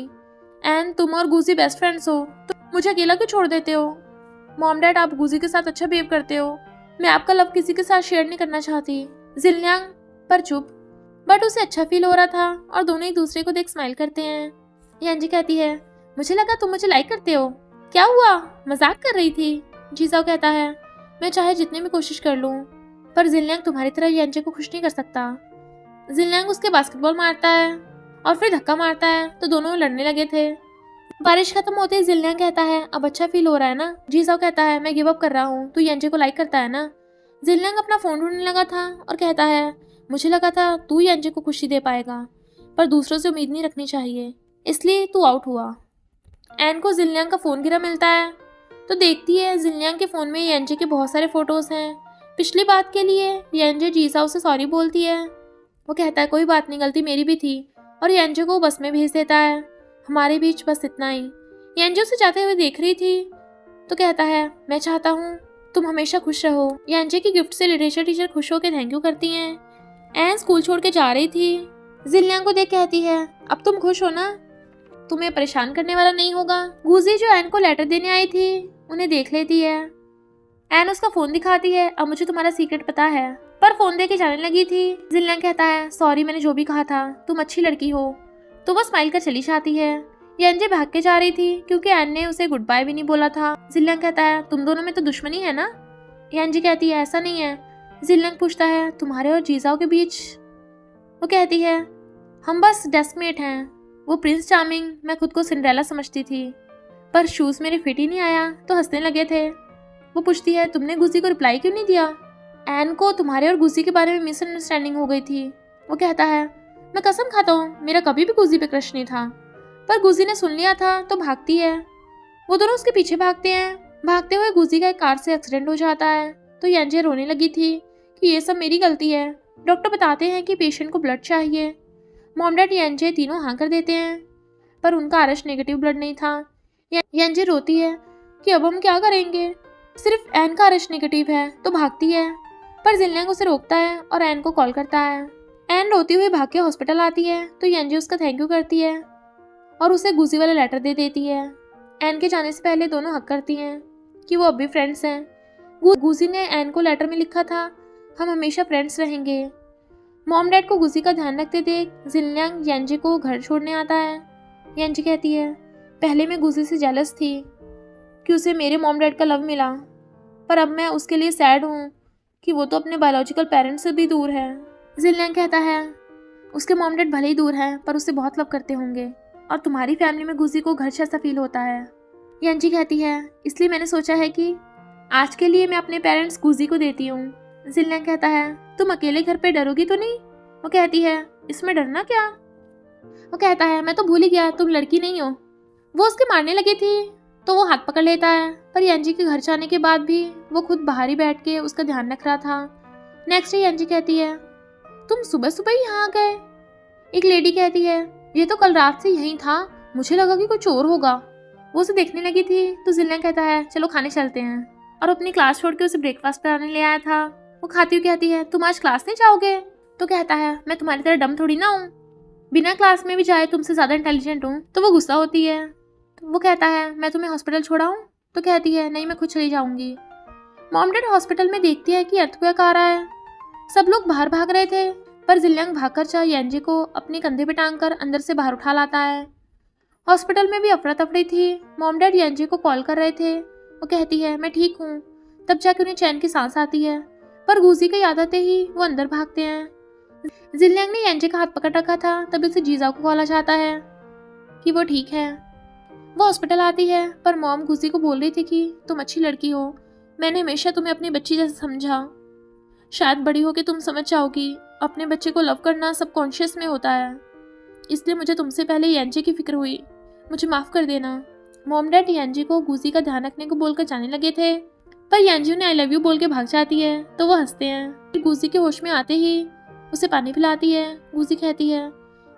एंड तुम और गुजी बेस्ट फ्रेंड्स हो तो मुझे अकेला क्यों छोड़ देते हो? मॉम डैड आप गुजी के साथ अच्छा बिहेव करते हो, मैं आपका लव किसी के साथ शेयर नहीं करना चाहती। जिनलियांग पर चुप, बट उसे अच्छा फील हो रहा था और दोनों एक दूसरे को देख स्माइल करते हैं। येंचे कहती है मुझे लगा तुम मुझे लाइक करते हो, क्या हुआ, मजाक कर रही थी। जीसाओ कहता है मैं चाहे जितनी भी कोशिश कर लूँ पर जिनलियांग तुम्हारी तरह येंचे को खुश नहीं कर सकता। जिनलियांग उसके बास्केटबॉल मारता है और फिर धक्का मारता है तो दोनों लड़ने लगे थे। बारिश खत्म होते ही जिनलियांग कहता है अब अच्छा फील हो रहा है ना। जीसाओ कहता है मैं गिव अप कर रहा हूँ, तू येंचे को लाइक करता है ना। जिनलियांग अपना फोन ढूंढने लगा था और कहता है मुझे लगा था तू येंचे को खुशी दे पाएगा, पर दूसरों से उम्मीद नहीं रखनी चाहिए, इसलिए तू आउट हुआ। एन को जिनलियांग का फोन गिरा मिलता है तो देखती है जिनलियांग के फोन में येंचे के बहुत सारे फोटोज हैं। पिछली बात के लिए येंचे जीसाओ से सॉरी बोलती है। वो कहता है कोई बात नहीं, गलती मेरी भी थी, और येंचे को बस में भेज देता है। हमारे बीच बस इतना ही। येंचे उसे जाते हुए देख रही थी तो कहता है मैं चाहता हूँ तुम हमेशा खुश रहो। येंचे की गिफ्ट से लिटरेचर टीचर खुश होकर थैंक यू करती हैं। एन स्कूल छोड़ के जा रही थी। जिनलियांग को देख कहती है अब तुम खुश हो ना, तुम्हें परेशान करने वाला नहीं होगा। गुजी जो एन को लेटर देने आई थी उन्हें देख लेती है। एन उसका फोन दिखाती है अब मुझे तुम्हारा सीक्रेट पता है। पर फोन दे के जाने लगी थी। जिनलियांग कहता है सॉरी, मैंने जो भी कहा था, तुम अच्छी लड़की हो। तो वो स्माइल कर चली जाती है। येंजे भाग के जा रही थी क्योंकि एन ने उसे गुड बाय भी नहीं बोला था। जिनलियांग कहता है तुम दोनों में तो दुश्मनी है ना। येंजे कहती है ऐसा नहीं है। जिनलियांग पूछता है तुम्हारे और जीजाओ के बीच। वो कहती है हम बस डेस्कमेट हैं। वो प्रिंस चार्मिंग, मैं खुद को सिंड्रेला समझती थी, पर शूज मेरे फिट ही नहीं आया तो हंसने लगे थे। वो पूछती है तुमने गुजी को रिप्लाई क्यों नहीं दिया। एन को तुम्हारे और गुजी के बारे में मिसअंडरस्टैंडिंग हो गई थी। वो कहता है मैं कसम खाता हूँ मेरा कभी भी गुजी पे क्रश नहीं था, पर गुजी ने सुन लिया था तो भागती है। वो दोनों उसके पीछे भागते हैं। भागते हुए गुजी का एक कार से एक्सीडेंट हो जाता है तो येंजे रोने लगी थी कि ये सब मेरी गलती है। डॉक्टर बताते हैं कि पेशेंट को ब्लड चाहिए। मॉम डैड येंजे तीनों हाँ कर देते हैं, पर उनका आरएच नेगेटिव ब्लड नहीं था। येंजे रोती है कि अब हम क्या करेंगे, सिर्फ एन का आरएच नेगेटिव है तो भागती है, पर जिनलियांग उसे रोकता है और एन को कॉल करता है। एन रोती हुई भाग के हॉस्पिटल आती है तो येंजे उसका थैंक यू करती है और उसे गुजी वाला लेटर दे देती है। एन के जाने से पहले दोनों हक करती हैं कि वो अब भी फ्रेंड्स हैं। गुजी ने एन को लेटर में लिखा था हम हमेशा फ्रेंड्स रहेंगे। मॉम डैड को गुजी का ध्यान रखते देख जिनलियांग येंजे को घर छोड़ने आता है। येंजे कहती है पहले मैं गुजी से जेलस थी कि उसे मेरे मॉम डैड का लव मिला, पर अब मैं उसके लिए सैड हूँ कि वो तो अपने बायोलॉजिकल पेरेंट्स से भी दूर है। जिनलियांग कहता है उसके मॉम डैड भले ही दूर हैं पर उससे बहुत लव करते होंगे और तुम्हारी फैमिली में गुजी को घर जैसा फील होता है। येंजी कहती है इसलिए मैंने सोचा है कि आज के लिए मैं अपने पेरेंट्स गुजी को देती हूँ। जिनलियांग कहता है तुम अकेले घर पे डरोगी तो नहीं। वो कहती है इसमें डरना क्या। वो कहता है मैं तो भूल ही गया तुम लड़की नहीं हो। वो उसके मारने लगी थी तो वो हाथ पकड़ लेता है, पर येंजी के घर जाने के बाद भी वो खुद बाहर ही बैठ के उसका ध्यान रख रहा था। नेक्स्ट डे येंजी कहती है तुम सुबह सुबह ही यहाँ गए। एक लेडी कहती है ये तो कल रात से यहीं था, मुझे लगा कि कोई चोर होगा। वो उसे देखने लगी थी तो जिनलियांग कहता है चलो खाने चलते हैं, और अपनी क्लास छोड़ के उसे ब्रेकफास्ट कराने ले आया था। वो खाती हुई कहती है तुम आज क्लास नहीं जाओगे। तो कहता है मैं तुम्हारी तरह डम थोड़ी ना हूँ, बिना क्लास में भी जाए तुमसे ज्यादा इंटेलिजेंट हूँ। तो वो गुस्सा होती है। तो वो कहता है मैं तुम्हें हॉस्पिटल छोड़ाऊँ। तो कहती है नहीं मैं खुद चली जाऊंगी। मॉम डैड हॉस्पिटल में देखती है कि अर्थक्वेक आ रहा है। सब लोग बाहर भाग रहे थे, पर जिनलियांग भागकर चाह येंजे को अपने कंधे पे टांग कर अंदर से बाहर उठा लाता है। हॉस्पिटल में भी अफरा तफड़ी थी। मॉम डैड येंजे को कॉल कर रहे थे। वो कहती है मैं ठीक हूँ, तब जाके उन्हें चैन की सांस आती है, पर गुजी की याद आते ही वो अंदर भागते हैं। जिनलियांग ने येंजे का हाथ पकड़ रखा था, तभी उसे जीजा को कॉल आ जाता है कि वो ठीक है। वो हॉस्पिटल आती है, पर मॉम गुजी को बोल रही थी कि तुम अच्छी लड़की हो, मैंने हमेशा तुम्हें अपनी बच्ची जैसा समझा, शायद बड़ी हो के तुम समझ जाओगी अपने बच्चे को लव करना सबकॉन्शियस में होता है, इसलिए मुझे तुमसे पहले येंजे की फिक्र हुई, मुझे माफ कर देना। मॉम डैड येंजे को गुजी का ध्यान रखने को बोलकर जाने लगे थे, पर येंजे उन्हें आई लव यू बोल के भाग जाती है तो वो हंसते हैं। गुजी के होश में आते ही उसे पानी पिलाती है। गुजी कहती है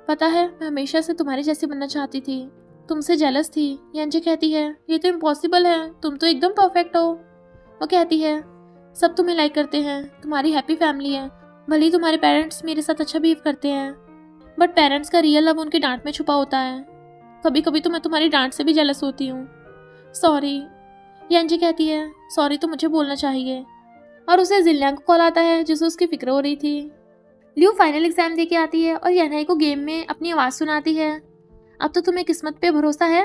पता है मैं हमेशा से तुम्हारे जैसी बनना चाहती थी, तुमसे जेलस थी। येंजे कहती है ये तो इम्पॉसिबल है, तुम तो एकदम परफेक्ट हो। वो कहती है सब तुम्हें लाइक करते हैं, तुम्हारी हैप्पी फैमिली है, भले ही तुम्हारे पेरेंट्स मेरे साथ अच्छा बिहेव करते हैं, बट पेरेंट्स का रियल लव उनके डांट में छुपा होता है। कभी कभी तो मैं तुम्हारी डांट से भी जेलस होती हूँ। सॉरी। येंजे कहती है सॉरी तो मुझे बोलना चाहिए, और उसे जिनलियांग को कॉल आता है जिसे उसकी फिक्र हो रही थी। लियू फाइनल एग्जाम दे के आती है और येनहाई को गेम में अपनी आवाज़ सुनाती है। अब तो तुम्हें किस्मत पे भरोसा है।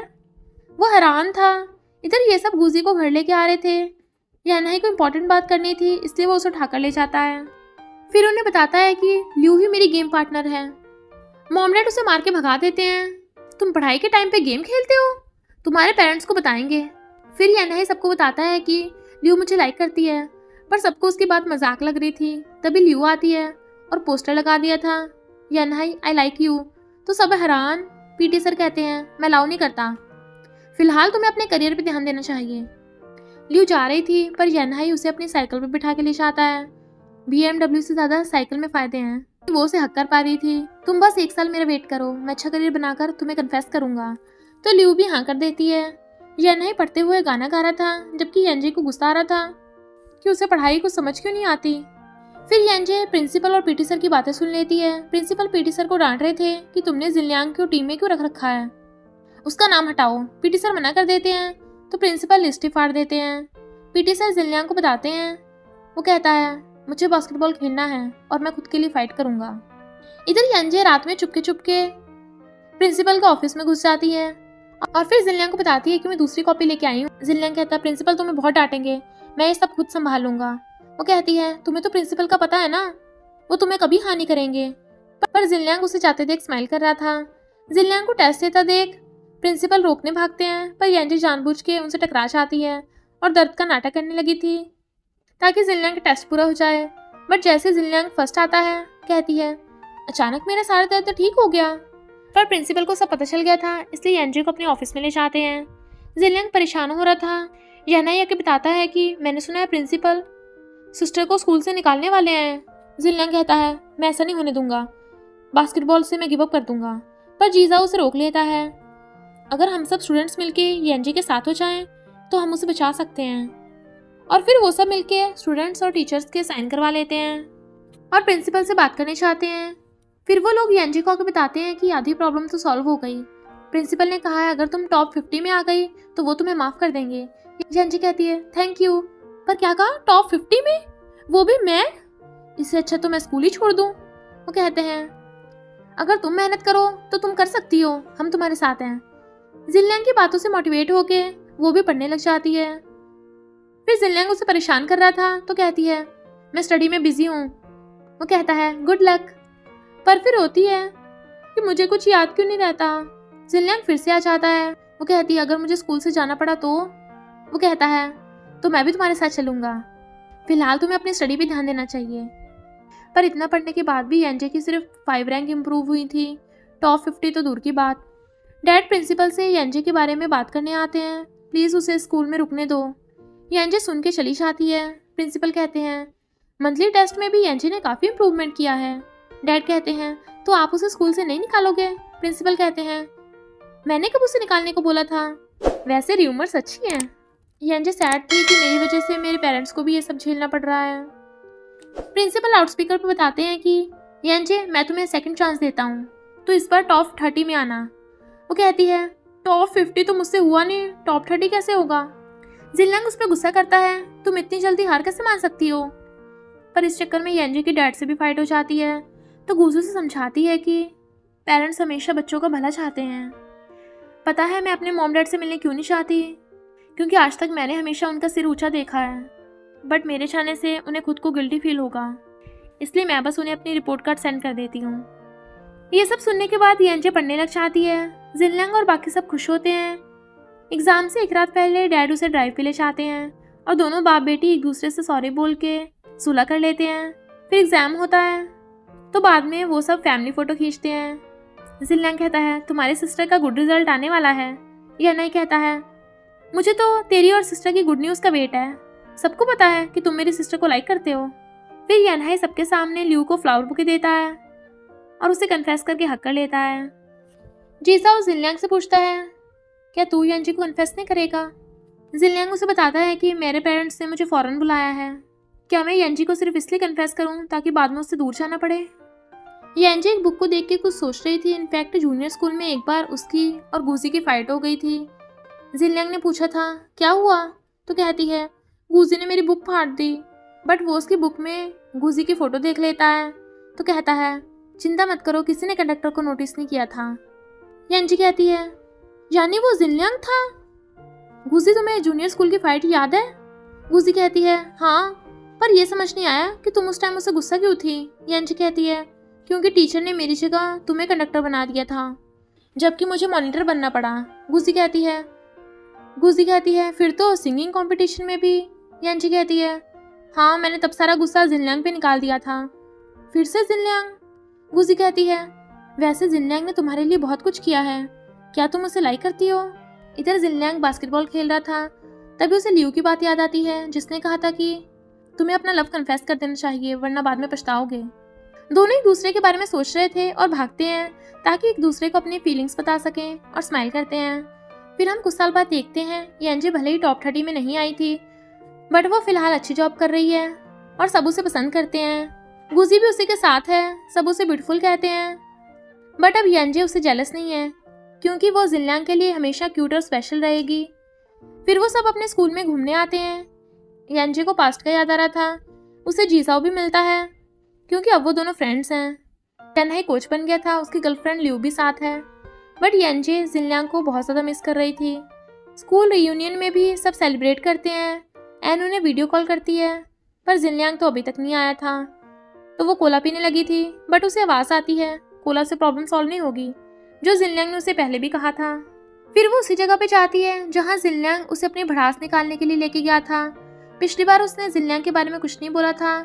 वो हैरान था, इधर ये सब गुजी को घर लेके आ रहे थे। येनहाई को इम्पोर्टेंट बात करनी थी, इसलिए वो उसे उठाकर ले जाता है। फिर उन्हें बताता है कि लियू ही मेरी गेम पार्टनर है। मॉम डैड उसे मार के भगा देते हैं। तुम पढ़ाई के टाइम पे गेम खेलते हो, तुम्हारे पेरेंट्स को बताएंगे। फिर येनहाई सबको बताता है कि लियू मुझे लाइक करती है, पर सबको उसकी बात मजाक लग रही थी। तभी लियू आती है और पोस्टर लगा दिया था येनहाई आई लाइक यू। तो सब हैरान। पीटी सर कहते हैं मैं अलाउ नहीं करता, फिलहाल तुम्हें अपने करियर पे ध्यान देना चाहिए। लियू जा रही थी, पर येनहाई उसे अपनी साइकिल पे बिठा के ले जाता है। BMW से ज़्यादा साइकिल में फ़ायदे हैं। वो उसे हक कर पा रही थी। तुम बस 1 साल मेरा वेट करो, मैं अच्छा करियर बनाकर तुम्हें कन्फेस करूंगा। तो लियू भी हाँ कर देती है। येनहाई पढ़ते हुए गाना गा रहा था, जबकि येंजे को गुस्सा आ रहा था कि उसे पढ़ाई को समझ क्यों नहीं आती। फिर येंजे प्रिंसिपल और पीटी सर की बातें सुन लेती है। प्रिंसिपल पीटी सर को डांट रहे थे कि तुमने जिनलियांग को टीम में क्यों रख रखा है, उसका नाम हटाओ। पीटी सर मना कर देते हैं तो प्रिंसिपल लिस्ट ही फाड़ देते हैं। पीटी सर जिनलियांग को बताते हैं। वो कहता है मुझे बास्केटबॉल खेलना है और मैं खुद के लिए फाइट करूंगा। इधर यंजे रात में चुपके चुपके प्रिंसिपल के ऑफिस में घुस जाती है और फिर जिनलियांग को बताती है कि मैं दूसरी कॉपी लेके आई हूँ। जिनलियांग कहता है प्रिंसिपल तुम्हें बहुत डांटेंगे, मैं ये सब खुद संभालूंगा। वो कहती है तुम्हें तो प्रिंसिपल का पता है ना, वो तुम्हें कभी हानि करेंगे। पर जिनलियांग उसे जाते देख स्माइल कर रहा था। जिनलियांग को टेस्ट देता देख प्रिंसिपल रोकने भागते हैं, पर यंजे जानबूझ के उनसे टकरा जाती है और दर्द का नाटक करने लगी थी ताकि जिनलियांग का टेस्ट पूरा हो जाए। बट जैसे जिनलियांग फर्स्ट आता है कहती है अचानक मेरा सारा दर्द ठीक हो गया। पर प्रिंसिपल को सब पता चल गया था, इसलिए यंजे को अपने ऑफिस में ले जाते हैं। जिनलियांग परेशान हो रहा था। यहना आके बताता है कि मैंने सुना है प्रिंसिपल सिस्टर को स्कूल से निकालने वाले हैं। जिनलियांग कहता है मैं ऐसा नहीं होने दूंगा, बास्केटबॉल से मैं गिव अप कर दूंगा। पर जीजा उसे रोक लेता है। अगर हम सब स्टूडेंट्स मिलके यंजे के साथ हो जाएं तो हम उसे बचा सकते हैं। और फिर वो सब मिलके स्टूडेंट्स और टीचर्स के साइन करवा लेते हैं और प्रिंसिपल से बात करने चाहते हैं। फिर वो लोग यंजे को आके बताते हैं कि आधी प्रॉब्लम तो सॉल्व हो गई। प्रिंसिपल ने कहा है अगर तुम टॉप 50 में आ गई तो वो तुम्हें माफ कर देंगे। यंजे कहती है थैंक यू, पर क्या कहा टॉप 50 में, वो भी मैं? इससे अच्छा तो मैं स्कूल ही छोड़ दूं। वो कहते हैं अगर तुम मेहनत करो तो तुम कर सकती हो, हम तुम्हारे साथ हैं। जिनलियांग की बातों से मोटिवेट होके वो भी पढ़ने लग जाती है। फिर जिनलियांग उसे परेशान कर रहा था तो कहती है मैं स्टडी में बिजी हूँ। वो कहता है गुड लक, पर फिर होती है कि मुझे कुछ याद क्यों नहीं रहता। जिनलियांग फिर से आ जाता है। वो कहती है अगर मुझे स्कूल से जाना पड़ा तो? वो कहता है तो मैं भी तुम्हारे साथ चलूंगा, फिलहाल तुम्हें अपनी स्टडी पे ध्यान देना चाहिए। पर इतना पढ़ने के बाद भी यंजे की सिर्फ 5 रैंक इम्प्रूव हुई थी, टॉप 50 तो दूर की बात। डैड प्रिंसिपल से यंजे के बारे में बात करने आते हैं, प्लीज़ उसे स्कूल में रुकने दो। यंजे सुन के चली जाती है। प्रिंसिपल कहते हैं मंथली टेस्ट में भी यंजे ने काफ़ी इम्प्रूवमेंट किया है। डैड कहते हैं तो आप उसे स्कूल से नहीं निकालोगे? प्रिंसिपल कहते हैं मैंने कब उसे निकालने को बोला था, वैसे र्यूमर्स अच्छी हैं। यंजे सैड थी कि मेरी वजह से मेरे पेरेंट्स को भी ये सब झेलना पड़ रहा है। प्रिंसिपल लाउडस्पीकर पर बताते हैं कि यंजे मैं तुम्हें सेकंड चांस देता हूँ, तो इस बार टॉप 30 में आना। वो कहती है टॉप 50 तो मुझसे हुआ नहीं, टॉप 30 कैसे होगा? जिनलियांग उस पर गुस्सा करता है तुम इतनी जल्दी हार कैसे मान सकती हो? पर इस चक्कर में यंजे की डैड से भी फाइट हो जाती है, तो गुजू से समझाती है कि पेरेंट्स हमेशा बच्चों का भला चाहते हैं। पता है मैं अपने मॉम डैड से मिलने क्यों नहीं चाहती, क्योंकि आज तक मैंने हमेशा उनका सिर ऊंचा देखा है, बट मेरे चाहने से उन्हें खुद को गिल्टी फील होगा, इसलिए मैं बस उन्हें अपनी रिपोर्ट कार्ड सेंड कर देती हूँ। ये सब सुनने के बाद यंजे पढ़ने लग जाती है। जिनलियांग और बाकी सब खुश होते हैं। एग्ज़ाम से एक रात पहले डैड उसे ड्राइव पे ले जाते हैं और दोनों बाप बेटी एक दूसरे से सॉरी बोल के सुलह कर लेते हैं। फिर एग्ज़ाम होता है तो बाद में वो सब फैमिली फ़ोटो खींचते हैं। जिनलियांग कहता है तुम्हारी सिस्टर का गुड रिजल्ट आने वाला है। यनहाई कहता है मुझे तो तेरी और सिस्टर की गुड न्यूज़ का वेट है, सबको पता है कि तुम मेरी सिस्टर को लाइक करते हो। फिर यनहाई सबके सामने लियू को फ्लावर बुके देता है और उसे कन्फेस करके हक कर लेता है। जीसाओ जिनलियांग से पूछता है क्या तू यंजी को कन्फेस नहीं करेगा? जिनलियांग उसे बताता है कि मेरे पेरेंट्स ने मुझे फ़ौरन बुलाया है, क्या मैं यंजी को सिर्फ इसलिए कन्फेस करूं ताकि बाद में उससे दूर जाना पड़े? यंजी एक बुक को देख के कुछ सोच रही थी। इनफैक्ट जूनियर स्कूल में एक बार उसकी और गुजी की फाइट हो गई थी। जिनलियांग ने पूछा था क्या हुआ, तो कहती है गुजी ने मेरी बुक फाड़ दी, बट वो उसकी बुक में गुजी की फ़ोटो देख लेता है तो कहता है चिंता मत करो, किसी ने कंडक्टर को नोटिस नहीं किया था। यंजी कहती है यानी वो जिनलियांग था? गुजी तुम्हें जूनियर स्कूल की फाइट याद है? गुजी कहती है हाँ, पर यह समझ नहीं आया कि तुम उस टाइम मुझसे गुस्सा क्यों थी। यंजी कहती है क्योंकि टीचर ने मेरी जगह तुम्हें कंडक्टर बना दिया था, जबकि मुझे मॉनिटर बनना पड़ा। गुजी कहती है फिर तो सिंगिंग कंपटीशन में भी। यंजी कहती है हाँ, मैंने तब सारा गुस्सा जिनलियांग पे निकाल दिया था। फिर से जिनलियांग? गुजी कहती है वैसे जिनलियांग ने तुम्हारे लिए बहुत कुछ किया है, क्या तुम उसे लाइक करती हो? इधर जिनलियांग बास्केटबॉल खेल रहा था, तभी उसे लियू की बात याद आती है जिसने कहा था कि तुम्हें अपना लव कन्फेस कर देना चाहिए वरना बाद में पछताओगे। दोनों एक दूसरे के बारे में सोच रहे थे और भागते हैं ताकि एक दूसरे को अपनी फीलिंग्स बता सकें और स्माइल करते हैं। फिर हम कुछ साल बाद देखते हैं यंजी भले ही टॉप 30 में नहीं आई थी, बट वो फिलहाल अच्छी जॉब कर रही है और सब उसे पसंद करते हैं। गुजी भी उसी के साथ है, सब उसे ब्यूटीफुल कहते हैं। बट अब यंजी उससे जेलस नहीं है क्योंकि वो जिनलियांग के लिए हमेशा क्यूट और स्पेशल रहेगी। फिर वो सब अपने स्कूल में घूमने आते हैं। यंजी को पास्ट का याद आ रहा था। उसे जीसाओ भी मिलता है क्योंकि अब वो दोनों फ्रेंड्स हैं। टेनहाई कोच बन गया था, उसकी गर्लफ्रेंड लिू भी साथ है। बट येंजे जिनलियांग को बहुत ज़्यादा मिस कर रही थी। स्कूल रियूनियन में भी सब सेलिब्रेट करते हैं। एन उन्हें वीडियो कॉल करती है, पर जिनलियांग तो अभी तक नहीं आया था। तो वो कोला पीने लगी थी, बट उसे आवाज़ आती है कोला से प्रॉब्लम सॉल्व नहीं होगी, जो जिनलियांग ने उसे पहले भी कहा था। फिर वो उसी जगह पे जाती है जहाँ जिनलियांग उसे अपनी भड़ास निकालने के लिए लेके गया था। पिछली बार उसने जिनलियांग के बारे में कुछ नहीं बोला था,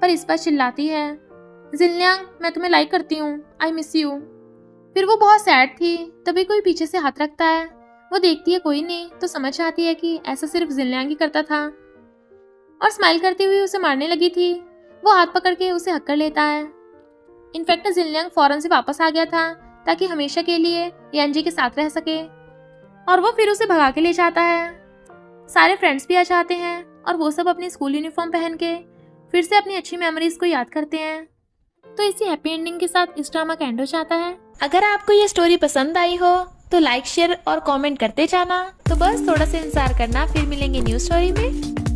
पर इस बार चिल्लाती है, जिनलियांग मैं तुम्हें लाइक करती हूँ, आई मिस यू। फिर वो बहुत सैड थी, तभी कोई पीछे से हाथ रखता है। वो देखती है कोई नहीं, तो समझ आती है कि ऐसा सिर्फ जिनलियांग ही करता था, और स्माइल करती हुई उसे मारने लगी थी। वो हाथ पकड़ के उसे हक कर लेता है। इनफैक्ट जिनलियांग फौरन से वापस आ गया था ताकि हमेशा के लिए येंजे के साथ रह सके, और वो फिर उसे भगा के ले जाता है। सारे फ्रेंड्स भी आ जाते हैं और वो सब अपनी स्कूल यूनिफॉर्म पहन के फिर से अपनी अच्छी मेमोरीज को याद करते हैं। तो इसी हैप्पी एंडिंग के साथ इस ड्रामा का एंड हो जाता है। अगर आपको ये स्टोरी पसंद आई हो तो लाइक, शेयर और कमेंट करते जाना। तो बस थोड़ा सा इंतजार करना, फिर मिलेंगे न्यू स्टोरी में।